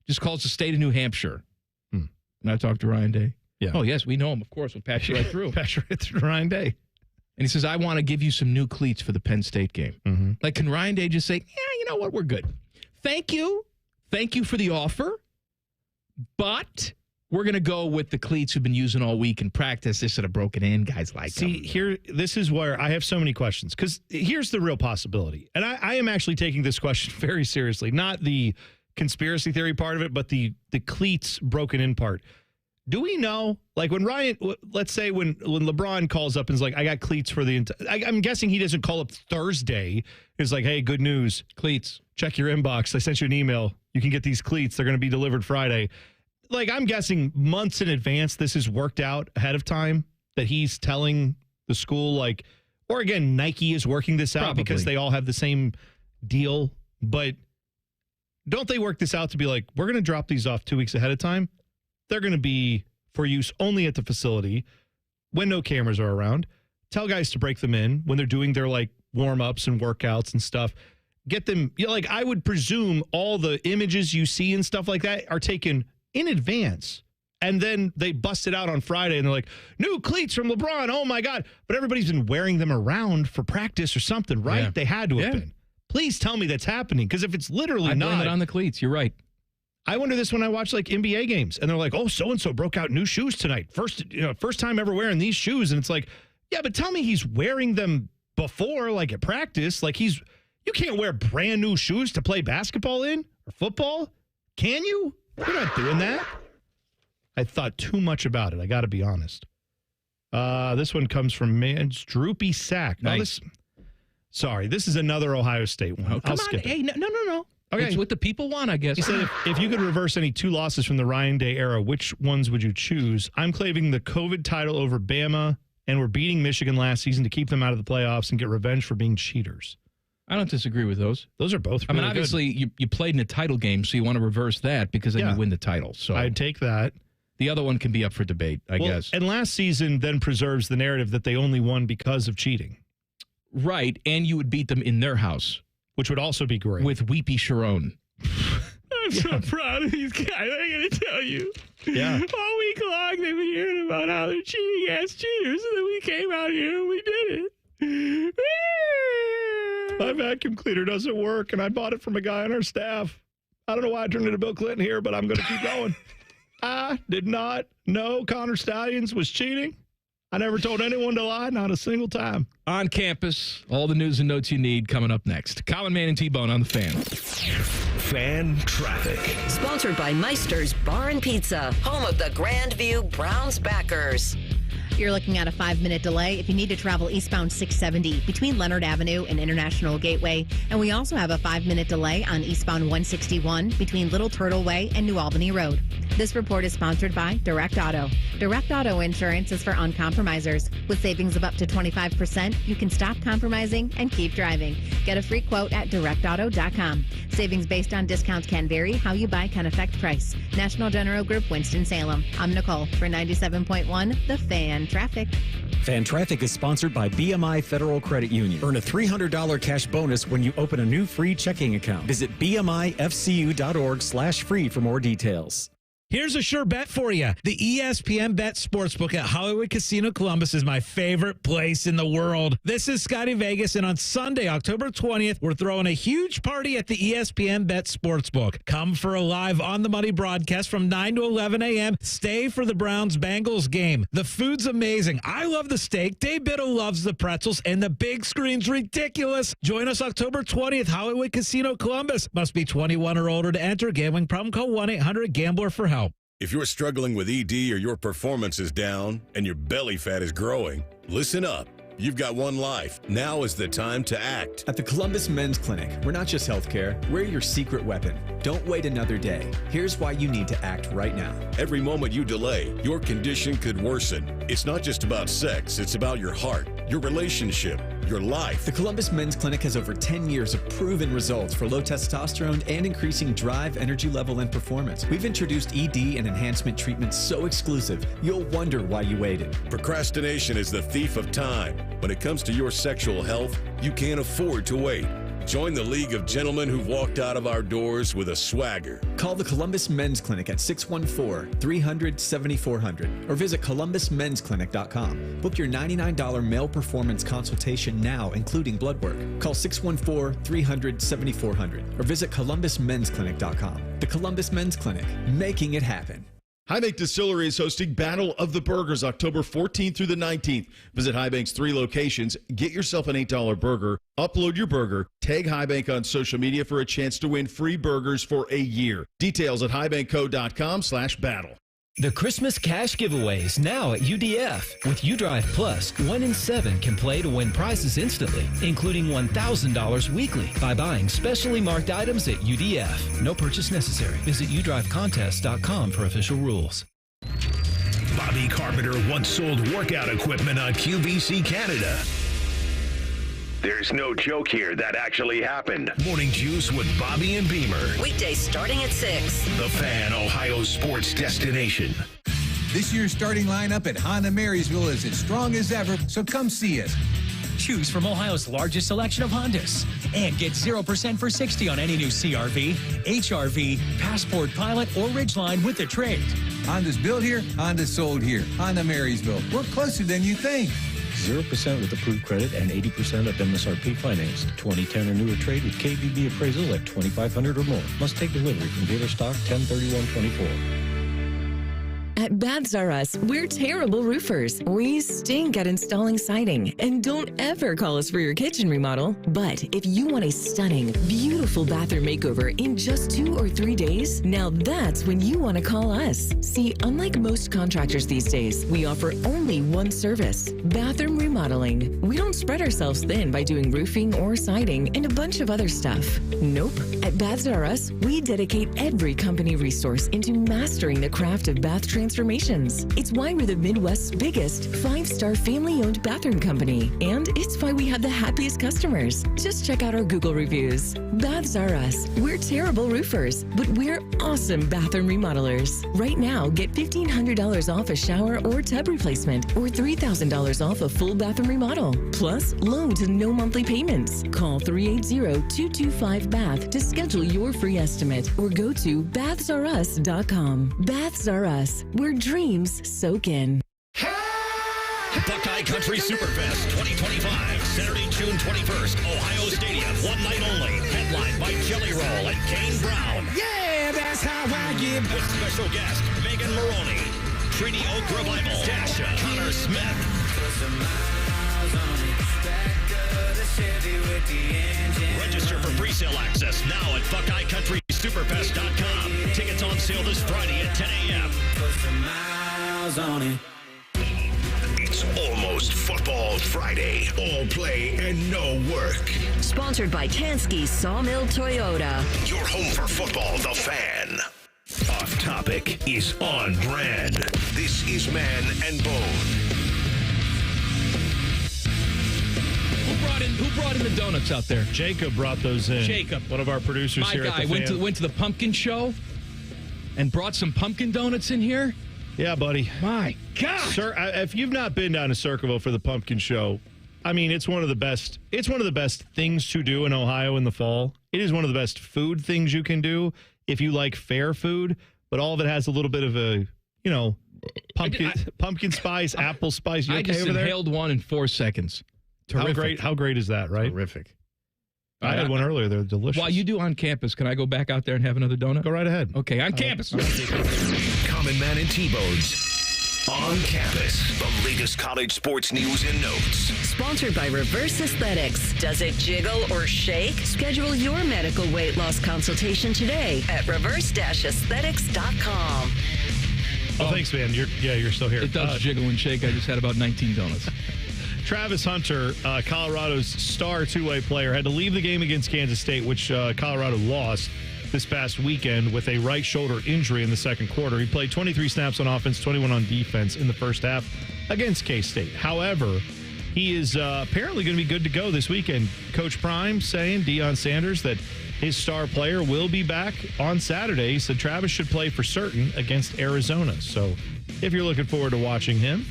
Just calls the state of New Hampshire. And I talked to Ryan Day. Yeah. Oh, yes, we know him, of course. We'll patch you right through. Patch you right through Ryan Day. And he says, I want to give you some new cleats for the Penn State game. Mm-hmm. Like, can Ryan Day just say, yeah, you know what, we're good. Thank you. Thank you for the offer. But we're going to go with the cleats we've been using all week in practice. This should have broken in. Guys like them. See, this is where I have so many questions. Because here's the real possibility. And I am actually taking this question very seriously. Not the conspiracy theory part of it, but the cleats broken in part. Do we know, like when Ryan, let's say when LeBron calls up and is like, I got cleats for the entire, I'm guessing he doesn't call up Thursday. He's like, hey, good news. Cleats. Check your inbox. I sent you an email. You can get these cleats. They're going to be delivered Friday. Like, I'm guessing months in advance, this is worked out ahead of time that he's telling the school, like, or again, Nike is working this out because they all have the same deal. But don't they work this out to be like, we're going to drop these off 2 weeks ahead of time? They're going to be for use only at the facility when no cameras are around. Tell guys to break them in when they're doing their like warm-ups and workouts and stuff. Get them, you know, like I would presume all the images you see and stuff like that are taken in advance. And then they bust it out on Friday and they're like, new cleats from LeBron. Oh my God. But everybody's been wearing them around for practice or something, right? Yeah. They had to have been. Please tell me that's happening. Because if it's literally I not. blame it on the cleats. You're right. I wonder this when I watch like NBA games and they're like, oh, so-and-so broke out new shoes tonight. First time ever wearing these shoes. And it's like, yeah, but tell me he's wearing them before, like at practice. Like you can't wear brand new shoes to play basketball in or football. Can you? You're not doing that. I thought too much about it. I got to be honest. This one comes from Man's Droopy Sack. Nice. This is another Ohio State one. I'll skip it. Hey, no. Okay. It's what the people want, I guess. He said, if you could reverse any two losses from the Ryan Day era, which ones would you choose? I'm claiming the COVID title over Bama, and we're beating Michigan last season to keep them out of the playoffs and get revenge for being cheaters. I don't disagree with those. Those are both really obviously, you played in a title game, so you want to reverse that because then you win the title. So I'd take that. The other one can be up for debate, I guess. And last season then preserves the narrative that they only won because of cheating. Right, and you would beat them in their house. Which would also be great. With Whoopie Sharon. I'm so proud of these guys. I'm going to tell you. Yeah. All week long, they've been hearing about how they're cheating-ass cheaters, and then we came out here and we did it. My vacuum cleaner doesn't work, and I bought it from a guy on our staff. I don't know why I turned into Bill Clinton here, but I'm going to keep going. I did not know Connor Stallions was cheating. I never told anyone to lie, not a single time. On campus, all the news and notes you need coming up next. Common Man and T-Bone on the Fan. Fan Traffic. Sponsored by Meister's Bar and Pizza, home of the Grandview Browns backers. You're looking at a 5-minute delay if you need to travel eastbound 670 between Leonard Avenue and International Gateway. And we also have a 5-minute delay on eastbound 161 between Little Turtle Way and New Albany Road. This report is sponsored by Direct Auto. Direct Auto insurance is for uncompromisers. With savings of up to 25%, you can stop compromising and keep driving. Get a free quote at directauto.com. Savings based on discounts can vary. How you buy can affect price. National General Group, Winston-Salem. I'm Nicole for 97.1 The Fan Traffic. Fan Traffic is sponsored by BMI Federal Credit Union. Earn a $300 cash bonus when you open a new free checking account. Visit bmifcu.org/free for more details. Here's a sure bet for you. The ESPN Bet Sportsbook at Hollywood Casino Columbus is my favorite place in the world. This is Scotty Vegas, and on Sunday, October 20th, we're throwing a huge party at the ESPN Bet Sportsbook. Come for a live on-the-money broadcast from 9 to 11 a.m. Stay for the Browns-Bengals game. The food's amazing. I love the steak. Dave Biddle loves the pretzels, and the big screen's ridiculous. Join us October 20th, Hollywood Casino Columbus. Must be 21 or older to enter. Gambling problem? Call 1-800-GAMBLER for help. If you're struggling with ED or your performance is down and your belly fat is growing, listen up. You've got one life. Now is the time to act. At the Columbus Men's Clinic, we're not just healthcare, we're your secret weapon. Don't wait another day. Here's why you need to act right now. Every moment you delay, your condition could worsen. It's not just about sex, it's about your heart, your relationship, your life. The Columbus Men's Clinic has over 10 years of proven results for low testosterone and increasing drive, energy level, and performance. We've introduced ED and enhancement treatments so exclusive, you'll wonder why you waited. Procrastination is the thief of time. When it comes to your sexual health, you can't afford to wait. Join the League of Gentlemen who've walked out of our doors with a swagger. Call the Columbus Men's Clinic at 614-300-7400 or visit columbusmensclinic.com. Book your $99 male performance consultation now, including blood work. Call 614-300-7400 or visit columbusmensclinic.com. The Columbus Men's Clinic, making it happen. Highbank Distillery is hosting Battle of the Burgers October 14th through the 19th. Visit Highbank's 3 locations, get yourself an $8 burger, upload your burger, tag Highbank on social media for a chance to win free burgers for a year. Details at highbankco.com/battle. The Christmas cash giveaways now at UDF. With UDrive Plus, 1 in 7 can play to win prizes instantly, including $1,000 weekly by buying specially marked items at UDF. No purchase necessary. Visit udrivecontest.com for official rules. Bobby Carpenter once sold workout equipment on QVC Canada. There's no joke here. That actually happened. Morning Juice with Bobby and Beamer. Weekdays starting at 6. The Fan, Ohio's sports destination. This year's starting lineup at Honda Marysville is as strong as ever, so come see us. Choose from Ohio's largest selection of Hondas and get 0% for 60 on any new CRV, HRV, Passport Pilot, or Ridgeline with the trade. Honda's built here, Honda's sold here. Honda Marysville. We're closer than you think. 0% with approved credit and 80% of MSRP financed. 2010 or newer trade with KBB appraisal at $2,500 or more. Must take delivery from dealer stock 10/31/24. At Baths R Us, we're terrible roofers. We stink at installing siding. And don't ever call us for your kitchen remodel. But if you want a stunning, beautiful bathroom makeover in just 2 or 3 days, now that's when you want to call us. See, unlike most contractors these days, we offer only one service, bathroom remodeling. We don't spread ourselves thin by doing roofing or siding and a bunch of other stuff. Nope. At Baths R Us, we dedicate every company resource into mastering the craft of bath transformations. It's why we're the Midwest's biggest 5-star family-owned bathroom company. And it's why we have the happiest customers. Just check out our Google reviews. Baths R Us. We're terrible roofers, but we're awesome bathroom remodelers. Right now, get $1,500 off a shower or tub replacement or $3,000 off a full bathroom remodel. Plus, low to no monthly payments. Call 380-225-BATH to schedule your free estimate or go to bathsrus.com. Baths R Us, where dreams soak in. Buckeye Country Superfest 2025, Saturday, June 21st, Ohio Stadium, one night only. Headlined by Jelly Roll and Kane Brown. Yeah, that's how I give. With special guest Megan Maroney, Treaty Oak Revival, Dasha, Connor Smith. Register for pre-sale access now at BuckeyeCountrySuperfest.com. Tickets on sale this Friday at 10 a.m. It's almost Football Friday. All play and no work. Sponsored by Tansky Sawmill Toyota. Your home for football, The Fan. Off Topic is on brand. This is Man and Bone. Who brought in the donuts out there? Jacob brought those in. Jacob, one of our producers my here guy, at the Fan. went to the pumpkin show and brought some pumpkin donuts in here. Yeah, buddy. My God, sir! If you've not been down to Circleville for the pumpkin show, I mean, it's one of the best. It's one of the best things to do in Ohio in the fall. It is one of the best food things you can do if you like fair food. But all of it has a little bit of a, pumpkin spice, apple spice. You I okay just over there? inhaled one in 4 seconds. Terrific. How great is that, right? Terrific. I had one earlier. They're delicious. While you do on campus, can I go back out there and have another donut? Go right ahead. Okay, on campus. Common Man and T-Bones. On campus, the latest college sports news and notes. Sponsored by Reverse Aesthetics. Does it jiggle or shake? Schedule your medical weight loss consultation today at reverse-aesthetics.com. Oh, thanks, man. You're still here. It does jiggle and shake. I just had about 19 donuts. Travis Hunter, Colorado's star two-way player, had to leave the game against Kansas State, which Colorado lost this past weekend with a right shoulder injury in the second quarter. He played 23 snaps on offense, 21 on defense in the first half against K-State. However, he is apparently going to be good to go this weekend. Coach Prime saying, Deion Sanders, that his star player will be back on Saturday. He said Travis should play for certain against Arizona. So if you're looking forward to watching him,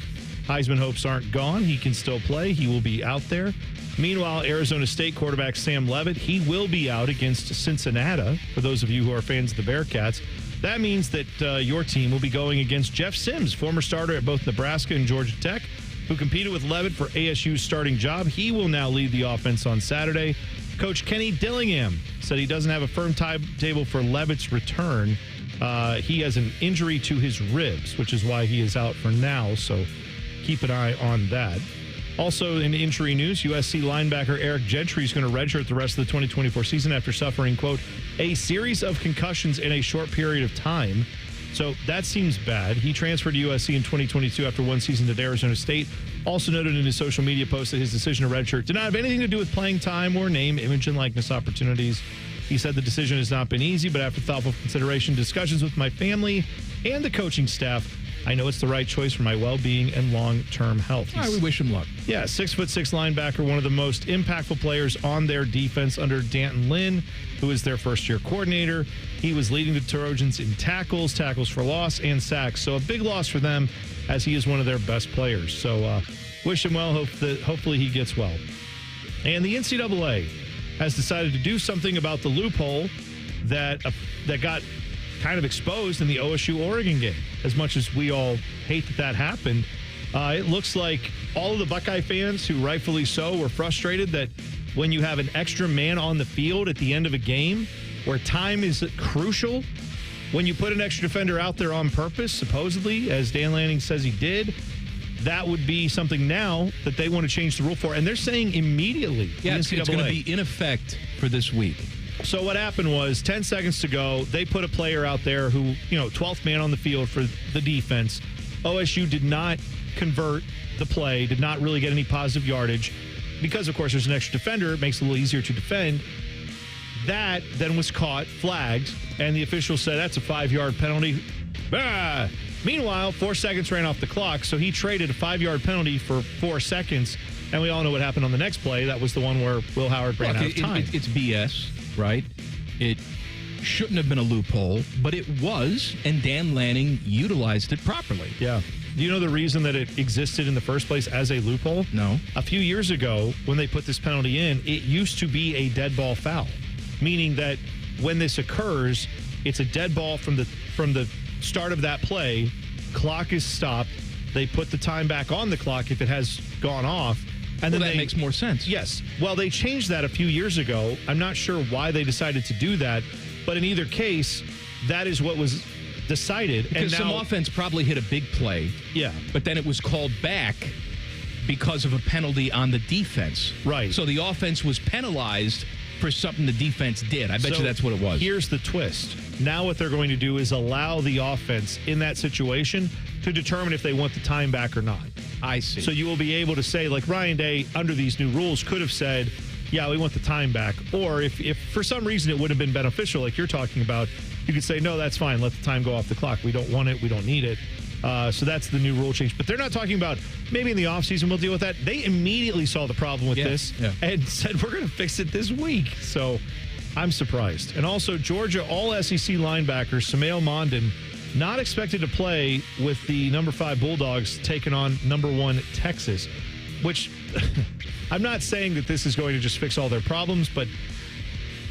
Heisman hopes aren't gone. He can still play. He will be out there. Meanwhile, Arizona State quarterback Sam Leavitt, he will be out against Cincinnati. For those of you who are fans of the Bearcats, that means that your team will be going against Jeff Sims, former starter at both Nebraska and Georgia Tech, who competed with Leavitt for ASU's starting job. He will now lead the offense on Saturday. Coach Kenny Dillingham said he doesn't have a firm timetable for Leavitt's return. He has an injury to his ribs, which is why he is out for now, so keep an eye on that. Also in injury news, USC linebacker Eric Gentry is going to redshirt the rest of the 2024 season after suffering, quote, a series of concussions in a short period of time. So that seems bad. He transferred to USC in 2022 after one season at Arizona State. Also noted in his social media post that his decision to redshirt did not have anything to do with playing time or name, image, and likeness opportunities. He said the decision has not been easy, but after thoughtful consideration, discussions with my family and the coaching staff, I know it's the right choice for my well-being and long-term health. All right, we wish him luck. Yeah, 6'6" linebacker, one of the most impactful players on their defense under Danton Lynn, who is their first-year coordinator. He was leading the Trojans in tackles for loss, and sacks. So a big loss for them, as he is one of their best players. So wish him well. Hopefully he gets well. And the NCAA has decided to do something about the loophole that got kind of exposed in the OSU-Oregon game. As much as we all hate that happened, it looks like all of the Buckeye fans, who rightfully so were frustrated that when you have an extra man on the field at the end of a game where time is crucial, when you put an extra defender out there on purpose, supposedly, as Dan Lanning says he did, that would be something now that they want to change the rule for. And they're saying immediately. Yeah, it's going to be in effect for this week. So what happened was 10 seconds to go, they put a player out there who, 12th man on the field for the defense. OSU did not convert the play, did not really get any positive yardage because, of course, there's an extra defender. It makes it a little easier to defend. That then was caught, flagged, and the official said that's a 5-yard penalty. Meanwhile, 4 seconds ran off the clock, so he traded a 5-yard penalty for 4 seconds, and we all know what happened on the next play. That was the one where Will Howard ran out of time. It's BS. Right? It shouldn't have been a loophole, but it was, and Dan Lanning utilized it properly. Yeah. Do you know the reason that it existed in the first place as a loophole? No. A few years ago, when they put this penalty in, it used to be a dead ball foul, meaning that when this occurs, it's a dead ball from the start of that play. Clock is stopped. They put the time back on the clock if it has gone off. And then that makes more sense. Yes. Well, they changed that a few years ago. I'm not sure why they decided to do that, but in either case, that is what was decided. Because some offense probably hit a big play. Yeah. But then it was called back because of a penalty on the defense. Right. So the offense was penalized for something the defense did. I bet you that's what it was. Here's the twist. Now what they're going to do is allow the offense in that situation to determine if they want the time back or not. I see. So you will be able to say, like Ryan Day, under these new rules, could have said, yeah, we want the time back. Or if for some reason it would have been beneficial, like you're talking about, you could say, no, that's fine. Let the time go off the clock. We don't want it. We don't need it. So that's the new rule change. But they're not talking about maybe in the offseason we'll deal with that. They immediately saw the problem with this and said, we're going to fix it this week. So I'm surprised. And also, Georgia All-SEC linebacker Samael Mondon not expected to play with the number 5 Bulldogs taking on number 1 Texas, which I'm not saying that this is going to just fix all their problems, but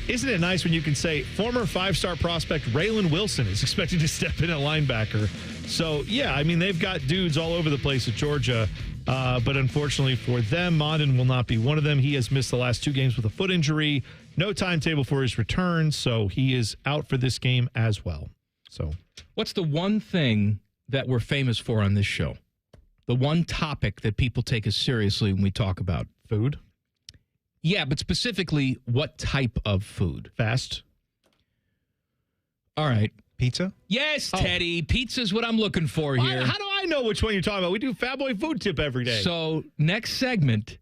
isn't it nice when you can say former 5-star prospect Raylan Wilson is expected to step in at linebacker? So, yeah, I mean, they've got dudes all over the place at Georgia, but unfortunately for them, Mondon will not be one of them. He has missed the last 2 games with a foot injury. No timetable for his return, so he is out for this game as well. So, what's the one thing that we're famous for on this show? The one topic that people take us seriously when we talk about food? Yeah, but specifically, what type of food? Fast. All right. Pizza? Yes, Teddy. Pizza's what I'm looking for here. How do I know which one you're talking about? We do Fat Boy Food Tip every day. So next segment,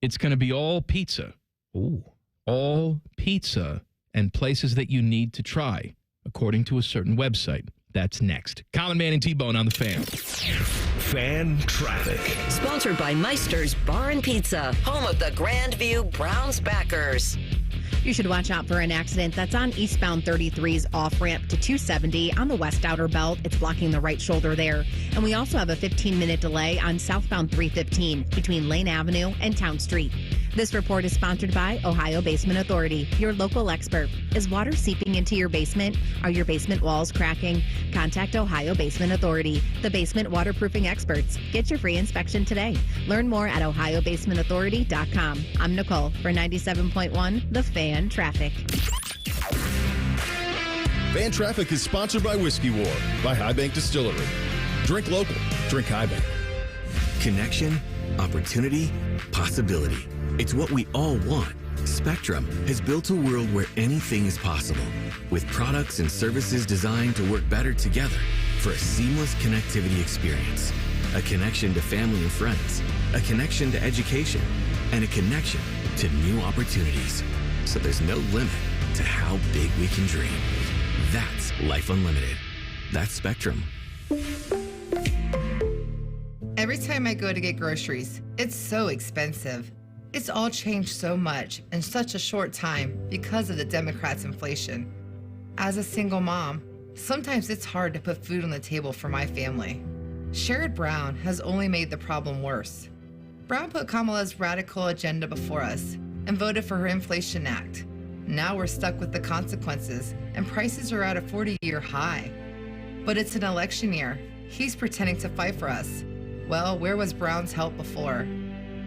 it's going to be all pizza. Ooh. All pizza and places that you need to try, according to a certain website. That's next. Common Man and T-Bone on the Fan. Fan Traffic. Sponsored by Meister's Bar and Pizza, home of the Grandview Browns backers. You should watch out for an accident that's on eastbound 33's off-ramp to 270 on the west outer belt. It's blocking the right shoulder there. And we also have a 15-minute delay on southbound 315 between Lane Avenue and Town Street. This report is sponsored by Ohio Basement Authority, your local expert. Is water seeping into your basement? Are your basement walls cracking? Contact Ohio Basement Authority, the basement waterproofing experts. Get your free inspection today. Learn more at ohiobasementauthority.com. I'm Nicole for 97.1 The Fan Traffic. Fan Traffic is sponsored by Whiskey War by High Bank Distillery. Drink local. Drink High Bank. Connection, opportunity, possibility. It's what we all want. Spectrum has built a world where anything is possible, with products and services designed to work better together for a seamless connectivity experience. A connection to family and friends, a connection to education, and a connection to new opportunities. So there's no limit to how big we can dream. That's Life Unlimited. That's Spectrum. Every time I go to get groceries, it's so expensive. It's all changed so much in such a short time because of the Democrats' inflation. As a single mom, sometimes it's hard to put food on the table for my family. Sherrod Brown has only made the problem worse. Brown put Kamala's radical agenda before us and voted for her Inflation Act. Now we're stuck with the consequences and prices are at a 40-year high. But it's an election year. He's pretending to fight for us. Well, where was Brown's help before?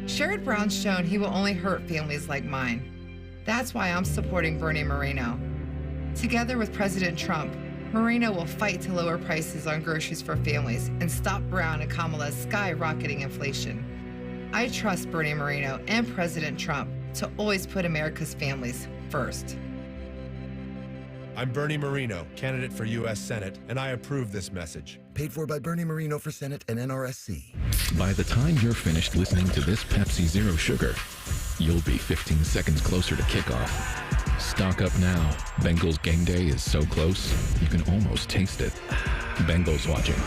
Sherrod Brown's shown he will only hurt families like mine. That's why I'm supporting Bernie Moreno. Together with President Trump, Moreno will fight to lower prices on groceries for families and stop Brown and Kamala's skyrocketing inflation. I trust Bernie Moreno and President Trump to always put America's families first. I'm Bernie Moreno, candidate for U.S. Senate, and I approve this message. Paid for by Bernie Moreno for Senate and NRSC. By the time you're finished listening to this Pepsi Zero Sugar, you'll be 15 seconds closer to kickoff. Stock up now. Bengals game day is so close, you can almost taste it. Bengals watching.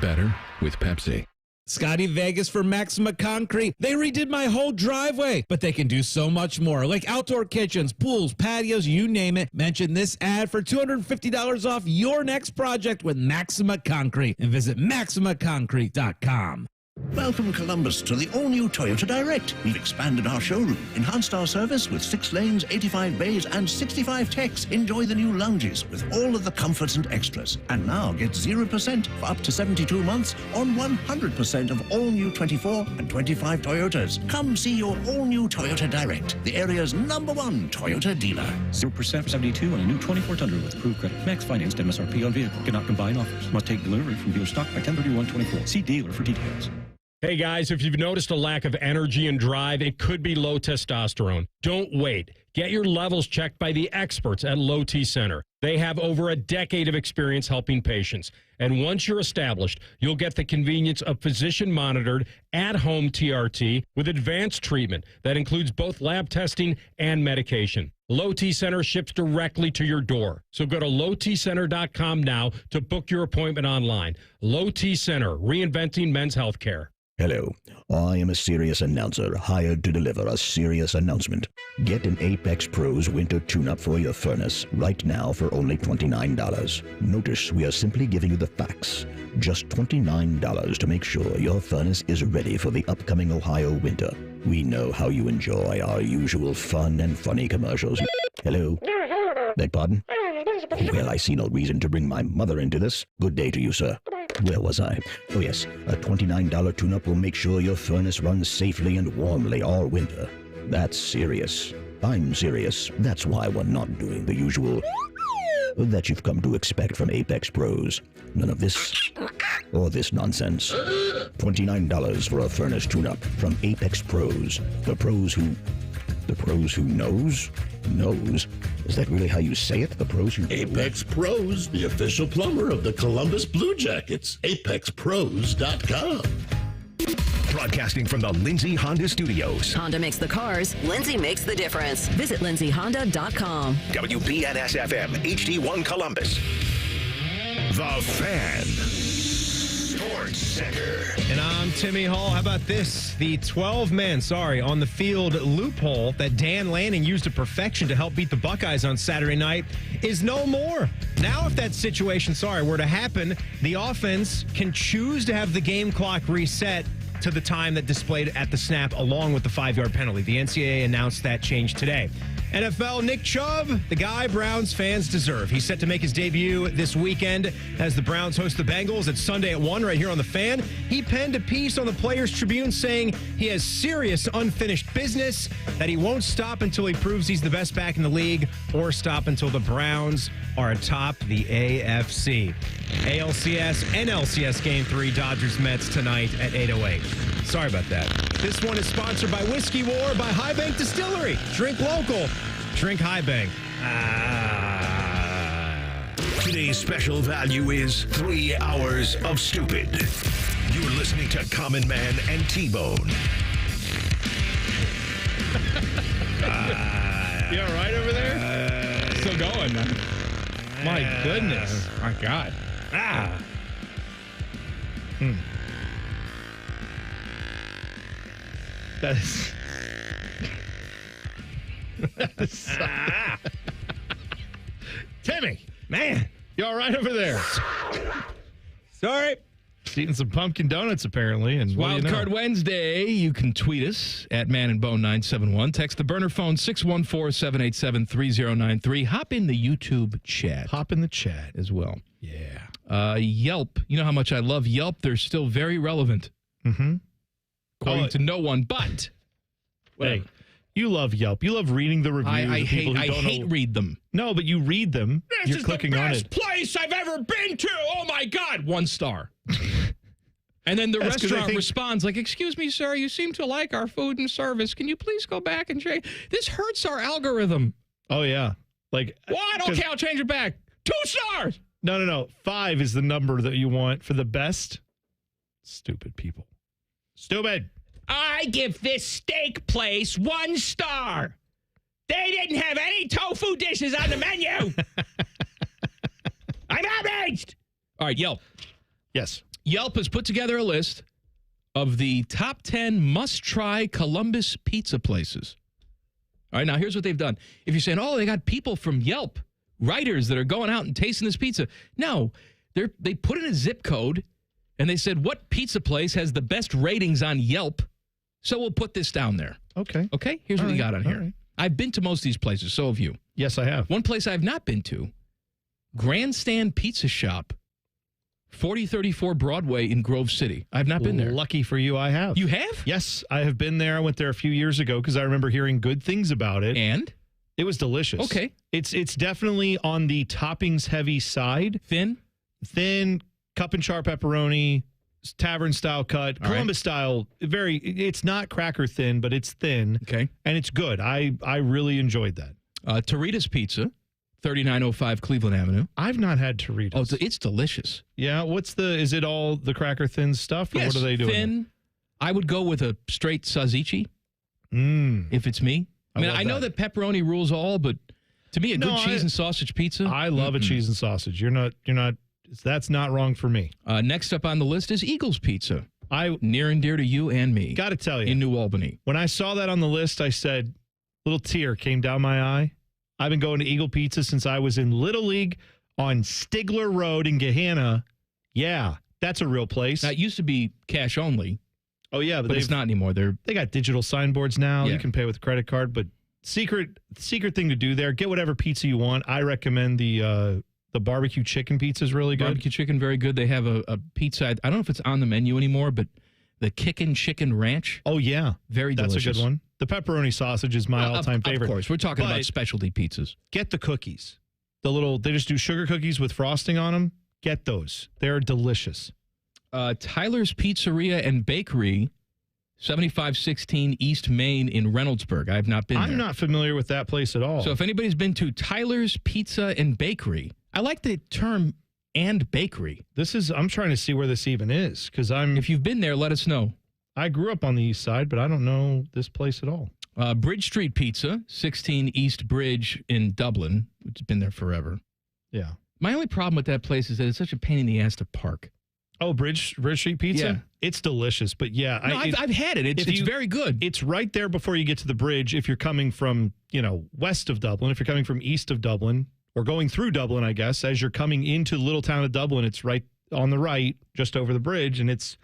Better with Pepsi. Scotty Vegas for Maxima Concrete. They redid my whole driveway, but they can do so much more, like outdoor kitchens, pools, patios, you name it. Mention this ad for $250 off your next project with Maxima Concrete and visit MaximaConcrete.com. Welcome, Columbus, to the all-new Toyota Direct. We've expanded our showroom, enhanced our service with 6 lanes, 85 bays, and 65 techs. Enjoy the new lounges with all of the comforts and extras. And now get 0% for up to 72 months on 100% of all-new 24 and 25 Toyotas. Come see your all-new Toyota Direct, the area's #1 Toyota dealer. 0% for 72 on a new 24 Tundra with approved credit. Max financed MSRP on vehicle. Cannot combine offers. Must take delivery from dealer stock by 10/31/24. See dealer for details. Hey guys, if you've noticed a lack of energy and drive, it could be low testosterone. Don't wait. Get your levels checked by the experts at Low T Center. They have over a decade of experience helping patients. And once you're established, you'll get the convenience of physician-monitored, at-home TRT with advanced treatment that includes both lab testing and medication. Low T Center ships directly to your door. So go to lowtcenter.com now to book your appointment online. Low T Center, reinventing men's health care. Hello, I am a serious announcer hired to deliver a serious announcement. Get an Apex Pros winter tune-up for your furnace right now for only $29. Notice we are simply giving you the facts. Just $29 to make sure your furnace is ready for the upcoming Ohio winter. We know how you enjoy our usual fun and funny commercials. Hello? Beg pardon? Well, I see no reason to bring my mother into this. Good day to you, sir. Where was I? Oh, yes. A $29 tune-up will make sure your furnace runs safely and warmly all winter. That's serious. I'm serious. That's why we're not doing the usual that you've come to expect from Apex Pros. None of this or this nonsense. $29 for a furnace tune-up from Apex Pros. The pros who The pros who knows? Knows? Is that really how you say it? The pros who... Apex Pros, the official plumber of the Columbus Blue Jackets. ApexPros.com. Broadcasting from the Lindsay Honda Studios. Honda makes the cars. Lindsay makes the difference. Visit lindsayhonda.com. WBNS FM, HD1 Columbus. The Fan. Sports Center. And I'm Timmy Hall. How about this? The 12-man, on the field loophole that Dan Lanning used to perfection to help beat the Buckeyes on Saturday night is no more. Now, if that situation, were to happen, the offense can choose to have the game clock reset to the time that displayed at the snap along with the 5-yard penalty. The NCAA announced that change today. NFL Nick Chubb, the guy Browns fans deserve. He's set to make his debut this weekend as the Browns host the Bengals. It's Sunday at 1 right here on The Fan. He penned a piece on the Players Tribune saying he has serious unfinished business, that he won't stop until he proves he's the best back in the league or stop until the Browns are atop the AFC. ALCS, NLCS Game 3, Dodgers-Mets tonight at 8:08. Sorry about that. This one is sponsored by Whiskey War by High Bank Distillery. Drink local. Drink High Bank. Today's special value is 3 hours of stupid. You're listening to Common Man and T-Bone. You all right over there? Still going. My goodness. My God. That is Timmy, man, you all right over there? Sorry. He's eating some pumpkin donuts, apparently. And Wildcard Wednesday, you can tweet us at manandbone971. Text the burner phone 614-787-3093. Hop in the YouTube chat. Hop in the chat as well. Yeah. Yelp. You know how much I love Yelp. They're still very relevant. Mm-hmm. According to no one, but hey, you love Yelp. You love reading the reviews. I hate read them. No, but you read them. This You're is clicking the on best it. place I've ever been to. Oh my God, 1 star. And then the That's 'cause restaurant responds like, "Excuse me, sir, you seem to like our food and service. Can you please go back and change? This hurts our algorithm." Oh yeah, like what? Okay, I'll change it back. 2 stars. No. 5 is the number that you want for the best. Stupid people. Stupid. I give this steak place 1 star. They didn't have any tofu dishes on the menu. I'm outraged. All right, Yelp. Yes. Yelp has put together a list of the top 10 must-try Columbus pizza places. All right, now here's what they've done. If you're saying, oh, they got people from Yelp, writers that are going out and tasting this pizza. No, they put in a zip code, and they said, what pizza place has the best ratings on Yelp? So we'll put this down there. Okay. Okay, here's what we got on here. Right. I've been to most of these places, so have you. Yes, I have. One place I've not been to, Grandstand Pizza Shop, 4034 Broadway in Grove City. I've not been there. Lucky for you, I have. You have? Yes, I have been there. I went there a few years ago because I remember hearing good things about it. And? It was delicious. Okay. It's definitely on the toppings heavy side. Thin, cup and char pepperoni, tavern style cut, Columbus style. It's not cracker thin, but it's thin. Okay. And it's good. I really enjoyed that. Torita's Pizza, 3905 Cleveland Avenue. I've not had Torita's. Oh, it's delicious. Yeah. Is it all the cracker thin stuff? Or yes, what are they doing? Thin. I would go with a straight Sazichi. If it's me. I know that pepperoni rules all, but to me, a good cheese and sausage pizza. I love a cheese and sausage. You're not. That's not wrong for me. Next up on the list is Eagles Pizza. Near and dear to you and me. Got to tell you. In New Albany. When I saw that on the list, I said, little tear came down my eye. I've been going to Eagle Pizza since I was in Little League on Stigler Road in Gahanna. Yeah, that's a real place. Now, it used to be cash only. Oh, yeah. But it's not anymore. They got digital signboards now. Yeah. You can pay with a credit card. But secret thing to do there, get whatever pizza you want. I recommend the barbecue chicken pizza is really good. Barbecue chicken, very good. They have a pizza. I don't know if it's on the menu anymore, but the Kickin' Chicken Ranch. Oh, yeah. Very delicious. That's a good one. The pepperoni sausage is my all-time favorite. Of course. We're talking about specialty pizzas. Get the cookies. They just do sugar cookies with frosting on them. Get those. They're delicious. Tyler's Pizzeria and Bakery, 7516 East Main in Reynoldsburg. I have not been there. I'm not familiar with that place at all. So if anybody's been to Tyler's Pizza and Bakery, I like the term "and bakery." I'm trying to see where this even is, because If you've been there, let us know. I grew up on the east side, but I don't know this place at all. Bridge Street Pizza, 16 East Bridge in Dublin, which has been there forever. Yeah. My only problem with that place is that it's such a pain in the ass to park. Oh, Bridge Street Pizza? Yeah. It's delicious, but yeah. No, I've had it. It's very good. It's right there before you get to the bridge if you're coming from, west of Dublin. If you're coming from east of Dublin or going through Dublin, I guess, as you're coming into the little town of Dublin, it's right on the right, just over the bridge, and it's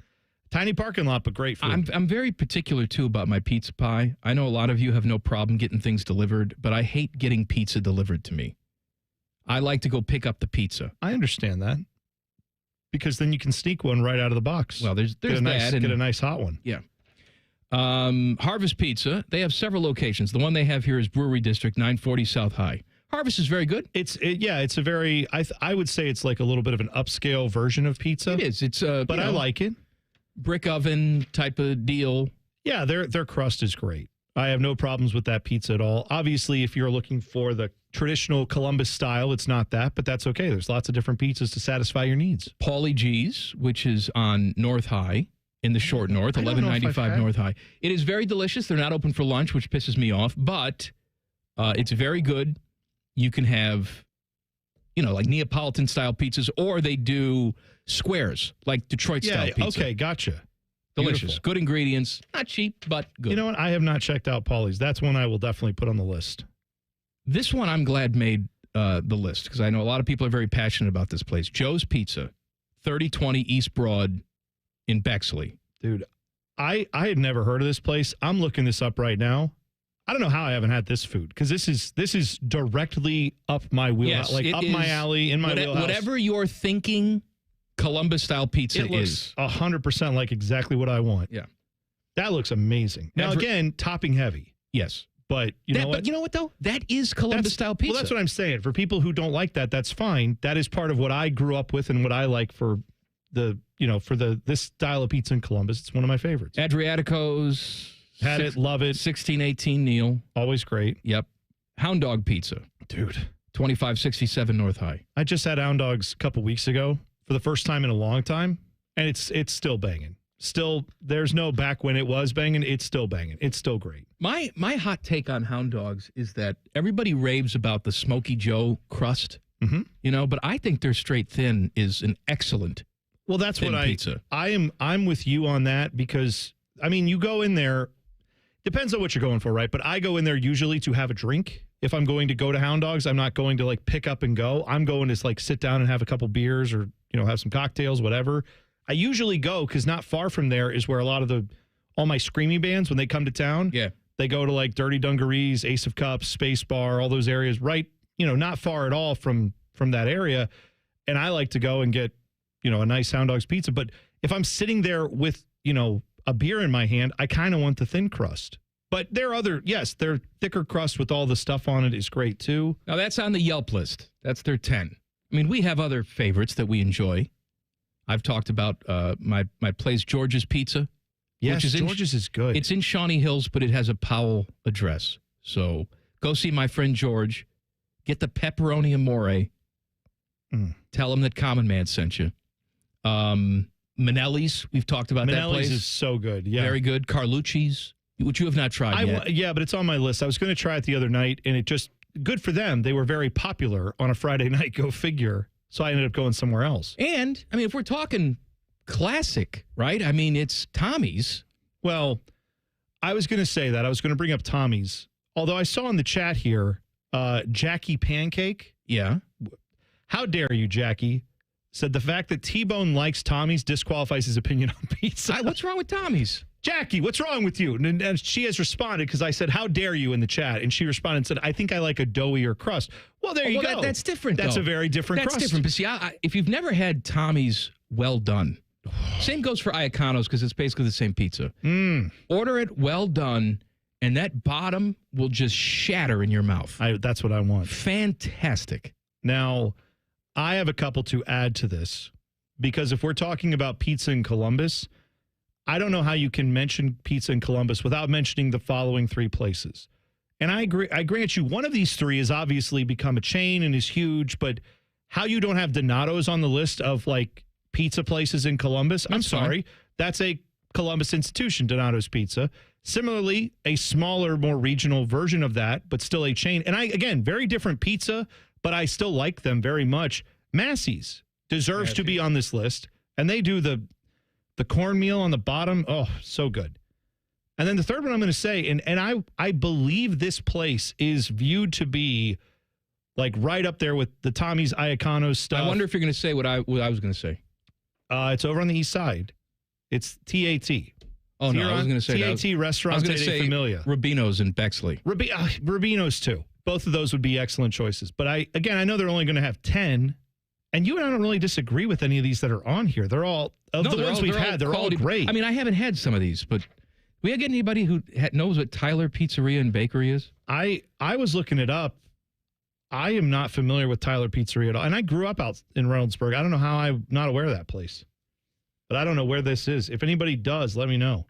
a tiny parking lot, but great food. I'm very particular, too, about my pizza pie. I know a lot of you have no problem getting things delivered, but I hate getting pizza delivered to me. I like to go pick up the pizza. I understand that. Because then you can sneak one right out of the box. Well, there's get a nice hot one. Yeah. Harvest Pizza, they have several locations. The one they have here is Brewery District, 940 South High. Harvest is very good. It's a very, I would say it's like a little bit of an upscale version of pizza. It is. It's but I like it. Brick oven type of deal. Yeah, their crust is great. I have no problems with that pizza at all. Obviously, if you're looking for the traditional Columbus style, it's not that, but that's okay. There's lots of different pizzas to satisfy your needs. Paulie G's, which is on North High in the Short North, 1195 North High. It is very delicious. They're not open for lunch, which pisses me off, but it's very good. You can have, like Neapolitan style pizzas, or they do squares, like Detroit style pizza. Okay, gotcha. Delicious. Beautiful. Good ingredients. Not cheap, but good. You know what? I have not checked out Paulie's. That's one I will definitely put on the list. This one I'm glad made the list because I know a lot of people are very passionate about this place. Joe's Pizza, 3020 East Broad in Bexley. Dude, I had never heard of this place. I'm looking this up right now. I don't know how I haven't had this food because this is directly up my wheelhouse, up my alley, in my wheelhouse. Whatever you're thinking Columbus style pizza is 100% like exactly what I want. Yeah. That looks amazing. Now, again, topping heavy. Yes. But you know what? But you know what, though? That is Columbus style pizza. Well, that's what I'm saying. For people who don't like that, that's fine. That is part of what I grew up with and what I like for this style of pizza in Columbus. It's one of my favorites. Adriatico's. Had it, love it. 1618 Neil. Always great. Yep. Hound Dog Pizza. Dude. 2567 North High. I just had Hound Dogs a couple weeks ago for the first time in a long time, and it's still banging. Still, there's no back when it was banging. It's still banging. It's still great. My hot take on Hound Dogs is that everybody raves about the Smokey Joe crust, but I think their straight thin is an excellent. Well, that's what pizza. I'm with you on that because you go in there. Depends on what you're going for, right? But I go in there usually to have a drink. If I'm going to go to Hound Dogs, I'm not going to pick up and go. I'm going to sit down and have a couple beers or have some cocktails, whatever. I usually go because not far from there is where all my screamy bands, when they come to town, they go to Dirty Dungarees, Ace of Cups, Space Bar, all those areas, right? Not far at all from that area. And I like to go and get, a nice Hound Dogs pizza. But if I'm sitting there with, a beer in my hand, I kind of want the thin crust. But their thicker crust with all the stuff on it is great too. Now that's on the Yelp list. That's their 10. We have other favorites that we enjoy. I've talked about my place, George's Pizza. Yes, George's is good. It's in Shawnee Hills, but it has a Powell address. So go see my friend George. Get the pepperoni amore. Tell him that Common Man sent you. Manelli's, we've talked about that place. Manelli's is so good. Yeah. Very good. Carlucci's, which you have not tried yet. Yeah, but it's on my list. I was going to try it the other night, and it just, good for them. They were very popular on a Friday night, go figure. So I ended up going somewhere else. And, if we're talking classic, right? It's Tommy's. Well, I was going to say that. I was going to bring up Tommy's. Although I saw in the chat here, Jackie Pancake. Yeah. How dare you, Jackie? Said the fact that T-Bone likes Tommy's disqualifies his opinion on pizza. What's wrong with Tommy's? Jackie, what's wrong with you? And she has responded because I said, how dare you in the chat? And she responded and said, I think I like a doughier crust. Well, there you go. That's different, That's though. a very different crust. That's different. But see, if you've never had Tommy's well done, same goes for Iacono's because it's basically the same pizza. Order it well done, and that bottom will just shatter in your mouth. That's what I want. Fantastic. Now, I have a couple to add to this because if we're talking about pizza in Columbus, I don't know how you can mention pizza in Columbus without mentioning the following three places. And I agree. I grant you, one of these three has obviously become a chain and is huge, but how you don't have Donato's on the list of like pizza places in Columbus, I'm sorry. That's a Columbus institution, Donato's Pizza. Similarly, a smaller, more regional version of that, but still a chain. And again, very different pizza, but I still like them very much. Massey's deserves to be on this list. And they do the cornmeal on the bottom. Oh, so good. And then the third one I'm going to say, and I believe this place is viewed to be like right up there with the Tommy's Iaconos stuff. I wonder if you're going to say what I was going to say. It's over on the east side. It's TAT. Oh, no, I was going to say TAT Restaurant. I was going to say Familia. Rubino's in Bexley. Rubino's too. Both of those would be excellent choices. But I know they're only going to have 10. And you and I don't really disagree with any of these that are on here. They're all, the ones we've had, they're all great. I mean, I haven't had some of these, but we get anybody who knows what Tyler Pizzeria and Bakery is? I was looking it up. I am not familiar with Tyler Pizzeria at all. And I grew up out in Reynoldsburg. I don't know how I'm not aware of that place. But I don't know where this is. If anybody does, let me know.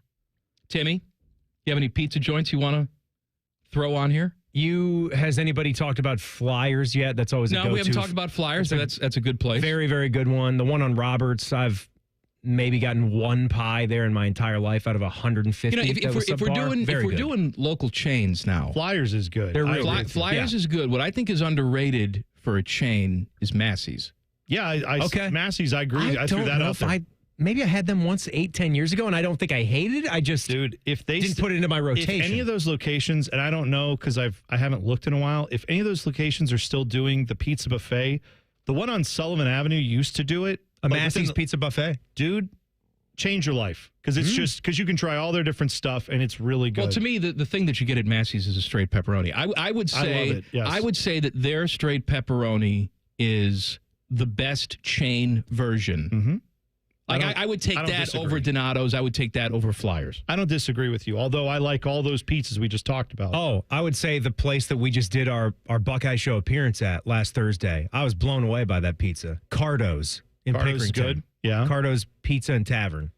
Timmy, you have any pizza joints you want to throw on here? Has anybody talked about Flyers yet? That's always a go-to. No, we haven't talked about Flyers, so that's a good place. Very, very good one. The one on Roberts, I've maybe gotten one pie there in my entire life out of 150. If we're doing local chains now, Flyers is good. Flyers is good. What I think is underrated for a chain is Massey's. Yeah, Massey's, I agree. I threw that out there. Maybe I had them once 8-10 years ago, and I don't think I hated it. I just if they didn't put it into my rotation. If any of those locations, and I don't know because I haven't looked in a while, if any of those locations are still doing the pizza buffet, the one on Sullivan Avenue used to do it. A Massey's pizza buffet. Dude, change your life because it's just because you can try all their different stuff, and it's really good. Well, to me, the thing that you get at Massey's is a straight pepperoni. I would say, I love it, yes. I would say that their straight pepperoni is the best chain version. Mm-hmm. I would take that over Donato's. I would take that over Flyers. I don't disagree with you, although I like all those pizzas we just talked about. Oh, I would say the place that we just did our Buckeye Show appearance at last Thursday. I was blown away by that pizza. Cardo's in Cardo's Pickerington. Good. Yeah. Cardo's Pizza and Tavern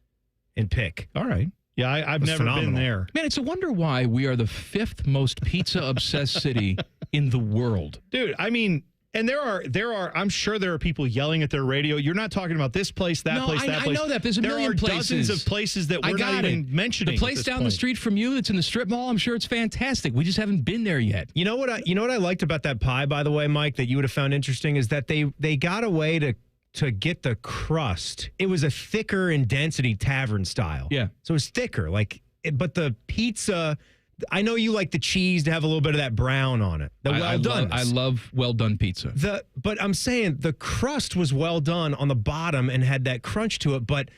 in Pick. All right. Yeah, I've never been there. Man, it's a wonder why we are the 5th most pizza-obsessed city in the world. Dude, I mean... And there are. I'm sure there are people yelling at their radio. You're not talking about this place, that place, that place. I know that. There's a million places. There are dozens of places that we're not even mentioning. The place down the street from you that's in the strip mall, I'm sure it's fantastic. We just haven't been there yet. You know what I liked about that pie, by the way, Mike, that you would have found interesting is that they got a way to get the crust. It was a thicker in density tavern style. Yeah. So it was thicker, but the pizza. I know you like the cheese to have a little bit of that brown on it. I love well done pizza. But I'm saying the crust was well done on the bottom and had that crunch to it, but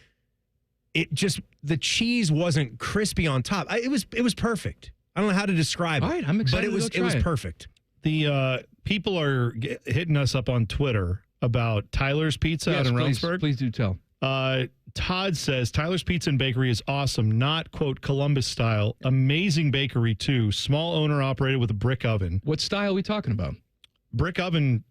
the cheese wasn't crispy on top. It was perfect. I don't know how to describe it. All right, I'm excited. But it was perfect. The people are hitting us up on Twitter about Tyler's Pizza out in Reynoldsburg. Please do tell. Todd says, Tyler's Pizza and Bakery is awesome, not, quote, Columbus style. Amazing bakery, too. Small owner-operated with a brick oven. What style are we talking about? Brick oven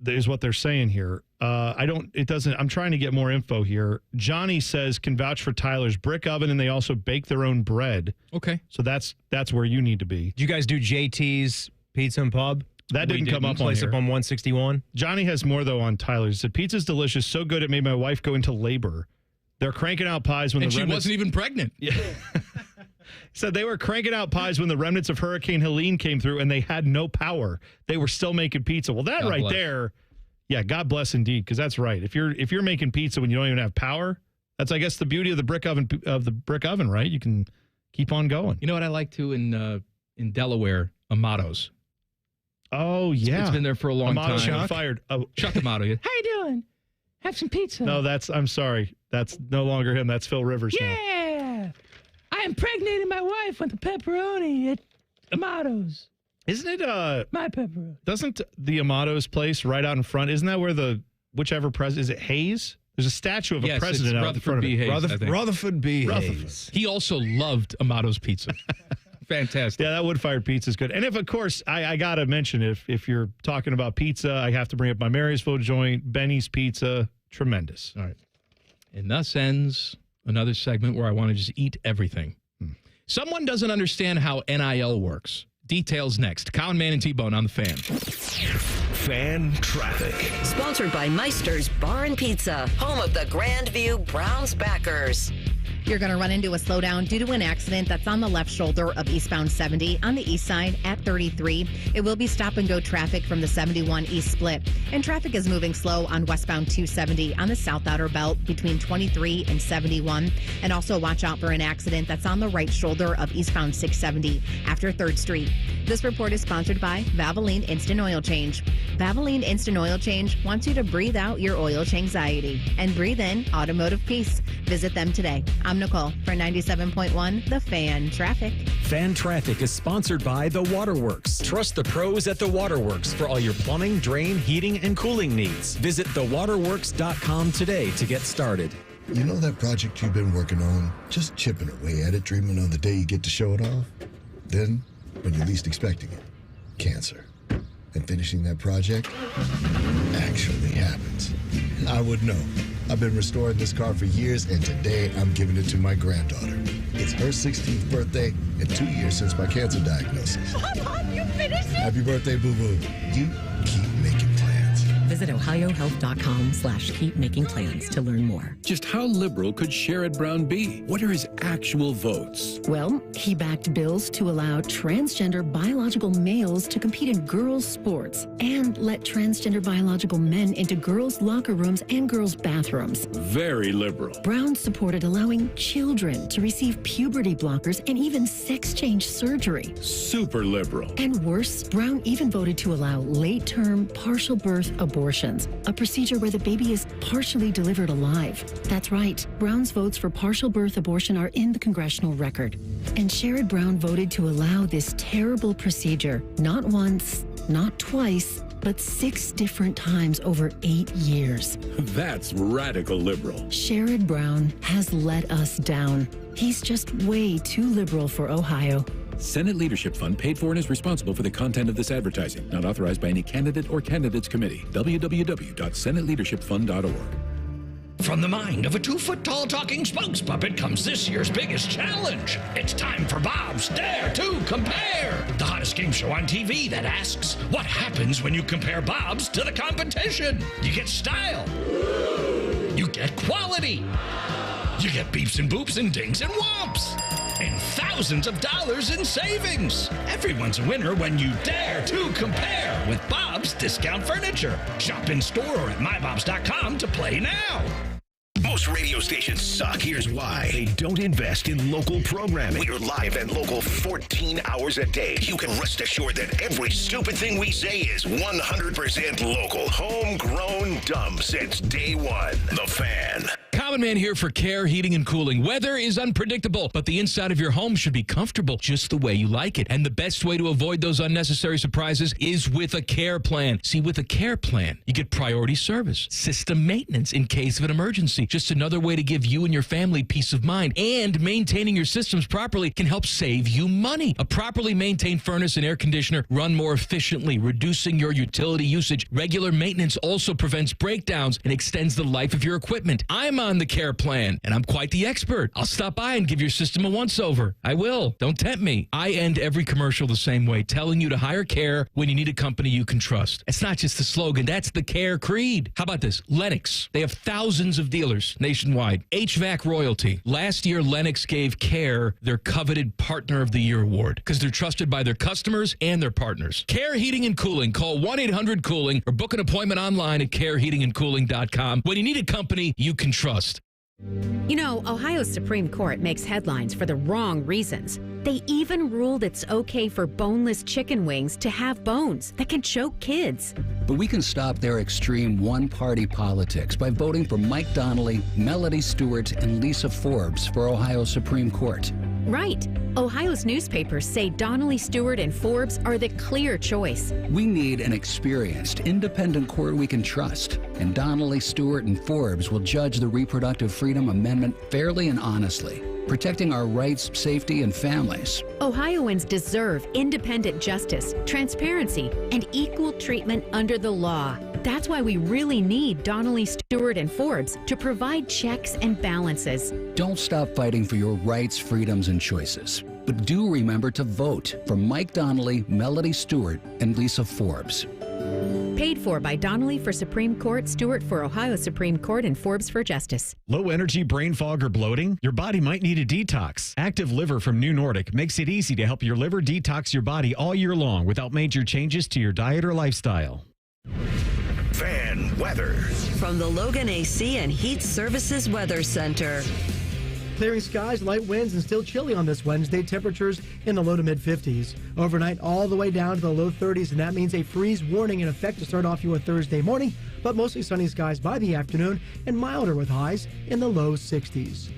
is what they're saying here. I'm trying to get more info here. Johnny says, can vouch for Tyler's brick oven, and they also bake their own bread. Okay. So that's where you need to be. Did you guys do JT's Pizza and Pub? That didn't come up on place here. Up on 161. Johnny has more, though, on Tyler's. He said, pizza's delicious, so good it made my wife go into labor. They're cranking out pies when she wasn't even pregnant. Yeah. Said they were cranking out pies when the remnants of Hurricane Helene came through and they had no power. They were still making pizza. Well, that God right bless. There, yeah, God bless indeed, because that's right. If you're making pizza when you don't even have power, that's I guess the beauty of the brick oven, right? You can keep on going. You know what I like to in Delaware, Amato's. Oh yeah, it's been there for a long time. Chuck fired. Oh. Chuck Amato. How you doing? Have some pizza. No, I'm sorry. That's no longer him. That's Phil Rivers now. Yeah. I impregnated my wife with the pepperoni at Amato's. Isn't it my pepperoni? Doesn't the Amato's place right out in front, isn't that where whichever president, is it Hayes? There's a statue of a president out in front of it. Rutherford B. Hayes. He also loved Amato's pizza. Fantastic. Yeah, that wood-fired pizza is good. And of course, I got to mention, if you're talking about pizza, I have to bring up my Marysville joint, Benny's Pizza. Tremendous. All right. And thus ends Another segment where I want to just eat everything. Someone doesn't understand how NIL works. Details next. Colin Man and T-Bone on the Fan. Fan Traffic. Sponsored by Meister's Bar and Pizza, home of the Grandview Browns backers. You're going to run into a slowdown due to an accident that's on the left shoulder of eastbound 70 on the east side at 33. It will be stop-and-go traffic from the 71 east split. And traffic is moving slow on westbound 270 on the south outer belt between 23 and 71. And also watch out for an accident that's on the right shoulder of eastbound 670 after 3rd Street. This report is sponsored by Valvoline Instant Oil Change. Valvoline Instant Oil Change wants you to breathe out your oil anxiety and breathe in automotive peace. Visit them today. I'm Nicole for 97.1 The Fan Traffic. Fan Traffic is sponsored by The Waterworks. Trust the pros at The Waterworks for all your plumbing, drain, heating, and cooling needs. Visit thewaterworks.com today to get started. You know that project you've been working on? Just chipping away at it, dreaming of the day you get to show it off? Then, when you're least expecting it, cancer. And finishing that project actually happens. I would know. I've been restoring this car for years, and today I'm giving it to my granddaughter. It's her 16th birthday and 2 years since my cancer diagnosis. Mom, you finished it? Happy birthday, boo-boo. You keep making plans. Visit ohiohealth.com/keepmakingplans to learn more. Just how liberal could Sherrod Brown be? What are his actual votes? Well, he backed bills to allow transgender biological males to compete in girls' sports and let transgender biological men into girls' locker rooms and girls' bathrooms. Very liberal. Brown supported allowing children to receive puberty blockers and even sex change surgery. Super liberal. And worse, Brown even voted to allow late-term partial birth abortions, a procedure where the baby is partially delivered alive. That's right. Brown's votes for partial birth abortion are in the congressional record. And Sherrod Brown voted to allow this terrible procedure not once, not twice, but 6 different times over 8 years. That's radical liberal. Sherrod Brown has let us down. He's just way too liberal for Ohio. Senate Leadership Fund paid for and is responsible for the content of this advertising. Not authorized by any candidate or candidates committee. www.senateleadershipfund.org. From the mind of a 2-foot-tall talking spokes puppet comes this year's biggest challenge. It's time for Bob's Dare to Compare, the hottest game show on TV that asks, what happens when you compare Bob's to the competition? You get style. You get quality. You get beeps and boops and dings and whomps. And thousands of dollars in savings. Everyone's a winner when you dare to compare with Bob's Discount Furniture. Shop in store or at mybobs.com to play now. Most radio stations suck. Here's why. They don't invest in local programming. We're live and local 14 hours a day. You can rest assured that every stupid thing we say is 100% local. Homegrown, dumb since day one. The Fan. Common Man here for Care Heating and Cooling. Weather is unpredictable, but the inside of your home should be comfortable just the way you like it. And the best way to avoid those unnecessary surprises is with a care plan. See, with a care plan, you get priority service, system maintenance in case of an emergency. Just another way to give you and your family peace of mind. And maintaining your systems properly can help save you money. A properly maintained furnace and air conditioner run more efficiently, reducing your utility usage. Regular maintenance also prevents breakdowns and extends the life of your equipment. I'm on the care plan, and I'm quite the expert. I'll stop by and give your system a once-over. I will. Don't tempt me. I end every commercial the same way, telling you to hire Care when you need a company you can trust. It's not just the slogan. That's the Care creed. How about this? Lennox. They have thousands of dealers nationwide. HVAC royalty. Last year, Lennox gave Care their coveted Partner of the Year award because they're trusted by their customers and their partners. Care Heating and Cooling. Call 1-800-COOLING or book an appointment online at careheatingandcooling.com. When you need a company you can trust. You know, Ohio's Supreme Court makes headlines for the wrong reasons. They even ruled it's okay for boneless chicken wings to have bones that can choke kids. But we can stop their extreme one-party politics by voting for Mike Donnelly, Melody Stewart, and Lisa Forbes for Ohio's Supreme Court. Right. Ohio's newspapers say Donnelly, Stewart, and Forbes are the clear choice. We need an experienced, independent court we can trust. And Donnelly, Stewart, and Forbes will judge the Reproductive Freedom Amendment fairly and honestly, protecting our rights, safety, and families. Ohioans deserve independent justice, transparency, and equal treatment under the law. That's why we really need Donnelly, Stewart, and Forbes to provide checks and balances. Don't stop fighting for your rights, freedoms, and choices. But do remember to vote for Mike Donnelly, Melody Stewart, and Lisa Forbes. Paid for by Donnelly for Supreme Court, Stewart for Ohio Supreme Court, and Forbes for Justice. Low energy, brain fog, or bloating? Your body might need a detox. Active Liver from New Nordic makes it easy to help your liver detox your body all year long without major changes to your diet or lifestyle. Fan weather. From the Logan AC and Heat Services Weather Center. Clearing skies, light winds, and still chilly on this Wednesday. Temperatures in the low to mid 50s. Overnight, all the way down to the low 30s, and that means a freeze warning in effect to start off your Thursday morning, but mostly sunny skies by the afternoon and milder with highs in the low 60s.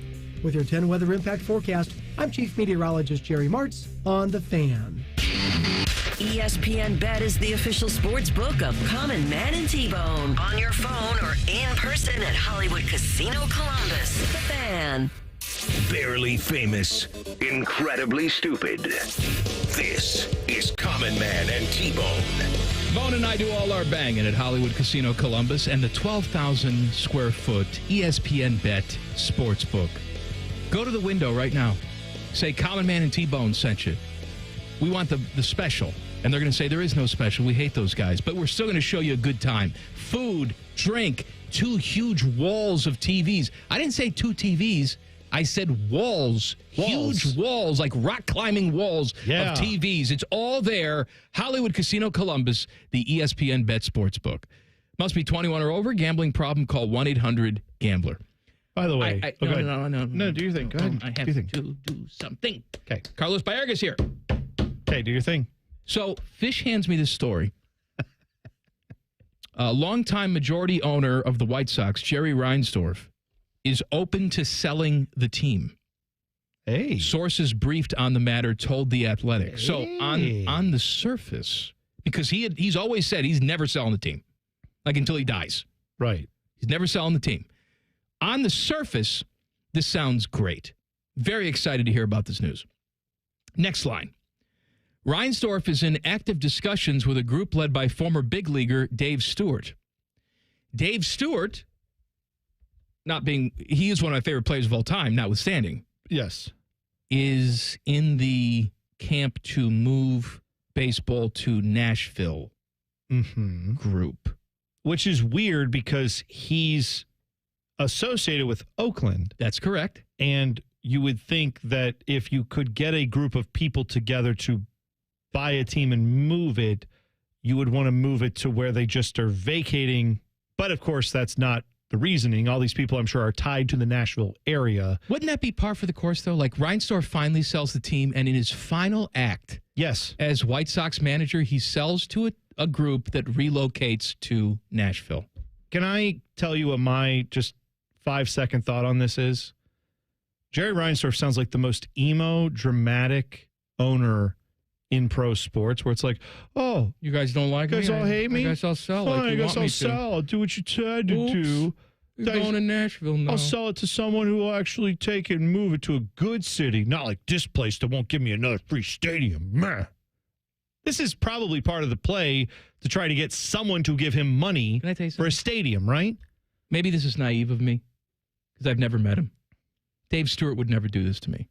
With your 10 weather impact forecast, I'm Chief Meteorologist Jerry Martz on The Fan. ESPN Bet is the official sports book of Common Man and T-Bone. On your phone or in person at Hollywood Casino Columbus. The Fan. Barely famous, incredibly stupid. This is Common Man and T-Bone. Bone and I do all our banging at Hollywood Casino Columbus and the 12,000 square foot ESPN Bet Sportsbook. Go to the window right now. Say Common Man and T-Bone sent you. We want the special. And they're going to say there is no special. We hate those guys. But we're still going to show you a good time. Food, drink, 2 huge walls of TVs. I didn't say 2 TVs. I said walls. Huge walls, like rock climbing walls of TVs. It's all there. Hollywood Casino Columbus, the ESPN Bet Sportsbook. Must be 21 or over. Gambling problem, call 1-800-GAMBLER. By the way, No, do your thing. Go ahead. I have to do something. Okay. Carlos Baerga's here. Okay, do your thing. So, Fish hands me this story. A longtime majority owner of the White Sox, Jerry Reinsdorf, is open to selling the team. Hey. Sources briefed on the matter told The Athletic. So on the surface, because he's always said he's never selling the team, like until he dies. Right. He's never selling the team. On the surface, this sounds great. Very excited to hear about this news. Next line. Reinsdorf is in active discussions with a group led by former big leaguer Dave Stewart. Dave Stewart, he is one of my favorite players of all time, notwithstanding. Yes. Is in the camp to move baseball to Nashville group. Which is weird because he's associated with Oakland. That's correct. And you would think that if you could get a group of people together to buy a team and move it, you would want to move it to where they just are vacating. But of course, that's not the reasoning. All these people, I'm sure, are tied to the Nashville area. Wouldn't that be par for the course, though? Like, Reinsdorf finally sells the team, and in his final act, yes, as White Sox manager, he sells to a group that relocates to Nashville. Can I tell you what my just 5-second thought on this is? Jerry Reinsdorf sounds like the most emo, dramatic owner in pro sports, where it's like, oh, you guys don't like me? You guys all hate me? I guess I'll sell Fine, like you I guess want I'll me sell. to. I'll do what you said to do. You're going to Nashville now. I'll sell it to someone who will actually take it and move it to a good city, not like this place that won't give me another free stadium. Meh. This is probably part of the play to try to get someone to give him money for a stadium, right? Maybe this is naive of me because I've never met him. Dave Stewart would never do this to me.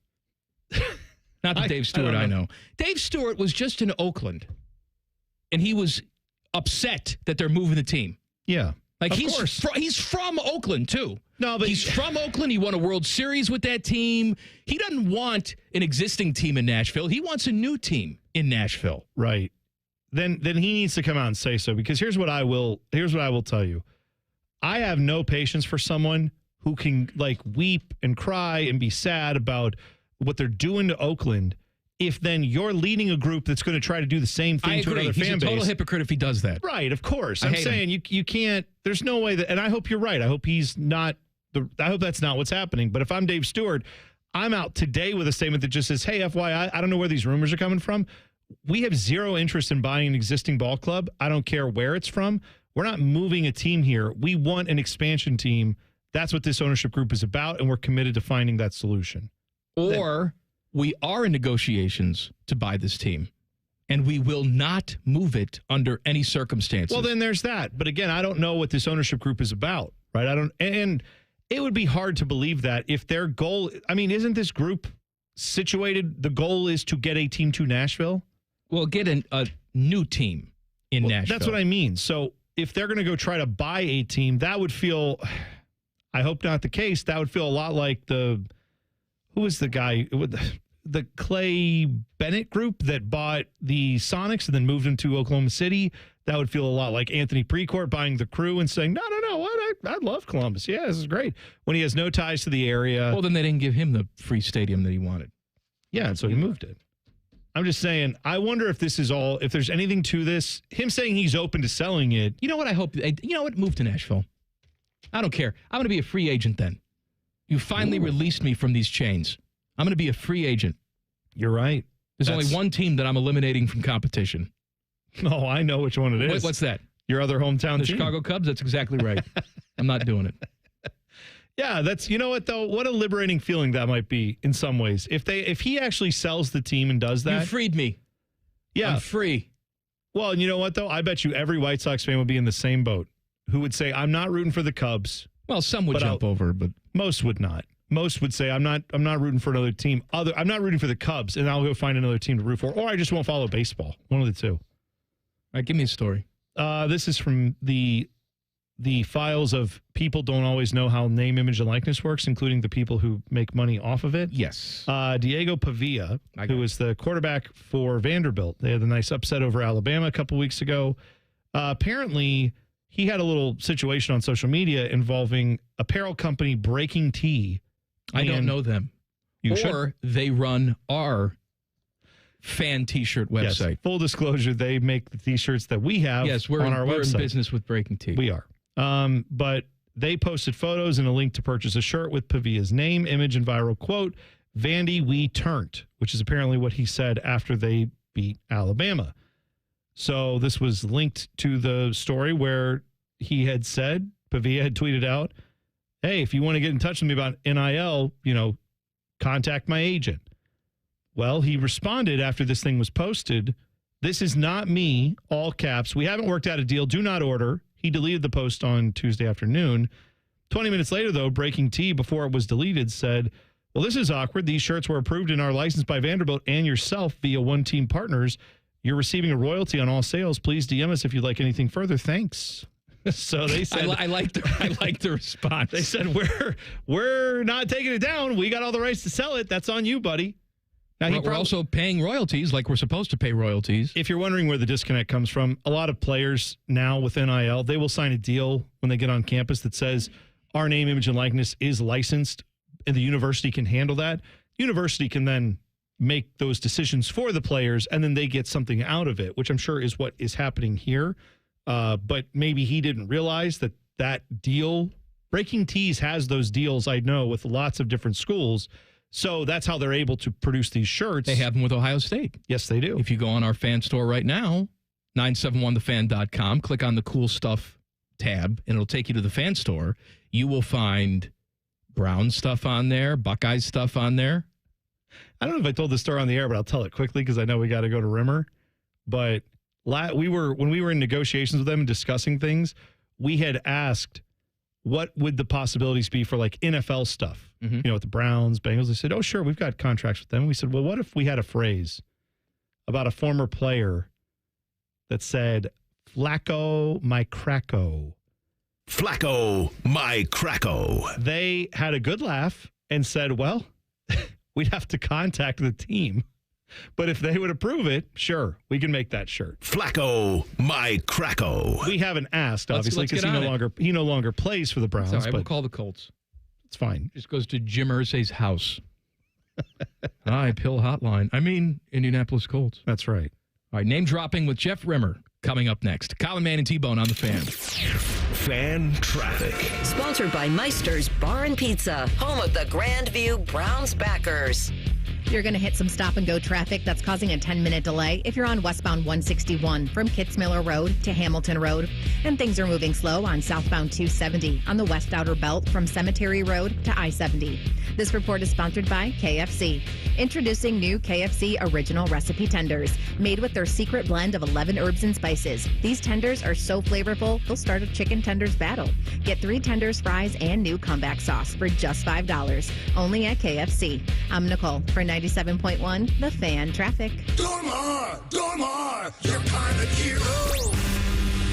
Not the Dave Stewart I know. Dave Stewart was just in Oakland, and he was upset that they're moving the team. Yeah. Like, he's from Oakland, too. No, but he's from Oakland. He won a World Series with that team. He doesn't want an existing team in Nashville. He wants a new team in Nashville. Right. Then he needs to come out and say so, because here's what I will tell you. I have no patience for someone who can like weep and cry and be sad about what they're doing to Oakland, if then you're leading a group that's going to try to do the same thing to another fan base. He's a total hypocrite if he does that. Right, of course. I'm saying you can't, there's no way that, and I hope you're right. I hope I hope that's not what's happening. But if I'm Dave Stewart, I'm out today with a statement that just says, hey, FYI, I don't know where these rumors are coming from. We have zero interest in buying an existing ball club. I don't care where it's from. We're not moving a team here. We want an expansion team. That's what this ownership group is about, and we're committed to finding that solution. Or we are in negotiations to buy this team, And we will not move it under any circumstances. Well, then there's that. But again, I don't know what this ownership group is about, right? And it would be hard to believe that if their goal, isn't this group situated, the goal is to get a team to Nashville? Well, get a new team in Nashville. That's what I mean. So if they're going to go try to buy a team, that would feel, I hope not the case, that would feel a lot like who was the guy, the Clay Bennett group that bought the Sonics and then moved them to Oklahoma City. That would feel a lot like Anthony Precourt buying the Crew and saying, no, I love Columbus. Yeah, this is great. When he has no ties to the area. Well, then they didn't give him the free stadium that he wanted. Yeah, and so he moved it. I'm just saying, I wonder if this is all, if there's anything to this. Him saying he's open to selling it. You know what I hope? Move to Nashville. I don't care. I'm going to be a free agent then. You finally released me from these chains. I'm going to be a free agent. You're right. There's only one team that I'm eliminating from competition. Oh, I know which one it is. What's that? Your other hometown team? The team? Chicago Cubs? That's exactly right. I'm not doing it. Yeah, that's, you know what, though? What a liberating feeling that might be in some ways. If he actually sells the team and does that. You freed me. Yeah. I'm free. Well, and you know what, though? I bet you every White Sox fan would be in the same boat who would say, I'm not rooting for the Cubs. Well, some would jump over, but most would not. Most would say, I'm not rooting for another team. I'm not rooting for the Cubs, and I'll go find another team to root for, or I just won't follow baseball. One of the two. All right, give me a story. This is from the files of people don't always know how name, image, and likeness works, including the people who make money off of it. Yes. Diego Pavia, who was the quarterback for Vanderbilt. They had a nice upset over Alabama a couple weeks ago. Apparently, he had a little situation on social media involving apparel company Breaking Tea. I don't know them. You or should. They run our fan T-shirt website. Yes, full disclosure, they make the T-shirts that we have on our website. We're in business with Breaking Tea. We are. But they posted photos and a link to purchase a shirt with Pavia's name, image, and viral quote, Vandy, we turned, which is apparently what he said after they beat Alabama. So this was linked to the story where he had said, Pavia had tweeted out, hey, if you want to get in touch with me about NIL, contact my agent. Well, he responded after this thing was posted, this is not me, all caps. We haven't worked out a deal. Do not order. He deleted the post on Tuesday afternoon. 20 minutes later, though, Breaking Tea, before it was deleted, said, well, this is awkward. These shirts were approved and are licensed by Vanderbilt and yourself via One Team Partners. You're receiving a royalty on all sales. Please DM us if you'd like anything further. Thanks. So they said, I like the response. They said, we're not taking it down. We got all the rights to sell it. That's on you, buddy. Now, we're also paying royalties like we're supposed to pay royalties. If you're wondering where the disconnect comes from, a lot of players now with NIL, they will sign a deal when they get on campus that says our name, image, and likeness is licensed, and the university can handle that. University can then make those decisions for the players, and then they get something out of it, which I'm sure is what is happening here. But maybe he didn't realize that deal. Breaking Tees has those deals, I know, with lots of different schools. So that's how they're able to produce these shirts. They have them with Ohio State. Yes, they do. If you go on our fan store right now, 971thefan.com, click on the cool stuff tab, and it'll take you to the fan store. You will find Brown stuff on there, Buckeyes stuff on there. I don't know if I told this story on the air, but I'll tell it quickly because I know we got to go to Rimmer. But when we were in negotiations with them and discussing things, we had asked what would the possibilities be for like NFL stuff, with the Browns, Bengals. They said, oh, sure, we've got contracts with them. We said, well, what if we had a phrase about a former player that said, Flacco, my Cracko. Flacco, my Cracko. They had a good laugh and said, well, we'd have to contact the team. But if they would approve it, sure, we can make that shirt. Flacco, my Cracko. We haven't asked, obviously, because he no longer plays for the Browns. All right, but we'll call the Colts. It's fine. Just goes to Jim Irsay's house. Hi, Pill Hotline. Indianapolis Colts. That's right. All right, name dropping with Jeff Rimmer coming up next. Colin Mann and T-Bone on the Fan. Fan traffic. Sponsored by Meister's Bar and Pizza, home of the Grandview Browns backers. You're going to hit some stop-and-go traffic that's causing a 10-minute delay if you're on westbound 161 from Kitzmiller Road to Hamilton Road. And things are moving slow on southbound 270 on the West Outer Belt from Cemetery Road to I-70. This report is sponsored by KFC. Introducing new KFC Original Recipe Tenders, made with their secret blend of 11 herbs and spices. These tenders are so flavorful, they'll start a chicken tenders battle. Get 3 tenders, fries, and new comeback sauce for just $5. Only at KFC. I'm Nicole for 97.1 The Fan Traffic. Dormar, your pilot hero.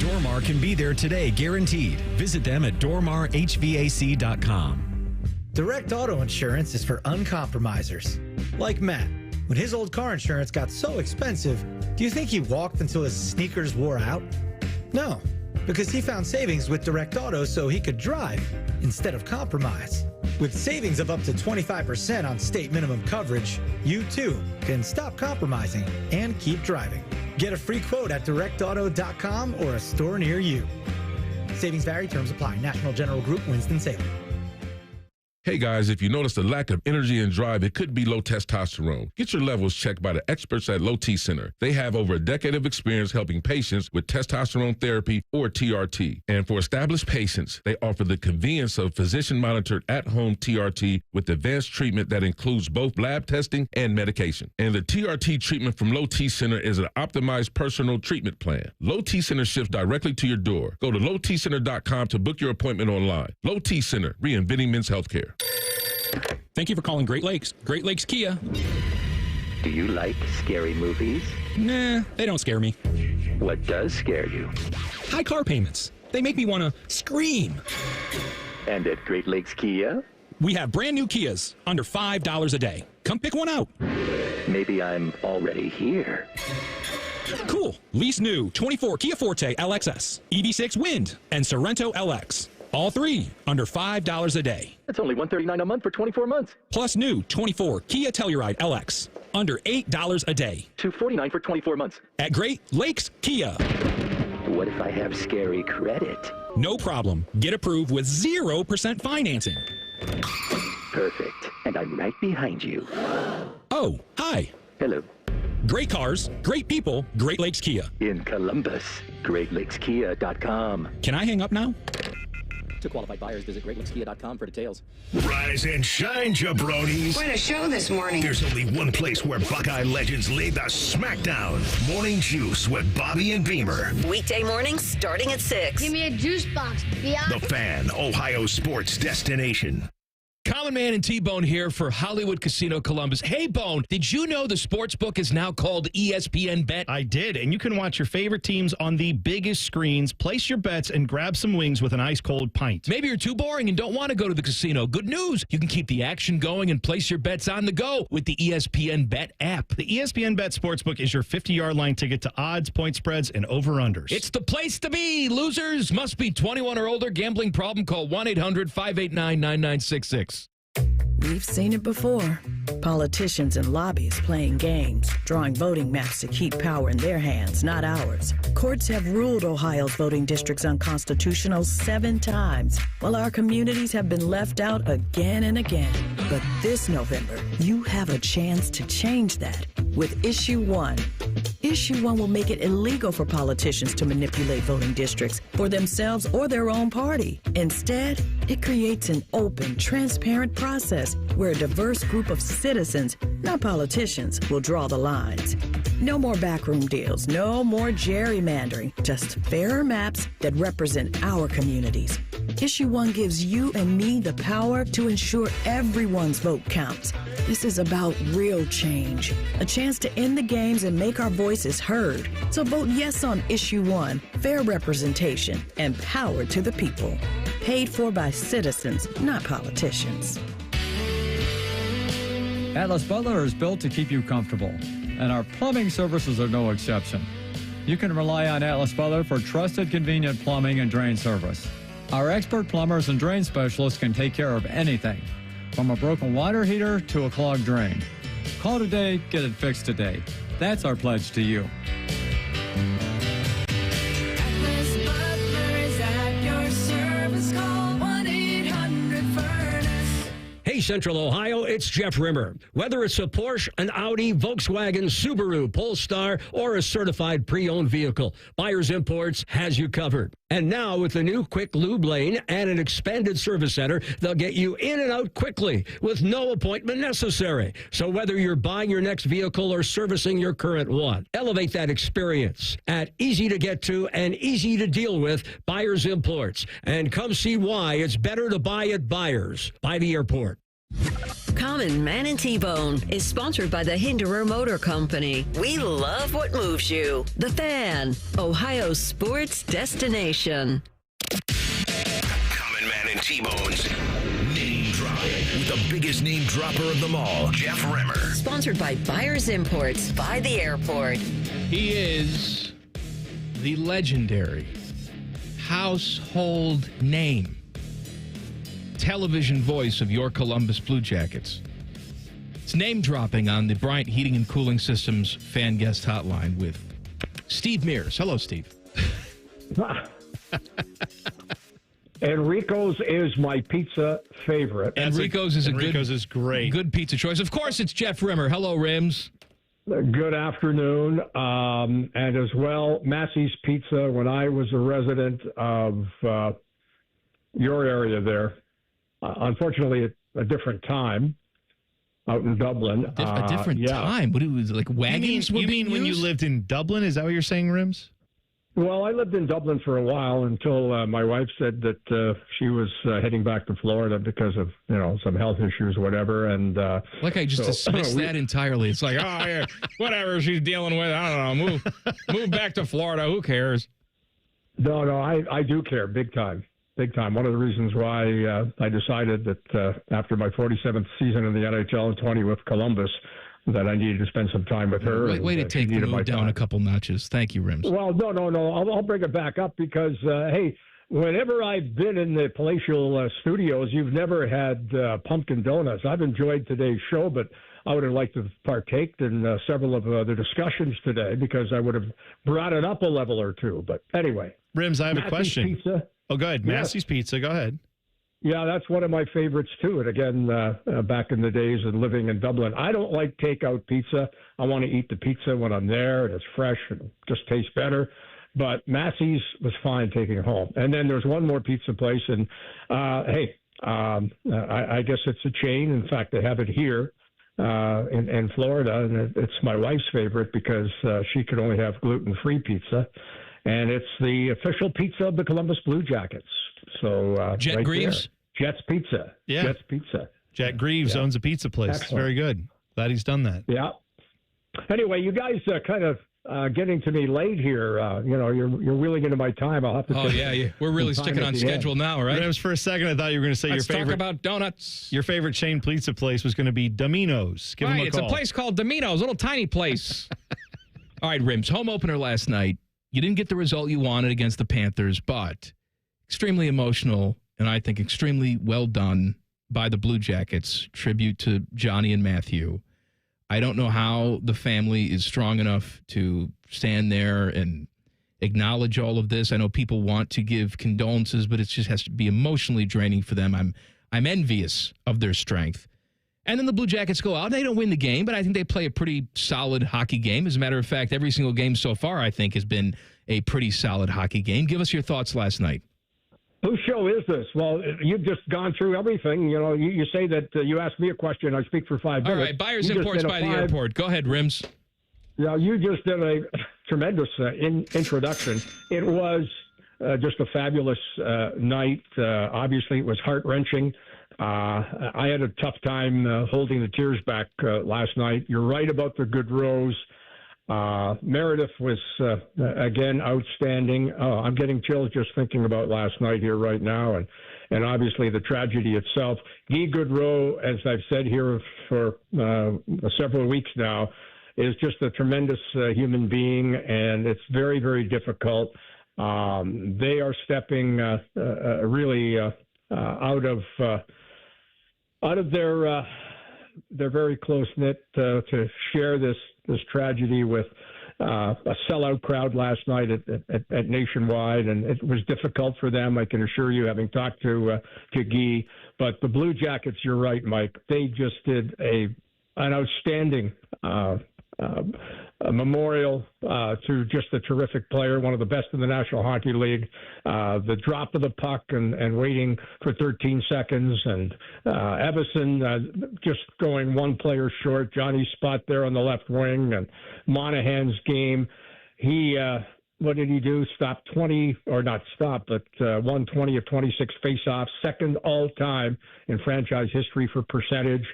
Dormar can be there today, guaranteed. Visit them at dormarhvac.com. Direct auto insurance is for uncompromisers. Like Matt. When his old car insurance got so expensive, do you think he walked until his sneakers wore out? No, because he found savings with Direct Auto so he could drive instead of compromise. With savings of up to 25% on state minimum coverage, you too can stop compromising and keep driving. Get a free quote at directauto.com or a store near you. Savings vary, terms apply. National General Group, Winston-Salem. Hey guys, if you notice a lack of energy and drive, it could be low testosterone. Get your levels checked by the experts at Low T Center. They have over a decade of experience helping patients with testosterone therapy or TRT. And for established patients, they offer the convenience of physician-monitored at-home TRT with advanced treatment that includes both lab testing and medication. And the TRT treatment from Low T Center is an optimized personal treatment plan. Low T Center ships directly to your door. Go to lowtcenter.com to book your appointment online. Low T Center, reinventing men's healthcare. Thank you for calling Great Lakes. Great Lakes Kia. Do you like scary movies? Nah, they don't scare me. What does scare you? High car payments. They make me want to scream. And at Great Lakes Kia? We have brand new Kias under $5 a day. Come pick one out. Maybe I'm already here. Cool. Lease new 24 Kia Forte LXS, EV6 Wind, and Sorento LX. All 3 under $5 a day. That's only $139 a month for 24 months. Plus new 24 Kia Telluride LX under $8 a day. $249 for 24 months. At Great Lakes Kia. What if I have scary credit? No problem. Get approved with 0% financing. Perfect. And I'm right behind you. Oh, hi. Hello. Great cars, great people, Great Lakes Kia. In Columbus, GreatLakesKia.com. Can I hang up now? To qualified buyers, visit GreatLakesKia.com for details. Rise and shine, jabronis. Quite a show this morning. There's only one place where Buckeye legends lay the smackdown. Morning Juice with Bobby and Beamer. Weekday mornings starting at 6. Give me a juice box, Biatch. The Fan, Ohio sports destination. Common Man and T-Bone here for Hollywood Casino Columbus. Hey, Bone, did you know the sportsbook is now called ESPN Bet? I did, and you can watch your favorite teams on the biggest screens, place your bets, and grab some wings with an ice-cold pint. Maybe you're too boring and don't want to go to the casino. Good news. You can keep the action going and place your bets on the go with the ESPN Bet app. The ESPN Bet Sportsbook is your 50-yard line ticket to odds, point spreads, and over-unders. It's the place to be. Losers must be 21 or older. Gambling problem? Call 1-800-589-9966. We've seen it before. Politicians and lobbyists playing games, drawing voting maps to keep power in their hands, not ours. Courts have ruled Ohio's voting districts unconstitutional 7 times, while our communities have been left out again and again. But this November, you have a chance to change that with Issue 1. Issue 1 will make it illegal for politicians to manipulate voting districts for themselves or their own party. Instead, it creates an open, transparent process where a diverse group of citizens, not politicians, will draw the lines. No more backroom deals, no more gerrymandering, just fairer maps that represent our communities. Issue 1 gives you and me the power to ensure everyone's vote counts. This is about real change, a chance to end the games and make our voices heard. So vote yes on Issue 1, fair representation, and power to the people. Paid for by citizens, not politicians. Atlas Butler is built to keep you comfortable, and our plumbing services are no exception. You can rely on Atlas Butler for trusted, convenient plumbing and drain service. Our expert plumbers and drain specialists can take care of anything, from a broken water heater to a clogged drain. Call today, get it fixed today. That's our pledge to you. Atlas Butler is at your service. Call 1-800-FURNACE. Hey, Hey, Central Ohio, it's Jeff Rimmer. Whether it's a Porsche, an Audi, Volkswagen, Subaru, Polestar, or a certified pre-owned vehicle, Buyers Imports has you covered. And now with the new quick lube lane and an expanded service center, they'll get you in and out quickly with no appointment necessary. So whether you're buying your next vehicle or servicing your current one, elevate that experience at easy to get to and easy to deal with Buyers Imports. And come see why it's better to buy at Buyers by the airport. Common Man and T-Bone is sponsored by the Hinderer Motor Company. We love what moves you. The Fan, Ohio's sports destination. Common Man and T-Bone's Name Drop with the biggest name dropper of them all, Jeff Rimmer. Sponsored by Buyers Imports by the airport. He is the legendary household name television voice of your Columbus Blue Jackets. It's name dropping on the Bryant Heating and Cooling Systems fan guest hotline with Steve Mears. Hello, Steve. Enrico's is my pizza favorite. Enrico's is great. Good pizza choice. Of course, it's Jeff Rimmer. Hello, Rims. Good afternoon. And as well, Massey's Pizza, when I was a resident of your area there, unfortunately, at a different time, out in Dublin. A different time? What, it was like wagons? You mean when you lived in Dublin? Is that what you're saying, Rims? Well, I lived in Dublin for a while until my wife said that she was heading back to Florida because of, some health issues, whatever. And like I just dismissed that entirely. It's like, oh, yeah, whatever she's dealing with. I don't know. Move back to Florida. Who cares? No, I do care big time. Big time. One of the reasons why I decided that after my 47th season in the NHL, 20 with Columbus, that I needed to spend some time with her. Way to take the move down a couple notches. Thank you, Rims. Well, no. I'll bring it back up because, hey, whenever I've been in the palatial studios, you've never had pumpkin donuts. I've enjoyed today's show, but I would have liked to have partaked in several of the discussions today because I would have brought it up a level or two. But anyway. Rims, I have a question. Pizza. Oh, go ahead. Massey's Pizza. Go ahead. Yeah, that's one of my favorites, too. And again, back in the days of living in Dublin, I don't like takeout pizza. I want to eat the pizza when I'm there, and it's fresh and just tastes better. But Massey's was fine taking it home. And then there's one more pizza place, and, I guess it's a chain. In fact, they have it here in Florida, and it's my wife's favorite because she could only have gluten-free pizza. And it's the official pizza of the Columbus Blue Jackets. So Jet right Greaves? There. Jet's Pizza. Yeah. Jet's Pizza. Jack Greaves owns a pizza place. Excellent. It's very good. Glad he's done that. Yeah. Anyway, you guys kind of getting to me late here. You're wheeling into my time. I'll have to. Oh yeah. We're really sticking on schedule now, right? Rims, for a second, I thought you were going to say Let's your favorite. talk about donuts. Your favorite chain pizza place was going to be Domino's. Give them a it's call. a place called Domino's, a little tiny place. All right, Rims. Home opener last night. You didn't get the result you wanted against the Panthers, but extremely emotional and I think extremely well done by the Blue Jackets. Tribute to Johnny and Matthew. I don't know how the family is strong enough to stand there and acknowledge all of this. I know people want to give condolences, but it just has to be emotionally draining for them. I'm envious of their strength. And then the Blue Jackets go out. They don't win the game, but I think they play a pretty solid hockey game. As a matter of fact, every single game so far, I think, has been a pretty solid hockey game. Give us your thoughts last night. Whose show is this? Well, you've just gone through everything. You say that you ask me a question, I speak for 5 minutes. All right, Buyers Imports by the airport. Go ahead, Rims. Yeah, you just did a tremendous introduction. It was just a fabulous night. Obviously, it was heart-wrenching. I had a tough time holding the tears back last night. You're right about the Gaudreaus. Meredith was, again, outstanding. I'm getting chills just thinking about last night here right now, and obviously the tragedy itself. Guy Gaudreau, as I've said here for several weeks now, is just a tremendous human being, and it's very, very difficult. They are stepping really out of their very close knit to share this tragedy with a sellout crowd last night at Nationwide, and it was difficult for them, I can assure you, having talked to Guy. But the Blue Jackets, you're right, Mike, they just did an outstanding a memorial to just a terrific player, one of the best in the National Hockey League. The drop of the puck and waiting for 13 seconds, and Evason just going one player short. Johnny's spot there on the left wing, and Monahan's game. He what did he do? Stop 20, or not stop, but won 20 of 26 faceoffs, second all time in franchise history for percentage.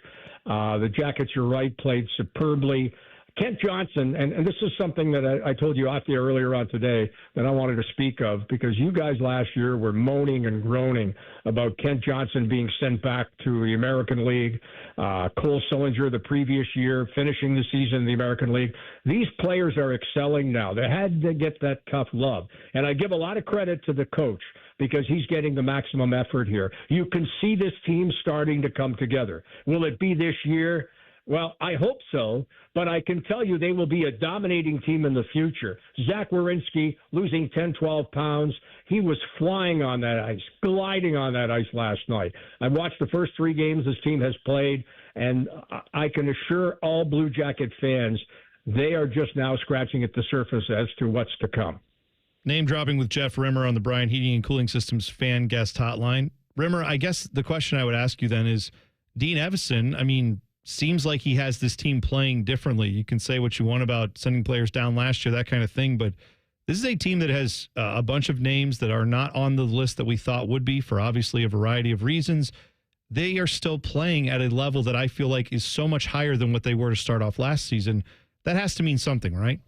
The Jackets, you're right, played superbly. Kent Johnson, and this is something that I told you off the air earlier on today that I wanted to speak of, because you guys last year were moaning and groaning about Kent Johnson being sent back to the American League. Cole Sillinger the previous year, finishing the season in the American League. These players are excelling now. They had to get that tough love. And I give a lot of credit to the coach, because he's getting the maximum effort here. You can see this team starting to come together. Will it be this year? Well, I hope so, but I can tell you they will be a dominating team in the future. Zach Werenski losing 10, 12 pounds. He was flying on that ice, gliding on that ice last night. I watched the first 3 games this team has played, and I can assure all Blue Jacket fans they are just now scratching at the surface as to what's to come. Name dropping with Jeff Rimmer on the Bryan Heating and Cooling Systems fan guest hotline. Rimmer, I guess the question I would ask you then is, Dean Evason, I mean, seems like he has this team playing differently. You can say what you want about sending players down last year, that kind of thing, but this is a team that has a bunch of names that are not on the list that we thought would be, for obviously a variety of reasons. They are still playing at a level that I feel like is so much higher than what they were to start off last season. That has to mean something, right?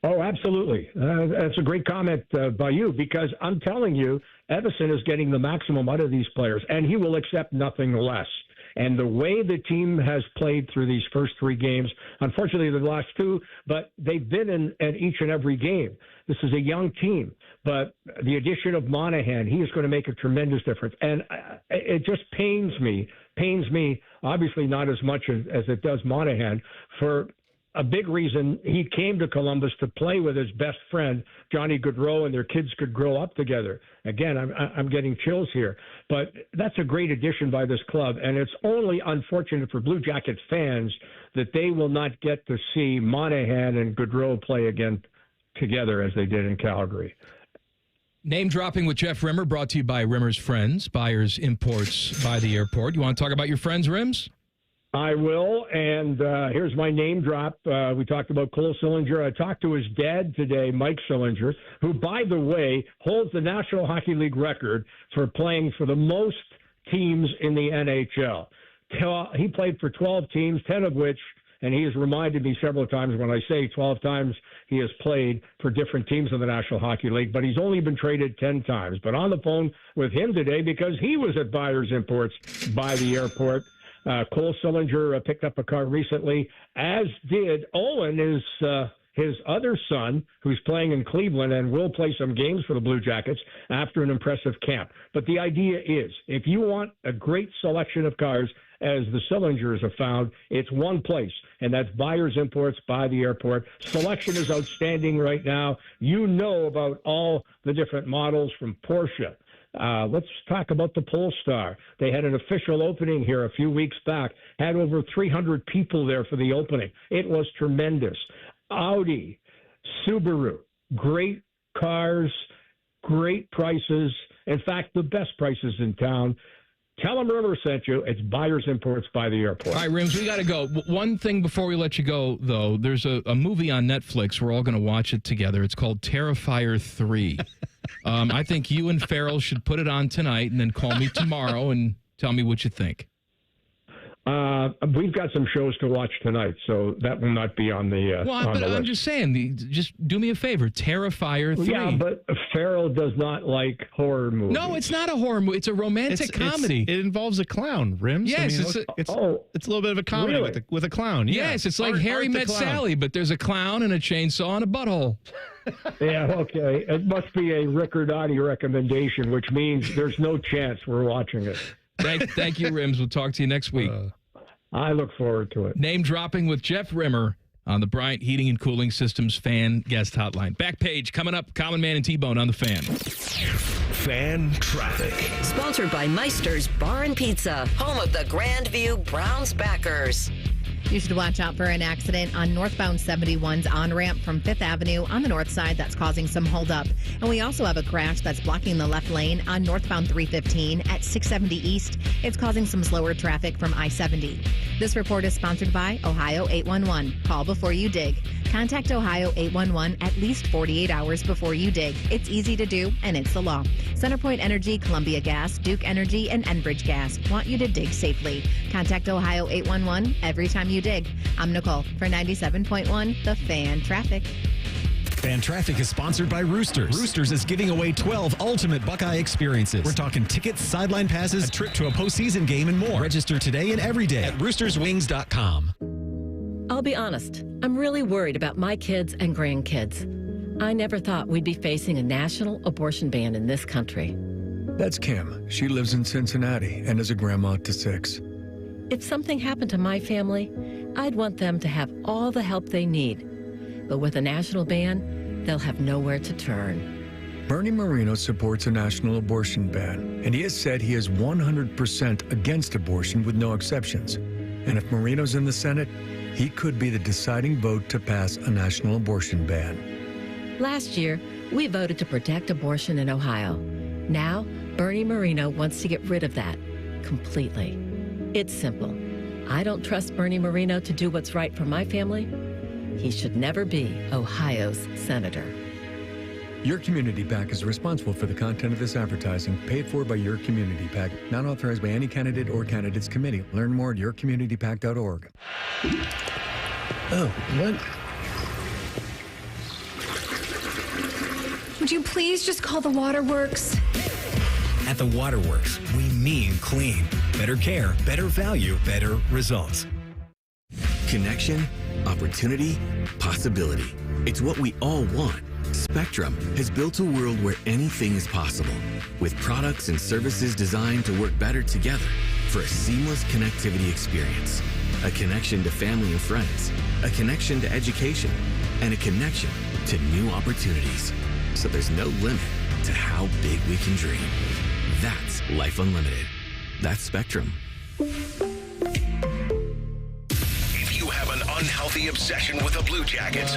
Oh, absolutely. That's a great comment by you, because I'm telling you, Evason is getting the maximum out of these players, and he will accept nothing less. And the way the team has played through these first 3 games, unfortunately the last 2, but they've been in each and every game. This is a young team, but the addition of Monahan, he is going to make a tremendous difference. And it just pains me, obviously not as much as it does Monahan, for a big reason he came to Columbus to play with his best friend, Johnny Gaudreau, and their kids could grow up together. Again, I'm getting chills here. But that's a great addition by this club, and it's only unfortunate for Blue Jackets fans that they will not get to see Monahan and Gaudreau play again together as they did in Calgary. Name dropping with Jeff Rimmer, brought to you by Rimmer's Friends, buyers imports by the airport. You want to talk about your friends, Rims? I will, and here's my name drop. We talked about Cole Sillinger. I talked to his dad today, Mike Sillinger, who, by the way, holds the National Hockey League record for playing for the most teams in the NHL. He played for 12 teams, 10 of which, and he has reminded me several times when I say 12 times he has played for different teams in the National Hockey League, but he's only been traded 10 times. But on the phone with him today, because he was at Buyers Imports by the airport, Cole Sillinger picked up a car recently, as did Owen, his other son, who's playing in Cleveland and will play some games for the Blue Jackets after an impressive camp. But the idea is, if you want a great selection of cars, as the Sillingers have found, it's one place, and that's Buyers Imports by the airport. Selection is outstanding right now. You know about all the different models from Porsche. Let's talk about the Polestar. They had an official opening here a few weeks back, had over 300 people there for the opening. It was tremendous. Audi, Subaru, great cars, great prices. In fact, the best prices in town. Tell them Rimmer sent you. It's Buyers Imports by the airport. All right, Rims, we got to go. One thing before we let you go, though. There's a movie on Netflix. We're all going to watch it together. It's called Terrifier 3. I think you and Farrell should put it on tonight and then call me tomorrow and tell me what you think. We've got some shows to watch tonight, so that will not be on the on the list. I'm just saying, just do me a favor, Terrifier 3. Yeah, but Farrell does not like horror movies. No, it's not a horror movie. It's a romantic comedy. It involves a clown, Rims. Yes, I mean, it's a little bit of a comedy really? with a clown. Yeah. Yes, it's like Harry Met Sally, but there's a clown and a chainsaw and a butthole. Yeah, okay. It must be a Riccardotti recommendation, which means there's no chance we're watching it. Thank you, Rims. We'll talk to you next week. I look forward to it. Name dropping with Jeff Rimmer on the Bryant Heating and Cooling Systems fan guest hotline. Back page coming up. Common Man and T-Bone on the Fan. Fan traffic. Sponsored by Meister's Bar and Pizza, home of the Grandview Browns backers. You should watch out for an accident on northbound 71's on-ramp from 5th Avenue on the north side that's causing some holdup. And we also have a crash that's blocking the left lane on northbound 315 at 670 East. It's causing some slower traffic from I-70. This report is sponsored by Ohio 811. Call before you dig. Contact Ohio 811 at least 48 hours before you dig. It's easy to do, and it's the law. Centerpoint Energy, Columbia Gas, Duke Energy, and Enbridge Gas want you to dig safely. Contact Ohio 811 every time you dig. I'm Nicole for 97.1 The Fan Traffic. Fan Traffic is sponsored by Roosters. Roosters is giving away 12 ultimate Buckeye experiences. We're talking tickets, sideline passes, a trip to a postseason game, and more. Register today and every day at roosterswings.com. I'll be honest, I'm really worried about my kids and grandkids. I never thought we'd be facing a national abortion ban in this country. That's Kim. She lives in Cincinnati and is a grandma to 6. If something happened to my family, I'd want them to have all the help they need. But with a national ban, they'll have nowhere to turn. Bernie Moreno supports a national abortion ban, and he has said he is 100% against abortion with no exceptions. And if Moreno's in the Senate, he could be the deciding vote to pass a national abortion ban. Last year, we voted to protect abortion in Ohio. Now, Bernie Moreno wants to get rid of that completely. It's simple. I don't trust Bernie Moreno to do what's right for my family. He should never be Ohio's senator. Your Community PAC is responsible for the content of this advertising, paid for by Your Community PAC, not authorized by any candidate or candidates committee. Learn more at yourcommunitypac.org. Oh, what? Would you please just call the Waterworks? At the Waterworks, we mean clean. Better care, better value, better results. Connection, opportunity, possibility. It's what we all want. Spectrum has built a world where anything is possible, with products and services designed to work better together for a seamless connectivity experience. A connection to family and friends, a connection to education, and a connection to new opportunities. So there's no limit to how big we can dream. That's Life Unlimited. That's Spectrum. If you have an unhealthy obsession with the Blue Jackets,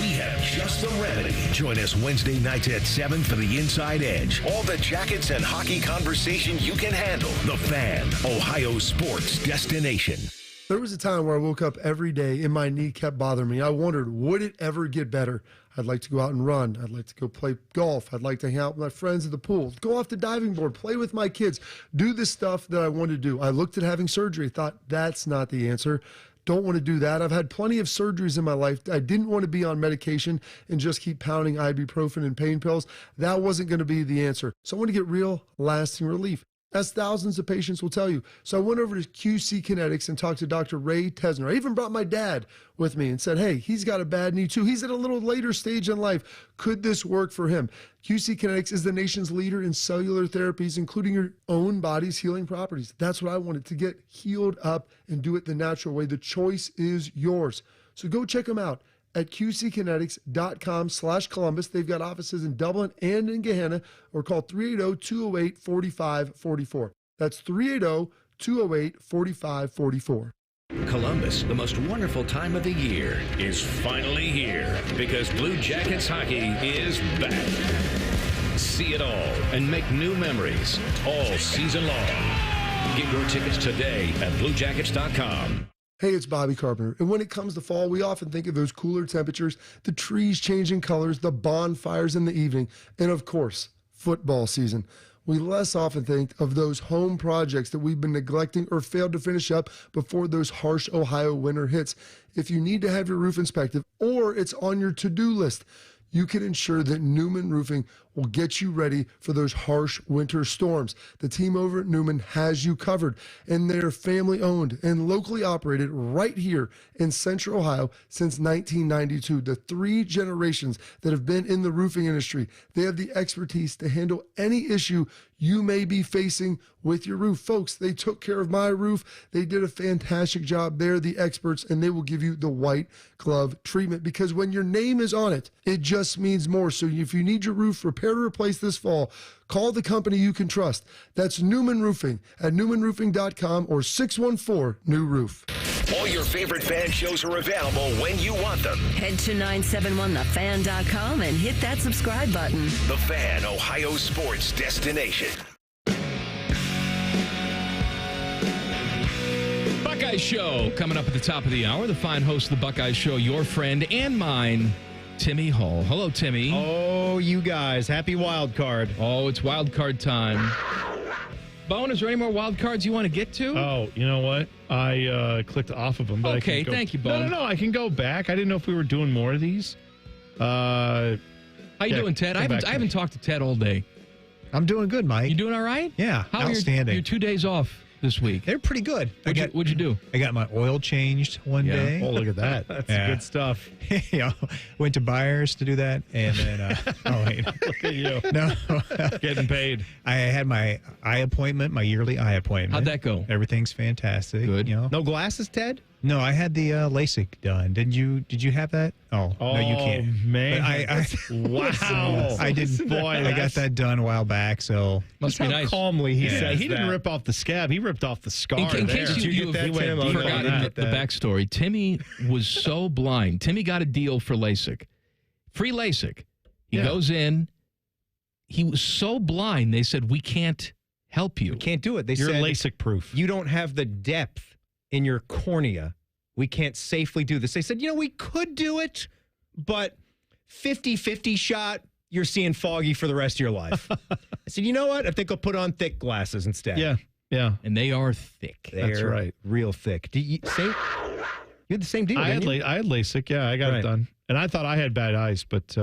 we have just the remedy. Join us Wednesday nights at 7 for the Inside Edge. All the Jackets and hockey conversation you can handle. The Fan, Ohio sports destination. There was a time where I woke up every day and my knee kept bothering me. I wondered, would it ever get better? I'd like to go out and run. I'd like to go play golf. I'd like to hang out with my friends at the pool, go off the diving board, play with my kids, do the stuff that I want to do. I looked at having surgery, thought that's not the answer. Don't want to do that. I've had plenty of surgeries in my life. I didn't want to be on medication and just keep pounding ibuprofen and pain pills. That wasn't going to be the answer. So I want to get real, lasting relief, as thousands of patients will tell you. So I went over to QC Kinetics and talked to Dr. Ray Tesner. I even brought my dad with me and said, hey, he's got a bad knee too. He's at a little later stage in life. Could this work for him? QC Kinetics is the nation's leader in cellular therapies, including your own body's healing properties. That's what I wanted, to get healed up and do it the natural way. The choice is yours. So go check them out at qckinetics.com/Columbus. They've got offices in Dublin and in Gahanna, or call 380-208-4544. That's 380-208-4544. Columbus, the most wonderful time of the year, is finally here because Blue Jackets hockey is back. See it all and make new memories all season long. Get your tickets today at bluejackets.com. Hey, it's Bobby Carpenter. And when it comes to fall, we often think of those cooler temperatures, the trees changing colors, the bonfires in the evening, and of course, football season. We less often think of those home projects that we've been neglecting or failed to finish up before those harsh Ohio winter hits. If you need to have your roof inspected or it's on your to-do list, you can ensure that Newman Roofing will get you ready for those harsh winter storms. The team over at Newman has you covered, and they're family owned and locally operated right here in Central Ohio since 1992. The 3 generations that have been in the roofing industry, they have the expertise to handle any issue you may be facing with your roof. Folks, they took care of my roof. They did a fantastic job. They're the experts, and they will give you the white glove treatment, because when your name is on it, it just means more. So if you need your roof repaired or replaced this fall, call the company you can trust. That's Newman Roofing at newmanroofing.com or 614-NEW-ROOF. All your favorite fan shows are available when you want them. Head to 971thefan.com and hit that subscribe button. The Fan, Ohio sports destination. Buckeye Show coming up at the top of the hour. The fine host of the Buckeye Show, your friend and mine, Timmy Hall. Hello, Timmy. Oh, you guys. Happy wild card. Oh, it's wild card time. Bone, is there any more wild cards you want to get to? Oh, you know what? I clicked off of them. But okay, I can go, thank you, Bone. No, I can go back. I didn't know if we were doing more of these. How you doing, Ted? I haven't talked to Ted all day. I'm doing good, Mike. You doing all right? Yeah, How outstanding. Your 2 days off this week? They're pretty good. What'd you do? I got my oil changed one day. Oh, look at that. That's good stuff. Went to Byers to do that, and then oh wait, look at you. No, getting paid. I had my eye appointment, my yearly eye appointment. How'd that go? Everything's fantastic. Good. No glasses, Ted? No, I had the LASIK done. Did you have that? Oh no, you can't. Man, wow! I didn't. Boy, I got that done a while back. So must be nice. Calmly, he says he didn't rip off the scab. He ripped off the scar. In case you have forgotten the backstory, Timmy was so blind. Timmy got a deal for LASIK, free LASIK. He goes in. He was so blind. They said, we can't help you. We can't do it. You're LASIK proof. You don't have the depth in your cornea. We can't safely do this. They said, we could do it, but 50-50 shot, you're seeing foggy for the rest of your life. I said, you know what? I think I'll put on thick glasses instead. Yeah. And they are thick. That's right. Real thick. You had the same deal, I had LASIK. Yeah, I got it done. And I thought I had bad eyes, but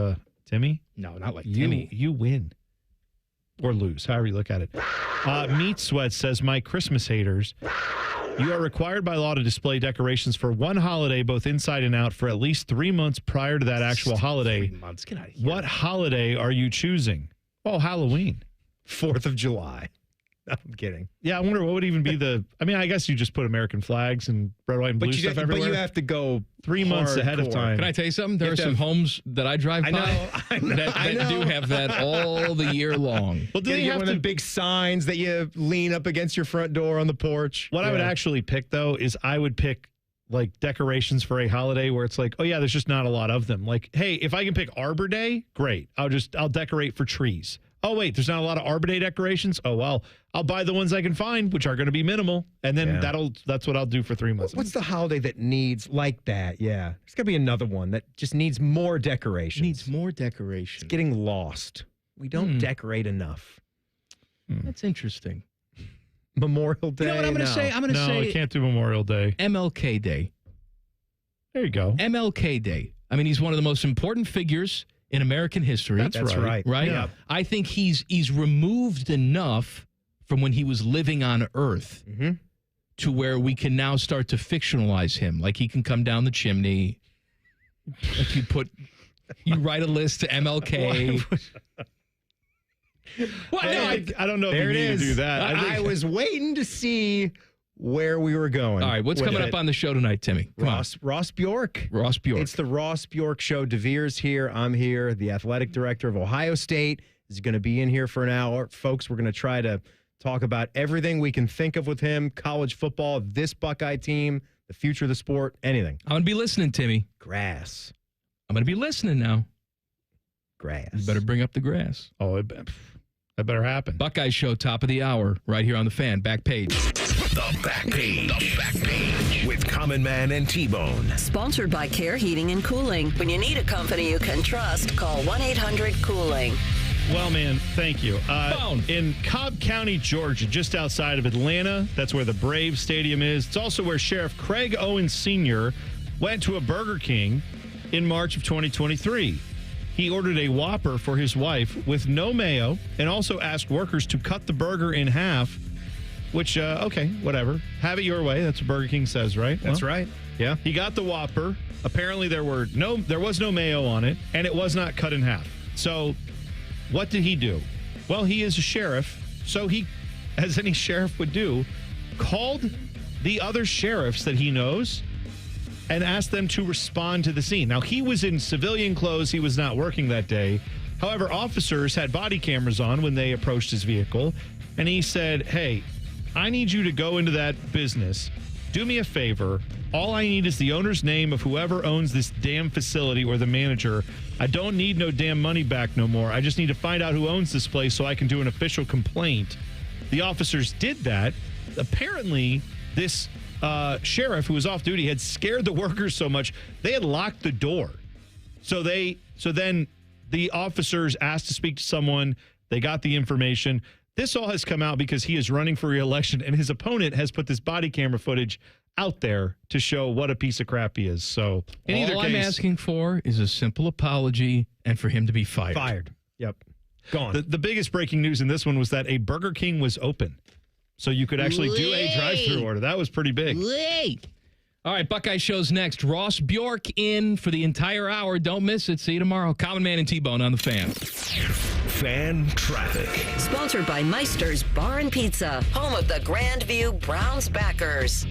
Timmy? No, not like Timmy. You win. Or lose, however you look at it. Meat Sweat says, my Christmas haters, you are required by law to display decorations for one holiday, both inside and out, for at least 3 months prior to that actual holiday. 3 months. Get out of here. What holiday are you choosing? Oh, Halloween. 4th of July. No, I'm kidding. Yeah, I wonder what would even be I guess you just put American flags and red, white, and blue stuff everywhere. But you have to go 3 months ahead of time. Can I tell you something? There are some homes that I drive by that do have that all the year long. Well, do you have one of the big signs that you lean up against your front door on the porch? What I would actually pick, though, is I would pick like decorations for a holiday where it's like, oh yeah, there's just not a lot of them. Like, hey, if I can pick Arbor Day, great. I'll decorate for trees. Oh, wait, there's not a lot of Arbor Day decorations? Oh, well, I'll buy the ones I can find, which are going to be minimal, and then that's what I'll do for 3 months. What's the holiday that needs like that? Yeah. There's got to be another one that just needs more decorations. It's getting lost. We don't decorate enough. That's interesting. Memorial Day. You know what I'm going to say? I'm going to say... No, we can't do Memorial Day. MLK Day. There you go. MLK Day. I mean, he's one of the most important figures in American history. That's right. Right? Yeah. I think he's removed enough from when he was living on Earth to where we can now start to fictionalize him. Like he can come down the chimney. Like you write a list to MLK. Well, no, I don't know if you need to do that. I was waiting to see where we were going. All right, what's coming up on the show tonight, Timmy? Ross Bjork. Ross Bjork. It's the Ross Bjork Show. DeVere's here. I'm here. The athletic director of Ohio State is going to be in here for an hour. Folks, we're going to try to talk about everything we can think of with him, college football, this Buckeye team, the future of the sport, anything. I'm going to be listening, Timmy. Grass. I'm going to be listening now. Grass. You better bring up the grass. Oh, that better happen. Buckeye Show, top of the hour, right here on the Fan, back page. The back page. The back page with Common Man and T-Bone. Sponsored by Care Heating and Cooling. When you need a company you can trust, call 1-800-COOLING. Well, man, thank you. In Cobb County, Georgia, just outside of Atlanta, that's where the Braves Stadium is. It's also where Sheriff Craig Owens Sr. went to a Burger King in March of 2023. he ordered a Whopper for his wife with no mayo and also asked workers to cut the burger in half, which, okay, whatever. Have it your way. That's what Burger King says, right? That's right. Yeah. He got the Whopper. Apparently there was no mayo on it, and it was not cut in half. So what did he do? Well, he is a sheriff, so he, as any sheriff would do, called the other sheriffs that he knows and asked them to respond to the scene. Now, he was in civilian clothes. He was not working that day. However, officers had body cameras on when they approached his vehicle, and he said, hey, I need you to go into that business. Do me a favor. All I need is the owner's name of whoever owns this damn facility or the manager. I don't need no damn money back no more. I just need to find out who owns this place so I can do an official complaint. The officers did that. Apparently, this sheriff who was off duty had scared the workers so much they had locked the door. So then the officers asked to speak to someone. They got the information. This all has come out because he is running for re-election, and his opponent has put this body camera footage out there to show what a piece of crap he is. So in either case, I'm asking for is a simple apology and for him to be fired. Fired. Yep. Gone. The biggest breaking news in this one was that a Burger King was open. So you could actually do a drive-through order. That was pretty big. All right, Buckeye Show's next. Ross Bjork in for the entire hour. Don't miss it. See you tomorrow. Common Man and T-Bone on the Fan. Fan Traffic. Sponsored by Meister's Bar and Pizza, home of the Grandview Browns backers.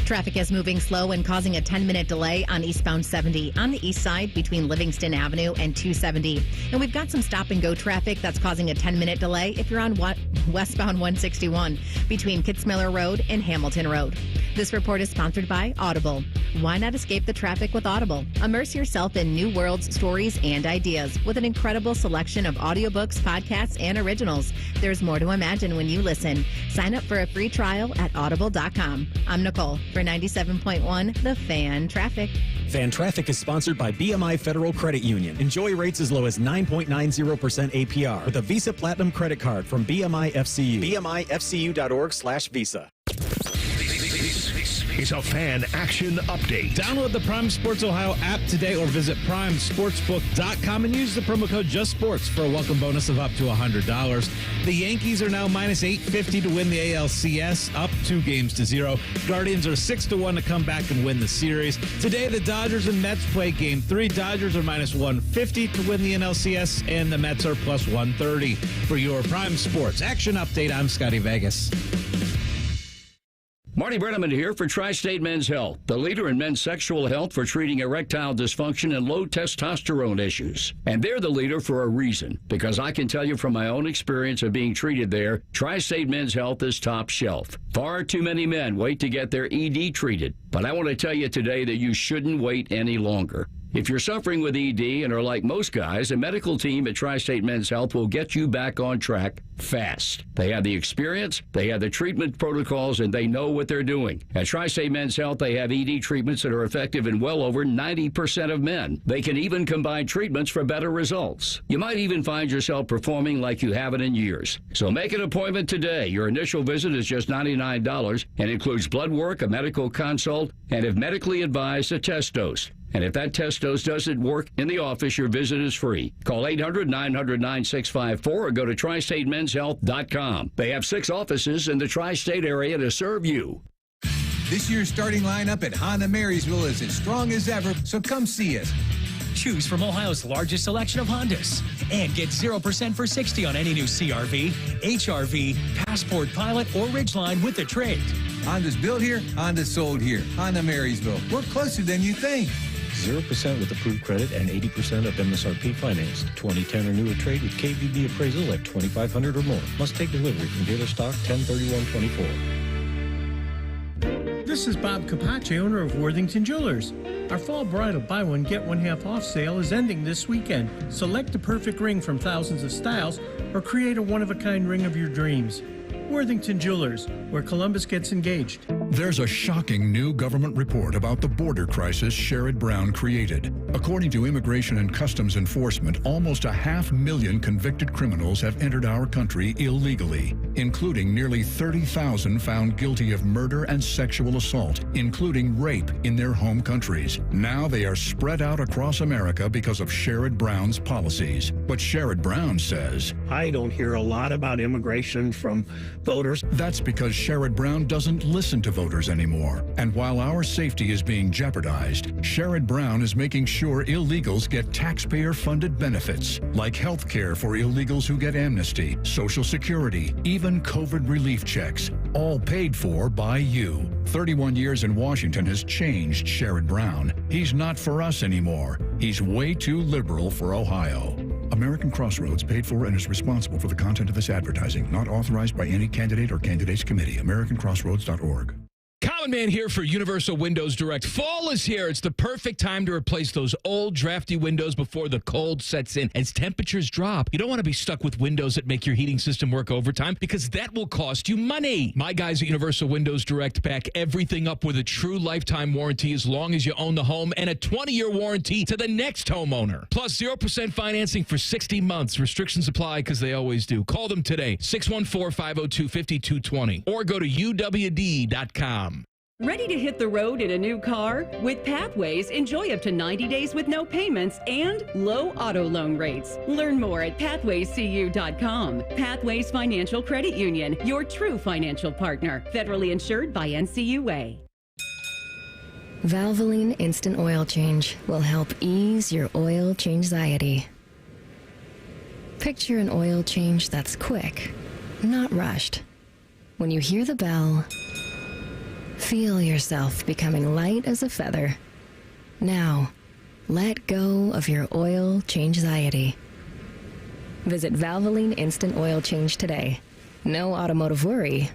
Traffic is moving slow and causing a 10-minute delay on eastbound 70 on the east side between Livingston Avenue and 270. And we've got some stop-and-go traffic that's causing a 10-minute delay if you're on westbound 161 between Kitzmiller Road and Hamilton Road. This report is sponsored by Audible. Why not escape the traffic with Audible? Immerse yourself in new worlds, stories, and ideas with an incredible selection of audiobooks, podcasts, and originals. There's more to imagine when you listen. Sign up for a free trial at audible.com. I'm Nicole for 97.1 The Fan Traffic. Fan Traffic is sponsored by BMI Federal Credit Union. Enjoy rates as low as 9.90% APR with a Visa Platinum credit card from BMI FCU. BMIFCU.org/Visa. Is a Fan Action Update. Download the Prime Sports Ohio app today or visit primesportsbook.com and use the promo code JustSports for a welcome bonus of up to $100. The Yankees are now minus 850 to win the ALCS, up 2-0. Guardians are 6-1 to come back and win the series. Today, the Dodgers and Mets play Game 3. Dodgers are minus 150 to win the NLCS, and the Mets are plus 130. For your Prime Sports Action Update, I'm Scotty Vegas. Marty Brenneman here for Tri-State Men's Health, the leader in men's sexual health for treating erectile dysfunction and low testosterone issues. And they're the leader for a reason, because I can tell you from my own experience of being treated there, Tri-State Men's Health is top shelf. Far too many men wait to get their ED treated, but I want to tell you today that you shouldn't wait any longer. If you're suffering with ED and are like most guys, a medical team at Tri-State Men's Health will get you back on track fast. They have the experience, they have the treatment protocols, and they know what they're doing. At Tri-State Men's Health, they have ED treatments that are effective in well over 90% of men. They can even combine treatments for better results. You might even find yourself performing like you haven't in years. So make an appointment today. Your initial visit is just $99 and includes blood work, a medical consult, and if medically advised, a test dose. And if that test dose doesn't work in the office, your visit is free. Call 800-900-9654 or go to tristatemenshealth.com. They have 6 offices in the tri-state area to serve you. This year's starting lineup at Honda Marysville is as strong as ever, so come see us. Choose from Ohio's largest selection of Hondas and get 0% for 60 on any new CR-V, HR-V, Passport, Pilot, or Ridgeline with the trade. Honda's built here, Honda's sold here. Honda Marysville. We're closer than you think. 0% with approved credit and 80% of MSRP financed. 2010 or newer trade with KBB appraisal at $2,500 or more. Must take delivery from dealer stock 10/31/24. This is Bob Capace, owner of Worthington Jewelers. Our fall bridal buy one, get one half off sale is ending this weekend. Select the perfect ring from thousands of styles or create a one-of-a-kind ring of your dreams. Worthington Jewelers, where Columbus gets engaged. There's a shocking new government report about the border crisis Sherrod Brown created. According to Immigration and Customs Enforcement, almost 500,000 convicted criminals have entered our country illegally. including nearly 30,000 found guilty of murder and sexual assault, including rape in their home countries. Now they are spread out across America because of Sherrod Brown's policies. But Sherrod Brown says, I don't hear a lot about immigration from voters. That's because Sherrod Brown doesn't listen to voters anymore. And while our safety is being jeopardized, Sherrod Brown is making sure illegals get taxpayer-funded benefits, like health care for illegals who get amnesty, Social Security, even COVID relief checks, all paid for by you. 31 years in Washington has changed Sherrod Brown. He's not for us anymore. He's way too liberal for Ohio. American Crossroads paid for and is responsible for the content of this advertising, not authorized by any candidate or candidates committee. AmericanCrossroads.org. Common Man here for Universal Windows Direct. Fall is here. It's the perfect time to replace those old, drafty windows before the cold sets in. As temperatures drop, you don't want to be stuck with windows that make your heating system work overtime because that will cost you money. My guys at Universal Windows Direct back everything up with a true lifetime warranty as long as you own the home and a 20-year warranty to the next homeowner. Plus 0% financing for 60 months. Restrictions apply because they always do. Call them today, 614-502-5220, or go to uwd.com. Ready to hit the road in a new car? With Pathways, enjoy up to 90 days with no payments and low auto loan rates. Learn more at pathwayscu.com. Pathways Financial Credit Union, your true financial partner. Federally insured by NCUA. Valvoline Instant Oil Change will help ease your oil change-anxiety. Picture an oil change that's quick, not rushed. When you hear the bell, feel yourself becoming light as a feather. Now, let go of your oil change-anxiety. Visit Valvoline Instant Oil Change today. No automotive worry,